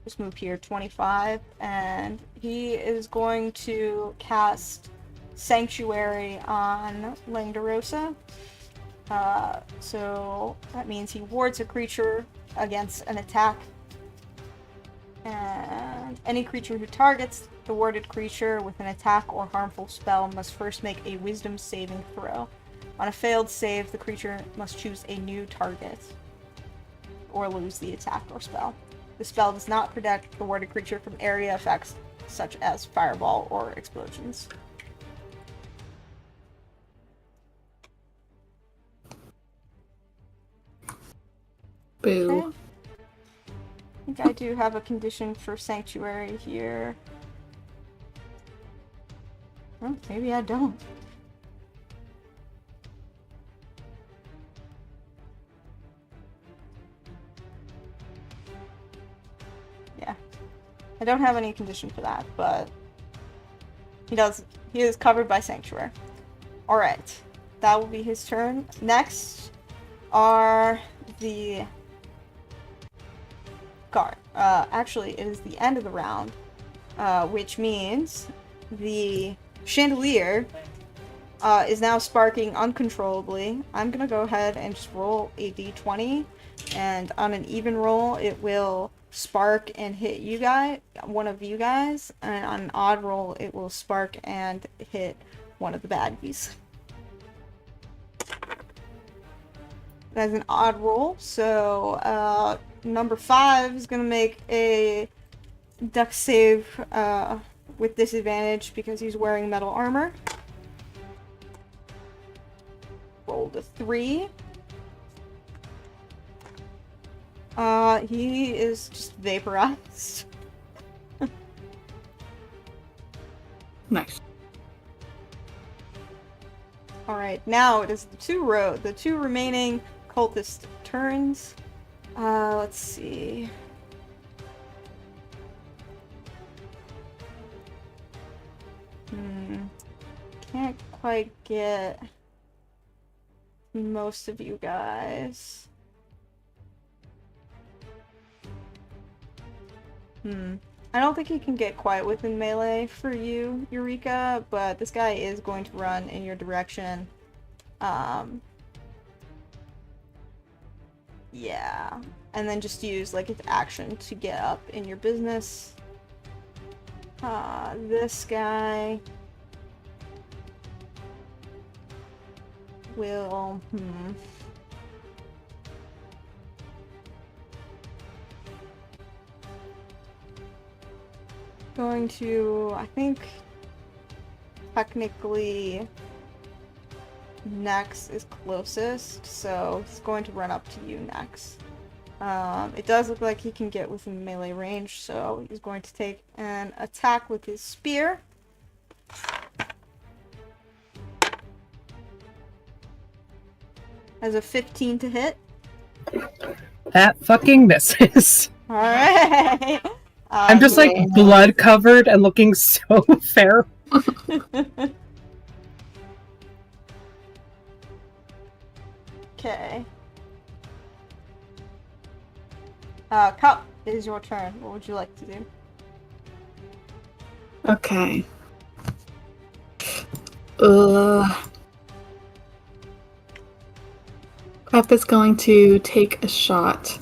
Speaker 1: Just move here, 25. And he is going to cast Sanctuary on Langdorosa. So that means he wards a creature against an attack. And any creature who targets the warded creature with an attack or harmful spell must first make a wisdom saving throw. On a failed save, the creature must choose a new target or lose the attack or spell. The spell does not protect the warded creature from area effects such as fireball or explosions.
Speaker 5: Boo.
Speaker 1: Okay. I think I do have a condition for Sanctuary here. Well, maybe I don't. Yeah. I don't have any condition for that, but he is covered by Sanctuary. Alright. That will be his turn. Next are the guard. Actually, it is the end of the round, which means the chandelier is now sparking uncontrollably. I'm gonna go ahead and just roll a d20, and on an even roll, it will spark and hit you guys, one of you guys, and on an odd roll, it will spark and hit one of the baddies. That's an odd roll. So number 5 is gonna make a dex save with disadvantage because he's wearing metal armor. Rolled a 3. He is just vaporized.
Speaker 5: Nice.
Speaker 1: Alright, now it is the two remaining cultist turns. Let's see. Can't quite get most of you guys. I don't think he can get quite within melee for you, Eureka, but this guy is going to run in your direction. Yeah. And then just use, like, its action to get up in your business. This guy will, going to, I think, technically, Nex is closest, so he's going to run up to you next. It does look like he can get within melee range, so he's going to take an attack with his spear. Has a 15 to hit.
Speaker 3: That fucking misses.
Speaker 1: Alright!
Speaker 3: I'm just like blood covered and looking so fair.
Speaker 1: Okay. Cup, it is your turn. What would you like to do?
Speaker 5: Okay. Cup is going to take a shot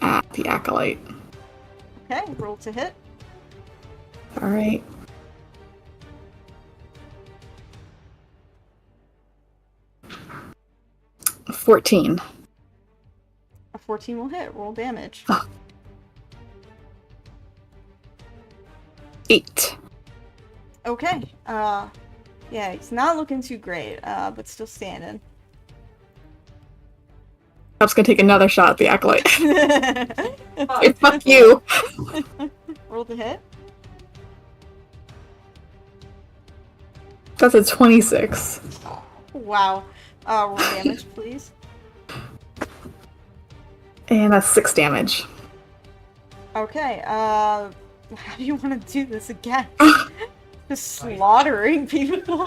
Speaker 5: at the Acolyte.
Speaker 1: Okay, roll to hit.
Speaker 5: Alright. A 14.
Speaker 1: A 14 will hit. Roll damage.
Speaker 5: 8.
Speaker 1: Okay. Yeah, he's not looking too great, but still standing.
Speaker 5: Cup's gonna take another shot at the Acolyte. Hey, fuck you!
Speaker 1: Roll to hit.
Speaker 5: That's a 26.
Speaker 1: Wow. Roll damage, please.
Speaker 5: And that's 6 damage.
Speaker 1: Okay, how do you want to do this again? Just slaughtering people?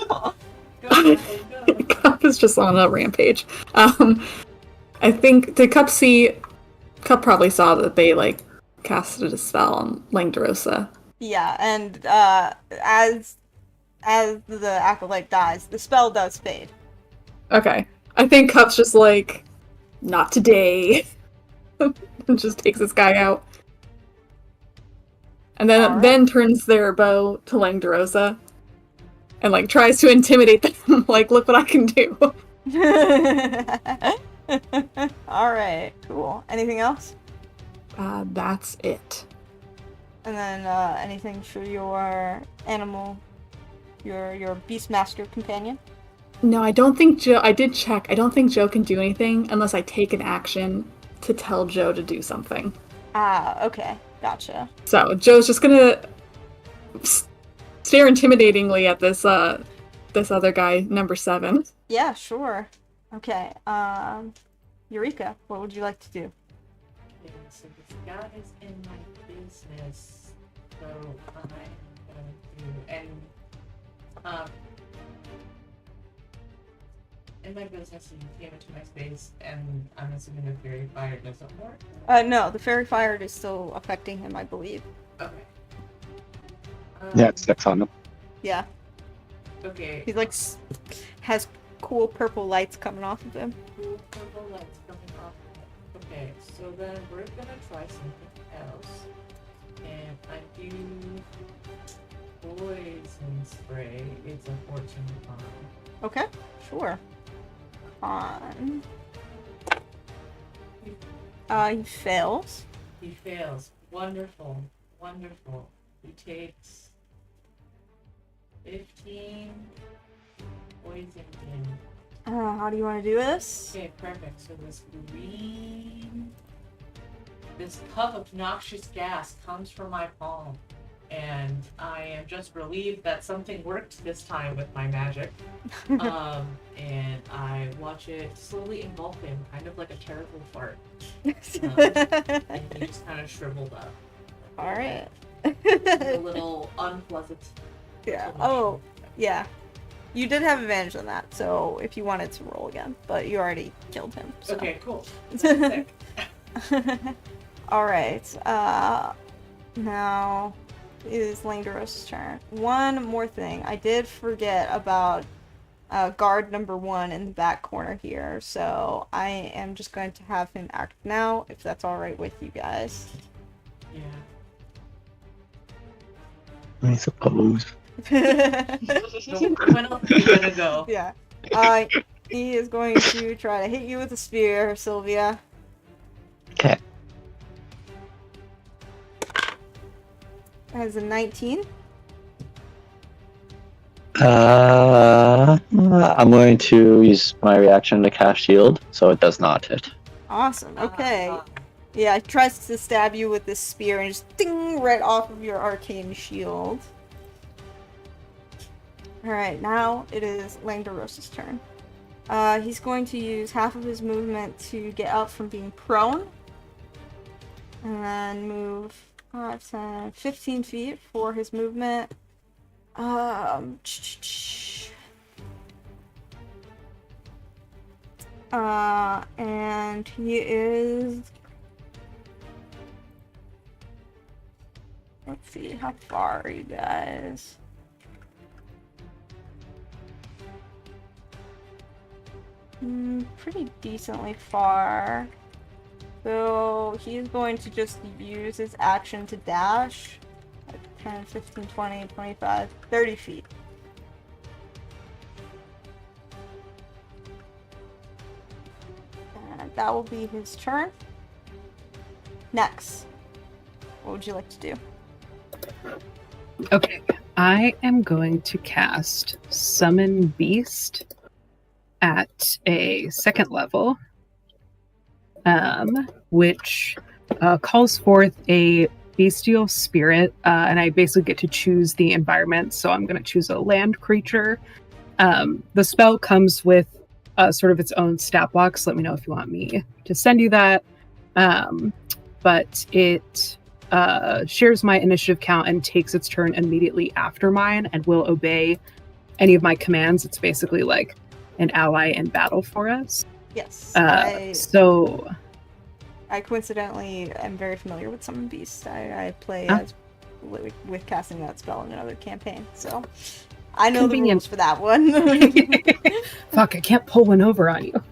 Speaker 5: Cup is just on a rampage. I think, did Cup see... Cup probably saw that they, like, casted a spell on Langdorosa.
Speaker 1: Yeah, and as the Acolyte dies, the spell does fade.
Speaker 5: Okay. I think Cup's just like, not today. And just takes this guy out. And then turns their bow to Langdorosa. And, like, tries to intimidate them. Like, look what I can do.
Speaker 1: Alright, cool. Anything else?
Speaker 5: That's it.
Speaker 1: And then, anything for your animal, your Beastmaster companion?
Speaker 5: No, I don't think Joe... I did check. I don't think Joe can do anything unless I take an action to tell Joe to do something.
Speaker 1: Okay. Gotcha.
Speaker 5: So, Joe's just gonna stare intimidatingly at this other guy, number 7.
Speaker 1: Yeah, sure. Okay, Eureka, what would you like to do?
Speaker 6: Okay, so this guy is in my business, so I'm going to, and, in my business, he came into my space, and I'm assuming the fairy fire doesn't work?
Speaker 1: No, the fairy fire is still affecting him, I believe.
Speaker 6: Okay.
Speaker 4: Yeah, it sticks on them.
Speaker 1: Yeah.
Speaker 6: Okay.
Speaker 1: He, like, has cool purple lights coming off of him.
Speaker 6: Cool purple lights coming off of it. Okay, so then we're gonna try something else. And I do poison spray. It's a 14 on.
Speaker 1: Okay, sure. On. He fails.
Speaker 6: He fails. Wonderful. Wonderful. He takes 15 poison damage.
Speaker 1: How do you want to do this?
Speaker 6: Okay, perfect. So this puff of noxious gas comes from my palm, and I am just relieved that something worked this time with my magic. And I watch it slowly engulf him, kind of like a terrible fart. And he just kind of shriveled up.
Speaker 1: All right.
Speaker 6: A little unpleasant.
Speaker 1: Yeah. Oh, yeah. You did have advantage on that, so if you wanted to roll again, but you already killed him. So.
Speaker 6: Okay, cool. Sick.
Speaker 1: All right. Now is Langdoros's turn. One more thing. I did forget about guard number 1 in the back corner here, so I am just going to have him act now, if that's all right with you guys.
Speaker 6: Yeah.
Speaker 4: I suppose.
Speaker 6: So when else are you gonna go?
Speaker 1: Yeah. He is going to try to hit you with a spear, Sylvia.
Speaker 4: Okay.
Speaker 1: Has a 19.
Speaker 4: I'm going to use my reaction to cast shield, so it does not hit.
Speaker 1: Awesome. Okay. Yeah, it tries to stab you with this spear and just ding right off of your arcane shield. Alright, now it is Langdoros's turn. He's going to use half of his movement to get up from being prone. And then move 5, 10, 15 feet for his movement. And he is... Let's see, how far are you guys? Pretty decently far. So he's going to just use his action to dash. 10, 15, 20, 25, 30 feet. And that will be his turn. Next, what would you like to do?
Speaker 3: Okay, I am going to cast Summon Beast at a 2nd level, which calls forth a bestial spirit, and I basically get to choose the environment, so I'm going to choose a land creature. The spell comes with sort of its own stat box. Let me know if you want me to send you that. But it shares my initiative count and takes its turn immediately after mine and will obey any of my commands. It's basically like an ally in battle for us.
Speaker 1: Yes. I coincidentally am very familiar with Summon Beast. I play as with casting that spell in another campaign, so I know the rules for that one.
Speaker 3: Fuck, I can't pull one over on you.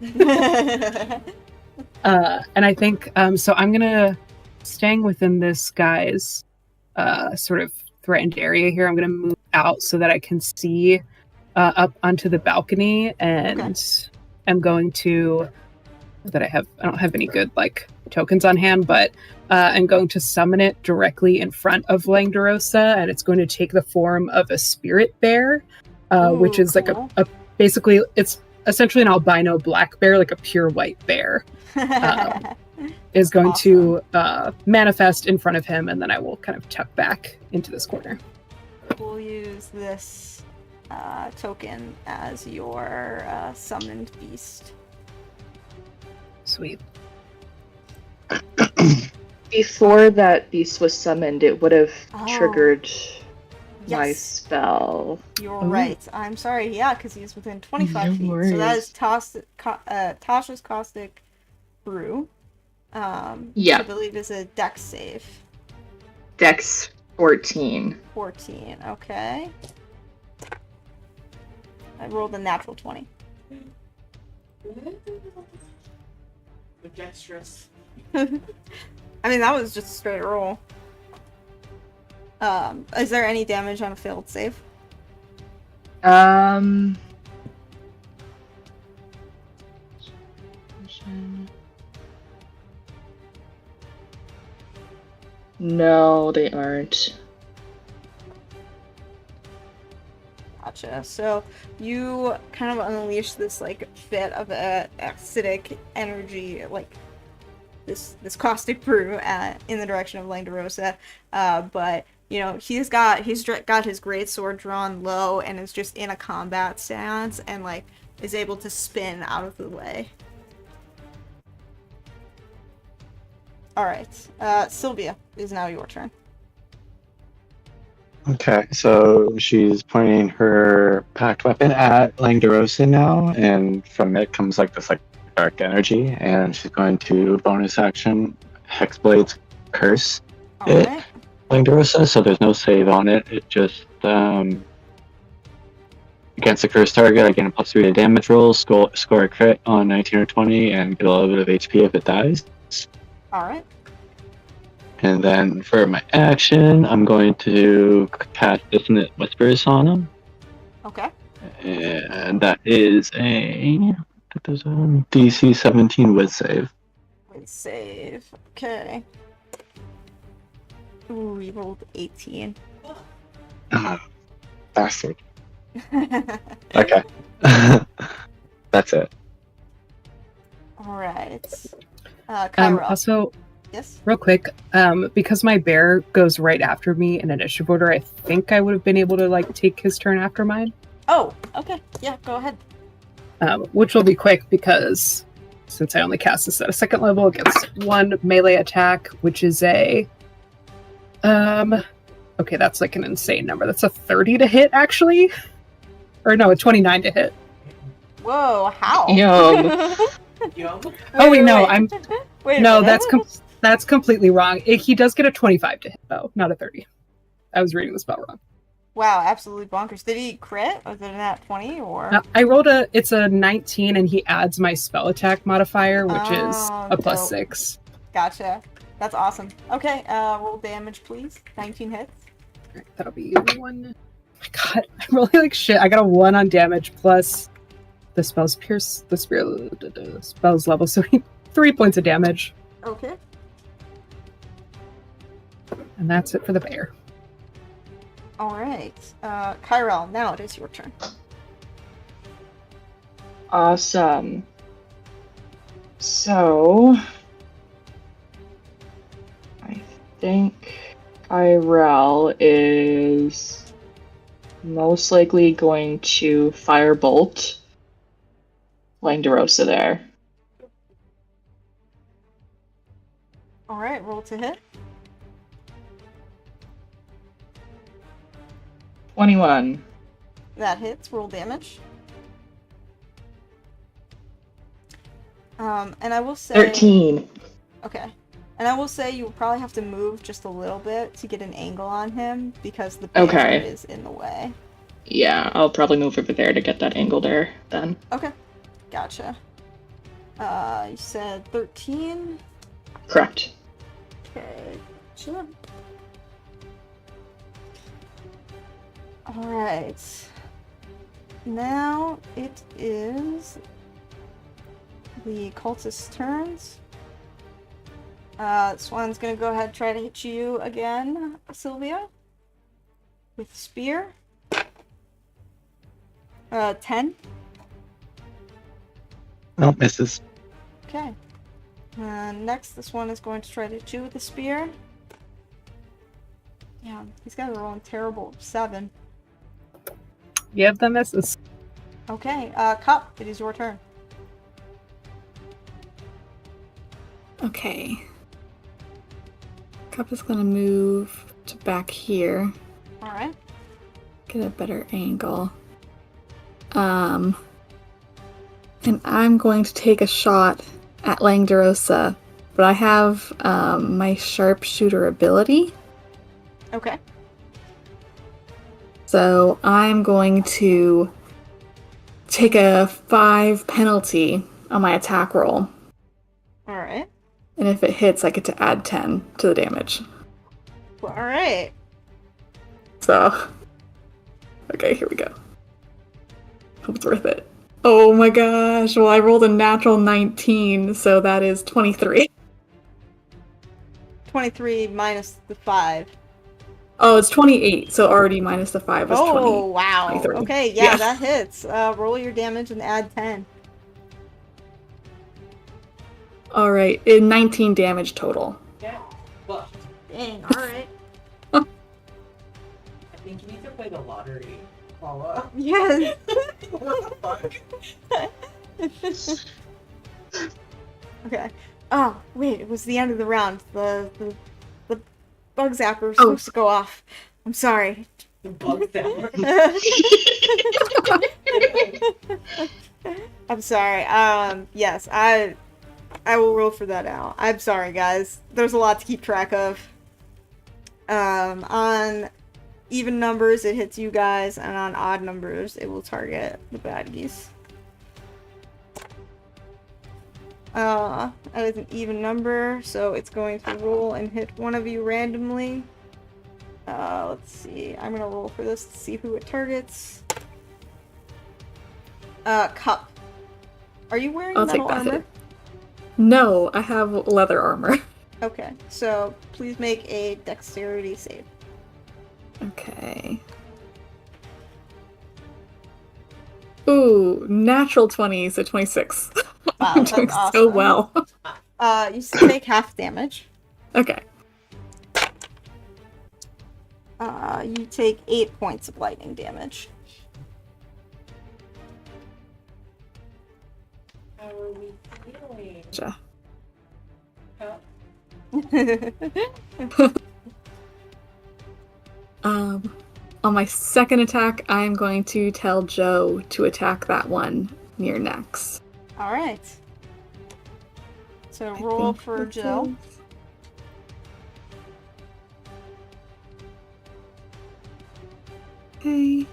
Speaker 3: And I think, so I'm gonna, staying within this guy's sort of threatened area here, I'm gonna move out so that I can see up onto the balcony, and I'm going to, I don't have any good like tokens on hand, but I'm going to summon it directly in front of Langdorosa, and it's going to take the form of a spirit bear, which is like a basically, it's essentially an albino black bear, like a pure white bear, is going to manifest in front of him, and then I will kind of tuck back into this corner.
Speaker 1: We'll use this token as your summoned beast.
Speaker 3: Sweet.
Speaker 2: Before that beast was summoned, it would have triggered my
Speaker 1: Yes.
Speaker 2: spell.
Speaker 1: You're right. I'm sorry. Yeah, because he's within 25 feet. So that is Tasha's Caustic Brew.
Speaker 2: Yeah.
Speaker 1: I believe is a Dex save.
Speaker 2: Dex 14.
Speaker 1: 14. Okay. I rolled a natural 20.
Speaker 6: Dexterous.
Speaker 1: I mean, that was just a straight roll. Is there any damage on a failed save?
Speaker 2: No, they aren't.
Speaker 1: Gotcha. So you kind of unleash this like fit of acidic energy, like this caustic brew in the direction of Langdorosa. But you know he's got his great sword drawn low and is just in a combat stance and like is able to spin out of the way. All right, Sylvia, it is now your turn.
Speaker 4: Okay, so she's pointing her packed weapon at Langdorosa now, and from it comes like this like dark energy, and she's going to bonus action Hexblade's Curse
Speaker 1: All
Speaker 4: it
Speaker 1: right.
Speaker 4: Langdorosa, so there's no save on it. It just against the cursed target, I get a +3 to damage roll, score a crit on 19 or 20, and get a little bit of HP if it dies.
Speaker 1: All right.
Speaker 4: And then for my action, I'm going to cast Dissonant Whispers on him.
Speaker 1: Okay.
Speaker 4: And that is a DC 17 Wiz save.
Speaker 1: With save. Okay. Ooh, we rolled 18.
Speaker 4: Bastard. Okay. That's it.
Speaker 1: All right. Kyra.
Speaker 3: Also,
Speaker 1: Yes.
Speaker 3: real quick, because my bear goes right after me in initiative order, I think I would have been able to like take his turn after mine.
Speaker 1: Oh, okay. Yeah, go ahead.
Speaker 3: Which will be quick because since I only cast this at a 2nd level, it gets 1 melee attack, which is a okay, that's like an insane number. That's a 30 to hit actually. Or no, a 29 to hit.
Speaker 1: Whoa, how?
Speaker 2: Yum.
Speaker 3: Oh wait, no, I'm
Speaker 1: Wait a
Speaker 3: no,
Speaker 1: minute.
Speaker 3: that's completely wrong. He does get a 25 to hit though, not a 30. I was reading the spell wrong.
Speaker 1: Wow, absolutely bonkers. Did he crit? Was it an at 20 or?
Speaker 3: I rolled it's a 19 and he adds my spell attack modifier, which is a
Speaker 1: dope.
Speaker 3: +6.
Speaker 1: Gotcha. That's awesome. Okay, roll damage, please. 19 hits.
Speaker 3: Alright, that'll be 1. Oh my god, I'm rolling like shit. I got a 1 on damage plus the spell's pierce, the spell's level, so 3 points of damage.
Speaker 1: Okay.
Speaker 3: And that's it for the bear.
Speaker 1: All right. Kyrell, now it is your turn.
Speaker 2: Awesome. So, I think Kyrell is most likely going to firebolt Langdorosa there.
Speaker 1: All right, roll to hit.
Speaker 2: 21.
Speaker 1: That hits. Roll damage. And I will say
Speaker 2: 13.
Speaker 1: Okay. And I will say you will probably have to move just a little bit to get an angle on him because the bear
Speaker 2: Okay.
Speaker 1: is in the way.
Speaker 2: Yeah, I'll probably move over there to get that angle there then.
Speaker 1: Okay. Gotcha. You said 13.
Speaker 2: Correct.
Speaker 1: Okay. Sure. Alright. Now it is the cultist's turns. This one's gonna go ahead and try to hit you again, Sylvia. With spear. 10.
Speaker 4: Nope, misses.
Speaker 1: Okay. Next, this one is going to try to hit you with the spear. Yeah, he's got a roll terrible 7.
Speaker 3: Yep, that misses.
Speaker 1: Okay, Cup, it is your turn.
Speaker 5: Okay. Cup is gonna move to back here.
Speaker 1: Alright.
Speaker 5: Get a better angle. And I'm going to take a shot at Langdorosa, but I have my sharpshooter ability.
Speaker 1: Okay.
Speaker 5: So I'm going to take a 5 penalty on my attack roll.
Speaker 1: Alright.
Speaker 5: And if it hits, I get to add 10 to the damage.
Speaker 1: Alright.
Speaker 5: So, okay, here we go. Hope it's worth it. Oh my gosh, well I rolled a natural 19, so that is 23.
Speaker 1: 23 minus the 5.
Speaker 5: Oh, it's 28, so already minus the 5 is 20.
Speaker 1: Oh, wow.
Speaker 5: 23.
Speaker 1: Okay, yeah, that hits. Roll your damage and add 10.
Speaker 5: Alright, 19 damage total.
Speaker 6: Yeah. Well,
Speaker 1: Dang, alright.
Speaker 6: I think you need to play the lottery, Paula.
Speaker 1: Yes.
Speaker 6: What the fuck?
Speaker 1: Okay. Oh, wait, it was the end of the round. The bug zapper was supposed to go off. I'm sorry.
Speaker 6: The bug zapper.
Speaker 1: I'm sorry. Yes, I will roll for that now. I'm sorry, guys. There's a lot to keep track of. On even numbers, it hits you guys, and on odd numbers, it will target the baddies. It was an even number, so it's going to roll and hit one of you randomly. Let's see. I'm gonna roll for this to see who it targets. Cup. Are you wearing
Speaker 5: I'll
Speaker 1: metal
Speaker 5: take that
Speaker 1: armor?
Speaker 5: hit. No, I have leather armor.
Speaker 1: Okay, so please make a dexterity save.
Speaker 5: Okay. Ooh, natural 20, so 26.
Speaker 1: Wow,
Speaker 5: I'm
Speaker 1: that's
Speaker 5: doing so
Speaker 1: awesome.
Speaker 5: well.
Speaker 1: You still take half damage.
Speaker 5: Okay.
Speaker 1: You take 8 points of lightning damage.
Speaker 6: How are we feeling?
Speaker 5: Gotcha.
Speaker 6: How-
Speaker 5: On my second attack, I'm going to tell Joe to attack that one near Nex.
Speaker 1: Alright. So
Speaker 5: I
Speaker 1: roll
Speaker 5: think
Speaker 1: for
Speaker 5: this
Speaker 1: Jill.
Speaker 5: is- Okay.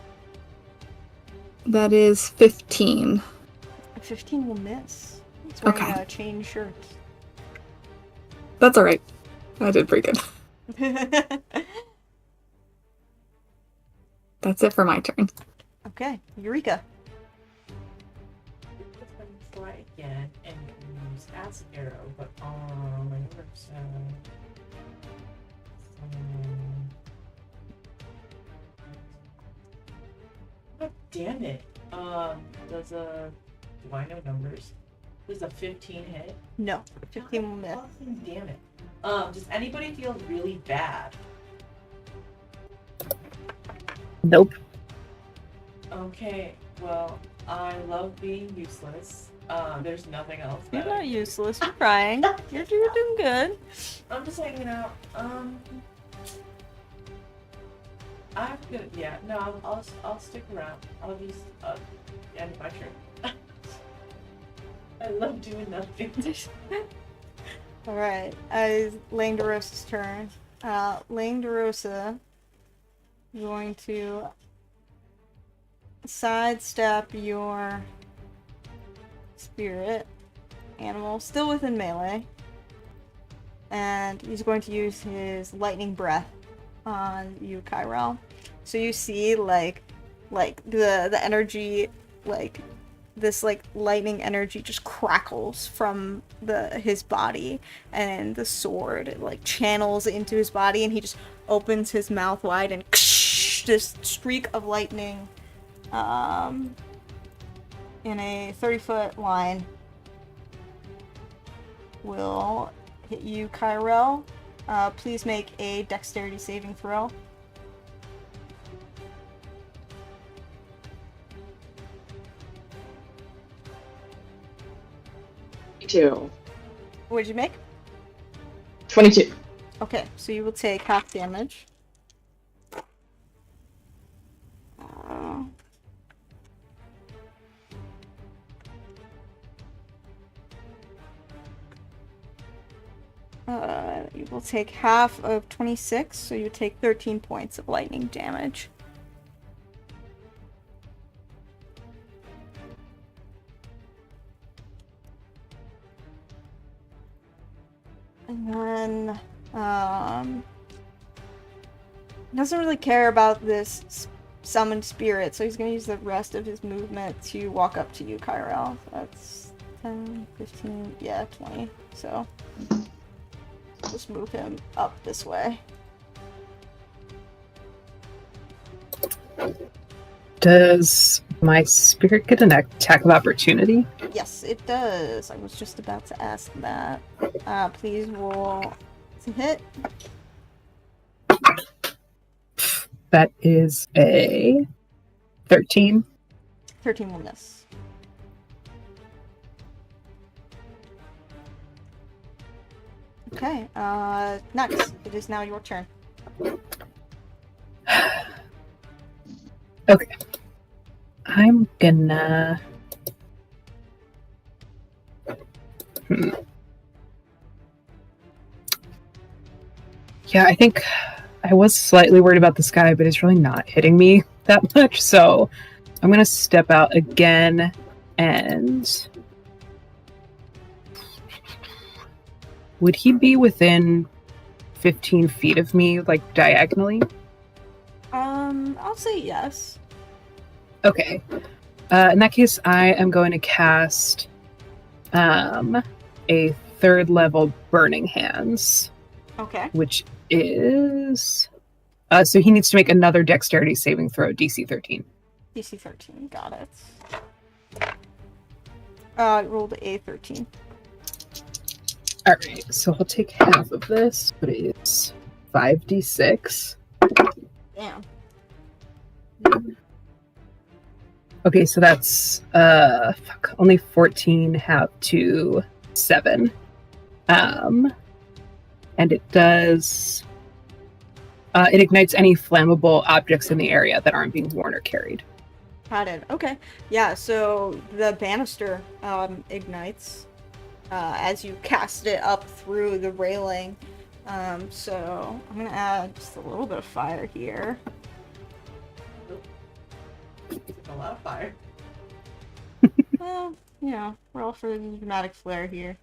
Speaker 5: That is 15.
Speaker 1: 15 will miss. It's wearing
Speaker 5: Okay.
Speaker 1: a chain shirt.
Speaker 5: That's alright. I did pretty good. That's it for my turn.
Speaker 1: Okay, Eureka.
Speaker 6: Try again and use acid arrow, but on my other side. God damn it. Does a do I know numbers? Does a 15 hit?
Speaker 1: No, 15 will miss.
Speaker 6: Fucking damn it. Does anybody feel really bad?
Speaker 3: Nope.
Speaker 6: Okay, well, I love being useless. There's nothing else
Speaker 1: You're
Speaker 6: that I
Speaker 1: not useless. You're trying. You're doing good.
Speaker 6: I'm just hanging out. I'm good. Yeah, no, I'll stick around. I'll just end my turn. I love doing nothing.
Speaker 1: Alright, it's Langdorosa's turn. Langdorosa is going to sidestep your spirit animal, still within melee. And he's going to use his lightning breath on you, Kyrell. So you see like the energy, like this like lightning energy just crackles from his body, and the sword like channels into his body, and he just opens his mouth wide, and this streak of lightning in a 30-foot line will hit you, Kyrell. Please make a dexterity saving throw.
Speaker 2: Two.
Speaker 1: What did you make?
Speaker 2: 22.
Speaker 1: Okay, so you will take half damage. You will take half of 26, so you take 13 points of lightning damage. And then, doesn't really care about this summoned spirit, so he's gonna use the rest of his movement to walk up to you, Kyrell. That's 10, 15, yeah, 20, so. just move him up this way.
Speaker 3: Does my spirit get an attack of opportunity?
Speaker 1: Yes, it does. I was just about to ask that. Please roll to hit.
Speaker 3: That is a 13.
Speaker 1: 13 will miss. Okay, next. It is now your turn.
Speaker 3: Okay. I'm gonna... Yeah, I think I was slightly worried about this guy, but he's really not hitting me that much, so I'm gonna step out again and... Would he be within 15 feet of me, like, diagonally?
Speaker 1: I'll say yes.
Speaker 3: Okay. In that case, I am going to cast a 3rd level Burning Hands,
Speaker 1: Okay.
Speaker 3: which is... so he needs to make another dexterity saving throw, DC 13.
Speaker 1: DC 13, got it. I rolled a 13.
Speaker 3: Alright, so I'll take half of this, but it's 5d6.
Speaker 1: Damn.
Speaker 3: Okay, so that's only 14 half to 7. And it does it ignites any flammable objects in the area that aren't being worn or carried.
Speaker 1: Got it. Okay. Yeah, so the banister ignites as you cast it up through the railing. So I'm gonna add just a little bit of fire here.
Speaker 6: A lot of fire.
Speaker 1: Well, you know, roll for the dramatic flair here.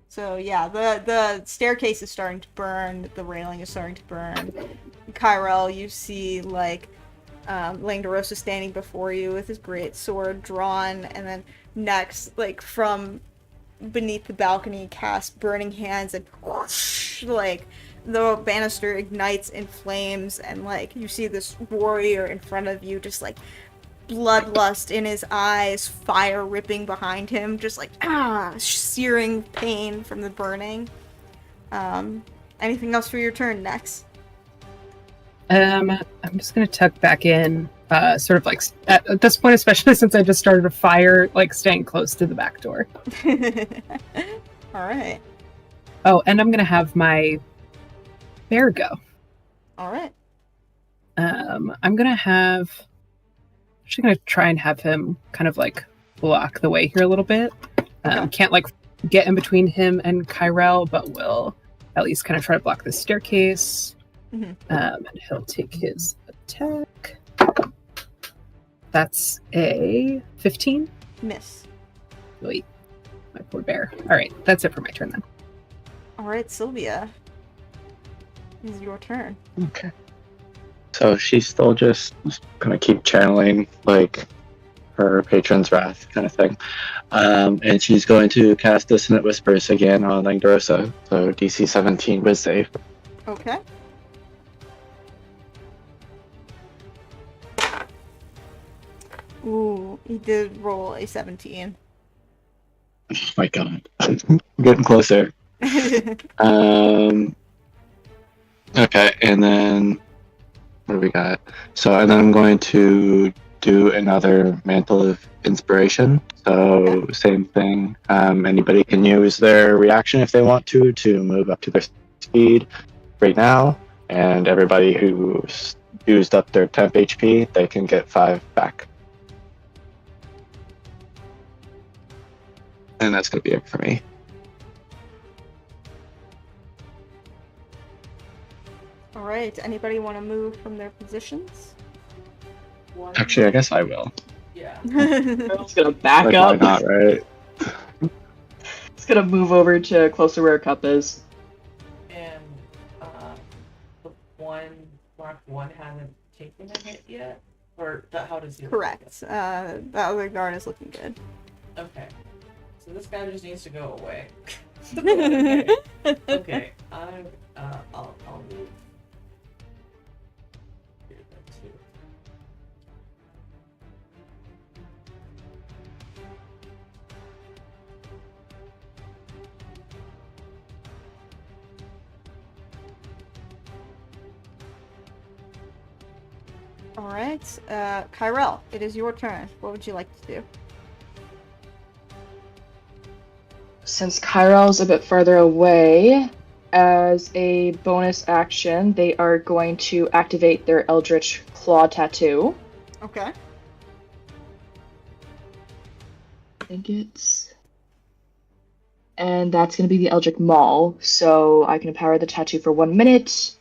Speaker 1: So yeah, the staircase is starting to burn, the railing is starting to burn. Kyrell, you see like Langdorosa standing before you with his great sword drawn, and then next, like from beneath the balcony, cast Burning Hands, and whoosh, like the banister ignites in flames, and like you see this warrior in front of you, just like bloodlust in his eyes, fire ripping behind him, just like searing pain from the burning. Anything else for your turn next?
Speaker 3: I'm just gonna tuck back in, sort of like at this point, especially since I just started a fire, like staying close to the back door.
Speaker 1: All right.
Speaker 3: Oh, and I'm gonna have my bear go.
Speaker 1: All right.
Speaker 3: I'm gonna have. Actually, gonna try and have him kind of like block the way here a little bit.
Speaker 1: Okay.
Speaker 3: Can't like get in between him and Kyrell, but will at least kind of try to block the staircase.
Speaker 1: Mm-hmm.
Speaker 3: And he'll take his attack. That's a 15.
Speaker 1: Miss.
Speaker 3: Wait, my poor bear. All right, that's it for my turn then.
Speaker 1: All right, Sylvia. It's your turn.
Speaker 4: Okay. So she's still just gonna keep channeling like her patron's wrath kind of thing. And she's going to cast Dissonant Whispers again on Langdorosa. So DC 17 Wiz save.
Speaker 1: Okay. Ooh, he did roll a 17.
Speaker 4: Oh my god. I'm getting closer. Okay, and then what do we got? So, and then I'm going to do another Mantle of Inspiration. So, same thing. Anybody can use their reaction if they want to move up to their speed right now. And everybody who's used up their temp HP, they can get 5 back. And that's going to be it for me.
Speaker 1: All right. Anybody want to move from their positions?
Speaker 4: Actually, I guess I will.
Speaker 6: Yeah.
Speaker 5: It's gonna back
Speaker 4: Like,
Speaker 5: up.
Speaker 4: why not, right?
Speaker 5: It's gonna move over to close to where Cup is.
Speaker 6: And the one marked one hasn't taken a hit yet, or how does he?
Speaker 1: Correct. The other guard is looking good.
Speaker 6: Okay. So this guy just needs to go away. Okay. I'll move. Here, that too.
Speaker 1: All right, Kyrell, it is your turn. What would you like to do?
Speaker 2: Since Kyrell's a bit further away, as a bonus action, they are going to activate their Eldritch Claw Tattoo.
Speaker 1: Okay.
Speaker 2: I think it's... And that's going to be the Eldritch Maul, so I can empower the tattoo for 1 minute.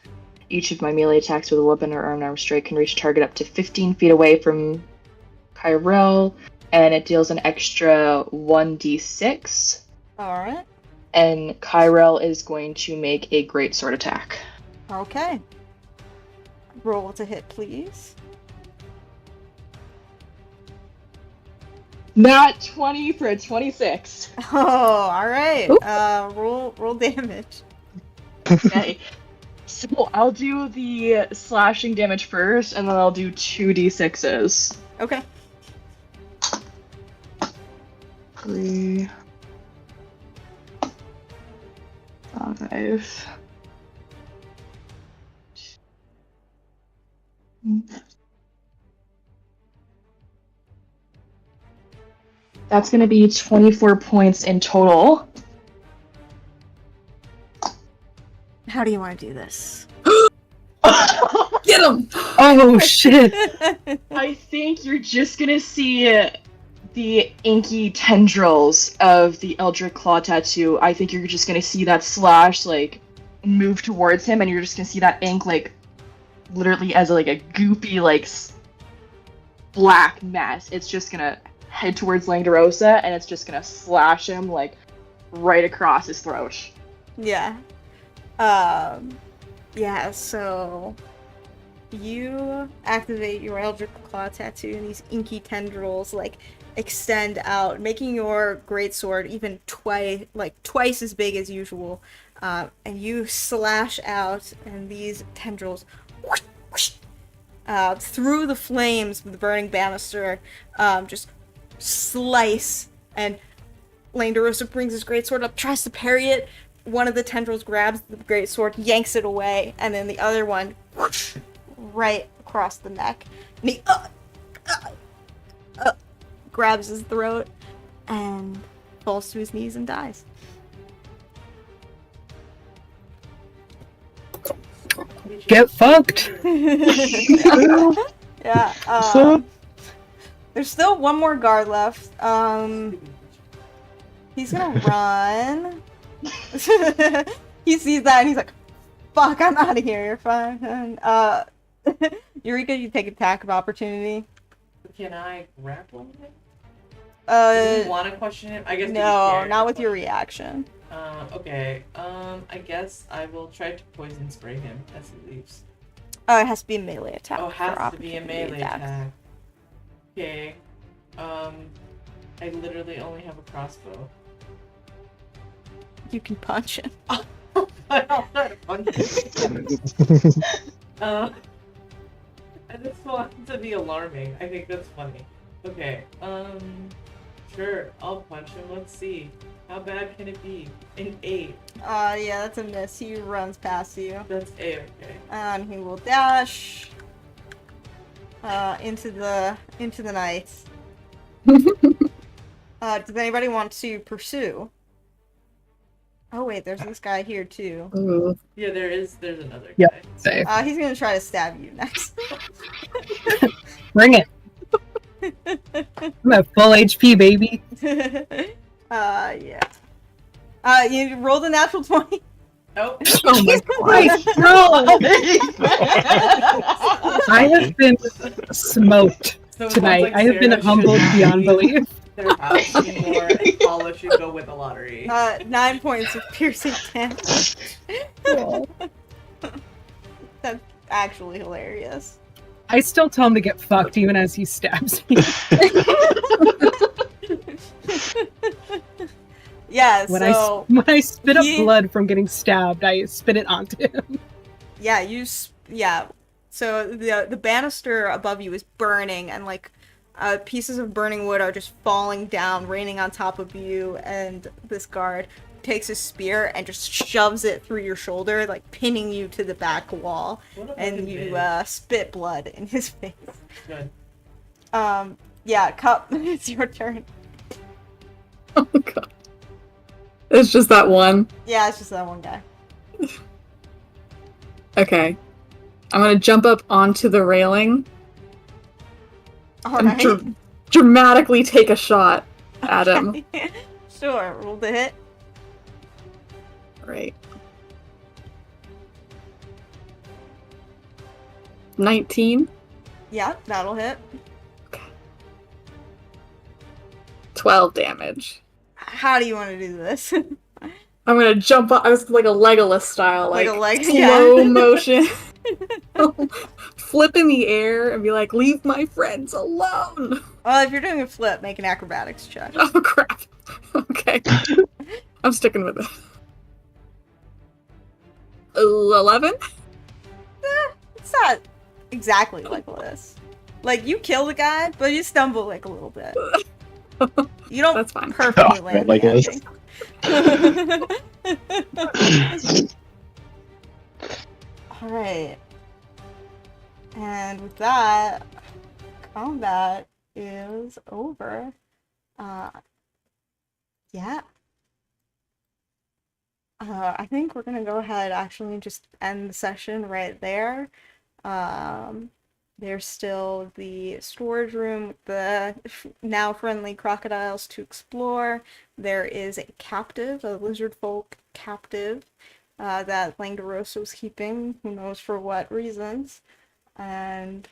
Speaker 2: Each of my melee attacks with a weapon or arm strike can reach a target up to 15 feet away from Kyrell, and it deals an extra 1d6.
Speaker 1: Alright.
Speaker 2: And Kyrell is going to make a great sword attack.
Speaker 1: Okay. Roll to hit, please.
Speaker 2: Not 20 for a 26.
Speaker 1: Oh, alright.
Speaker 5: Oop.
Speaker 1: Roll damage.
Speaker 2: Okay. So I'll do the slashing damage first, and then I'll do 2d6s.
Speaker 1: Okay.
Speaker 2: 3... 5... That's gonna be 24 points in total.
Speaker 1: How do you want to do this?
Speaker 5: Get him!
Speaker 3: Oh shit!
Speaker 2: I think you're just gonna see the inky tendrils of the Eldritch Claw Tattoo. I think you're just gonna see that slash, like, move towards him, and you're just gonna see that ink, like, literally as, like, a goopy, like, black mess. It's just gonna head towards Langdorosa, and it's just gonna slash him, like, right across his throat.
Speaker 1: Yeah. Yeah, so you activate your Eldritch Claw Tattoo, and these inky tendrils, like, extend out, making your greatsword even twice as big as usual. And you slash out, and these tendrils whoosh, whoosh, through the flames of the burning banister, just slice, and Langdorosa brings his greatsword up, tries to parry it. One of the tendrils grabs the greatsword, yanks it away, and then the other one whoosh, right across the neck. And he grabs his throat and falls to his knees and dies.
Speaker 3: Get fucked!
Speaker 1: Yeah, there's still one more guard left. He's gonna run. He sees that and he's like, fuck, I'm out of here, you're fine. And, Eureka, you take attack of opportunity.
Speaker 6: Can I grapple him?
Speaker 1: Uh,
Speaker 6: Do you want to question him? I guess.
Speaker 1: no, not with your reaction.
Speaker 6: Okay. I guess I will try to poison spray him as he leaves.
Speaker 1: Oh, it has to be a melee attack.
Speaker 6: Oh, it
Speaker 1: for
Speaker 6: has to be a
Speaker 1: opportunity
Speaker 6: melee
Speaker 1: attacks.
Speaker 6: attack. Okay. I literally only have a crossbow.
Speaker 1: You can punch him.
Speaker 6: I'll try to punch him. I just want to be alarming. I think that's funny. Okay. Sure. I'll punch him. Let's see. How bad can it be? An 8.
Speaker 1: Yeah, that's a miss. He runs past you.
Speaker 6: That's 8. Okay.
Speaker 1: And he will dash into the night. Does anybody want to pursue? Oh wait, there's this guy here too.
Speaker 5: Ooh.
Speaker 6: Yeah, there's another guy.
Speaker 3: Yep. Safe.
Speaker 1: He's gonna try to stab you next.
Speaker 3: Bring it. I'm at full HP, baby.
Speaker 1: Yeah. You rolled a natural 20.
Speaker 6: Nope.
Speaker 3: Oh my Christ, no! I have been smoked
Speaker 6: So it sounds
Speaker 3: tonight.
Speaker 6: like
Speaker 3: I have been
Speaker 6: Sarah
Speaker 3: humbled
Speaker 6: should
Speaker 3: beyond
Speaker 6: not
Speaker 3: belief.
Speaker 6: There has to be more, and Paula should go with the lottery.
Speaker 1: 9 points of piercing damage. That's actually hilarious.
Speaker 3: I still tell him to get fucked even as he stabs me.
Speaker 1: Yeah,
Speaker 3: When
Speaker 1: so
Speaker 3: when I spit up
Speaker 1: he-
Speaker 3: blood from getting stabbed, I spit it onto him.
Speaker 1: yeah. So the banister above you is burning, and like pieces of burning wood are just falling down, raining on top of you. And this guard takes his spear and just shoves it through your shoulder, like pinning you to the back wall.
Speaker 6: What a
Speaker 1: And
Speaker 6: fucking
Speaker 1: you
Speaker 6: bitch.
Speaker 1: spit blood in his face.
Speaker 6: Good.
Speaker 1: Yeah, Cup, it's your turn.
Speaker 5: Oh god. It's just that one.
Speaker 1: Yeah, it's just that one guy.
Speaker 5: Okay. I'm gonna jump up onto the railing and
Speaker 1: Alright.
Speaker 5: dramatically take a shot at him.
Speaker 1: Sure, roll the hit.
Speaker 5: Right. 19,
Speaker 1: Yeah, that'll hit.
Speaker 5: 12 damage.
Speaker 1: How do you want to do this?
Speaker 5: I'm gonna jump up. I was like a Legolas style,
Speaker 1: Like
Speaker 5: like,
Speaker 1: a leg-
Speaker 5: slow
Speaker 1: yeah.
Speaker 5: motion. Flip in the air and be like, leave my friends alone.
Speaker 1: Well, if you're doing a flip, make an acrobatics check.
Speaker 5: Oh crap. Okay. I'm sticking with it. 11?
Speaker 1: It's not exactly like this. Like, you kill the guy, but you stumble like a little bit. You don't
Speaker 5: That's fine.
Speaker 1: perfectly
Speaker 4: Oh,
Speaker 1: land
Speaker 4: like
Speaker 1: the
Speaker 4: this.
Speaker 1: ending. Alright. And with that, combat is over. Yeah. I think we're gonna go ahead actually and just end the session right there. There's still the storage room with the now friendly crocodiles to explore. There is a captive, a lizard folk captive, that Langdorosa was keeping, who knows for what reasons. And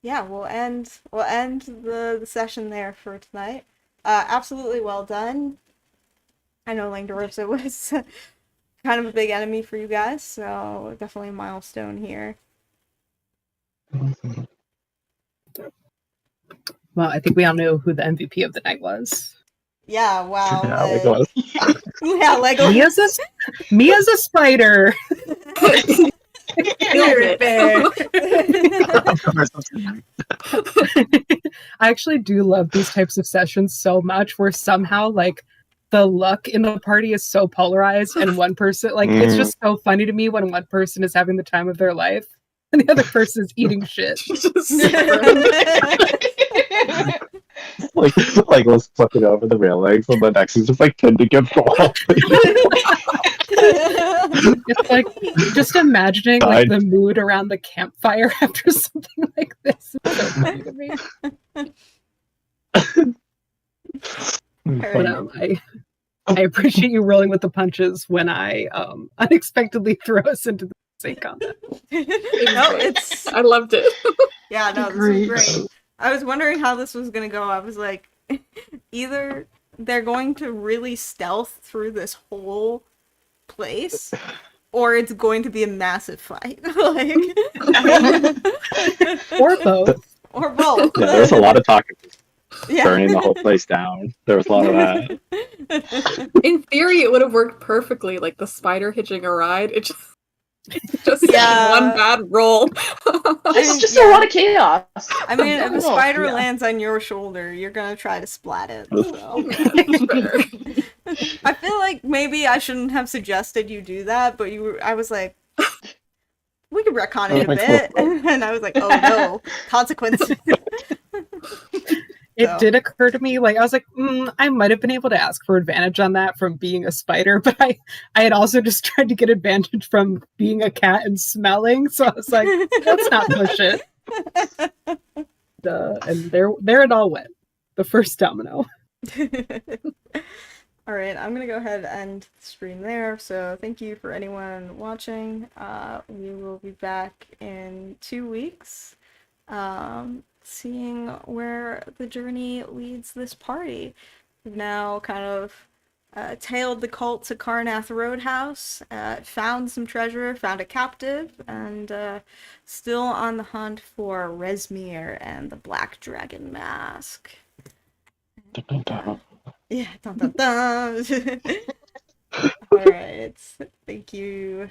Speaker 1: yeah, we'll end the session there for tonight. Absolutely well done. I know Langdorosa was kind of a big enemy for you guys, so definitely a milestone here.
Speaker 3: Well, I think we all know who the MVP of the night was.
Speaker 1: Yeah, wow.
Speaker 4: Yeah, like what?
Speaker 1: Yeah, Legolas.
Speaker 3: Mia's a spider.
Speaker 5: Killed
Speaker 1: Bear.
Speaker 3: I actually do love these types of sessions so much where somehow like the luck in the party is so polarized and one person like it's just so funny to me when one person is having the time of their life and the other person is eating shit.
Speaker 4: like let's flip it over the railings and the next is just like pinned against the wall.
Speaker 3: It's like just imagining like the mood around the campfire after something like this. It's so funny to me. But I appreciate you rolling with the punches when I unexpectedly throw us into the same combat.
Speaker 5: I loved it.
Speaker 1: Yeah, no, this was great. I was wondering how this was gonna go. I was like, either they're going to really stealth through this whole place, or it's going to be a massive fight. Like,
Speaker 3: or both.
Speaker 1: Or both.
Speaker 4: Yeah, there's a lot of talking.
Speaker 1: Yeah.
Speaker 4: Burning the whole place down. There was a lot of that.
Speaker 5: In theory, it would have worked perfectly, like the spider hitching a ride. It just
Speaker 1: Yeah.
Speaker 5: one bad roll.
Speaker 2: It's just a lot of chaos.
Speaker 1: I mean, if a
Speaker 2: Well,
Speaker 1: spider
Speaker 2: yeah.
Speaker 1: lands on your shoulder, you're gonna try to splat it. So. I feel like maybe I shouldn't have suggested you do that, but I was like, we could retcon it a bit, and I was like, oh no, consequences.
Speaker 3: It did occur to me, like I was like, I might have been able to ask for advantage on that from being a spider, but I had also just tried to get advantage from being a cat and smelling, so I was like, let's not push it. And there it all went. The first domino.
Speaker 1: All right, I'm gonna go ahead and end the stream there. So thank you for anyone watching. We will be back in 2 weeks. Seeing where the journey leads this party. We've now kind of tailed the cult to Karnath Roadhouse, found some treasure, found a captive, and still on the hunt for Resmir and the Black Dragon Mask. Yeah, dun dun dun. All right. Thank you.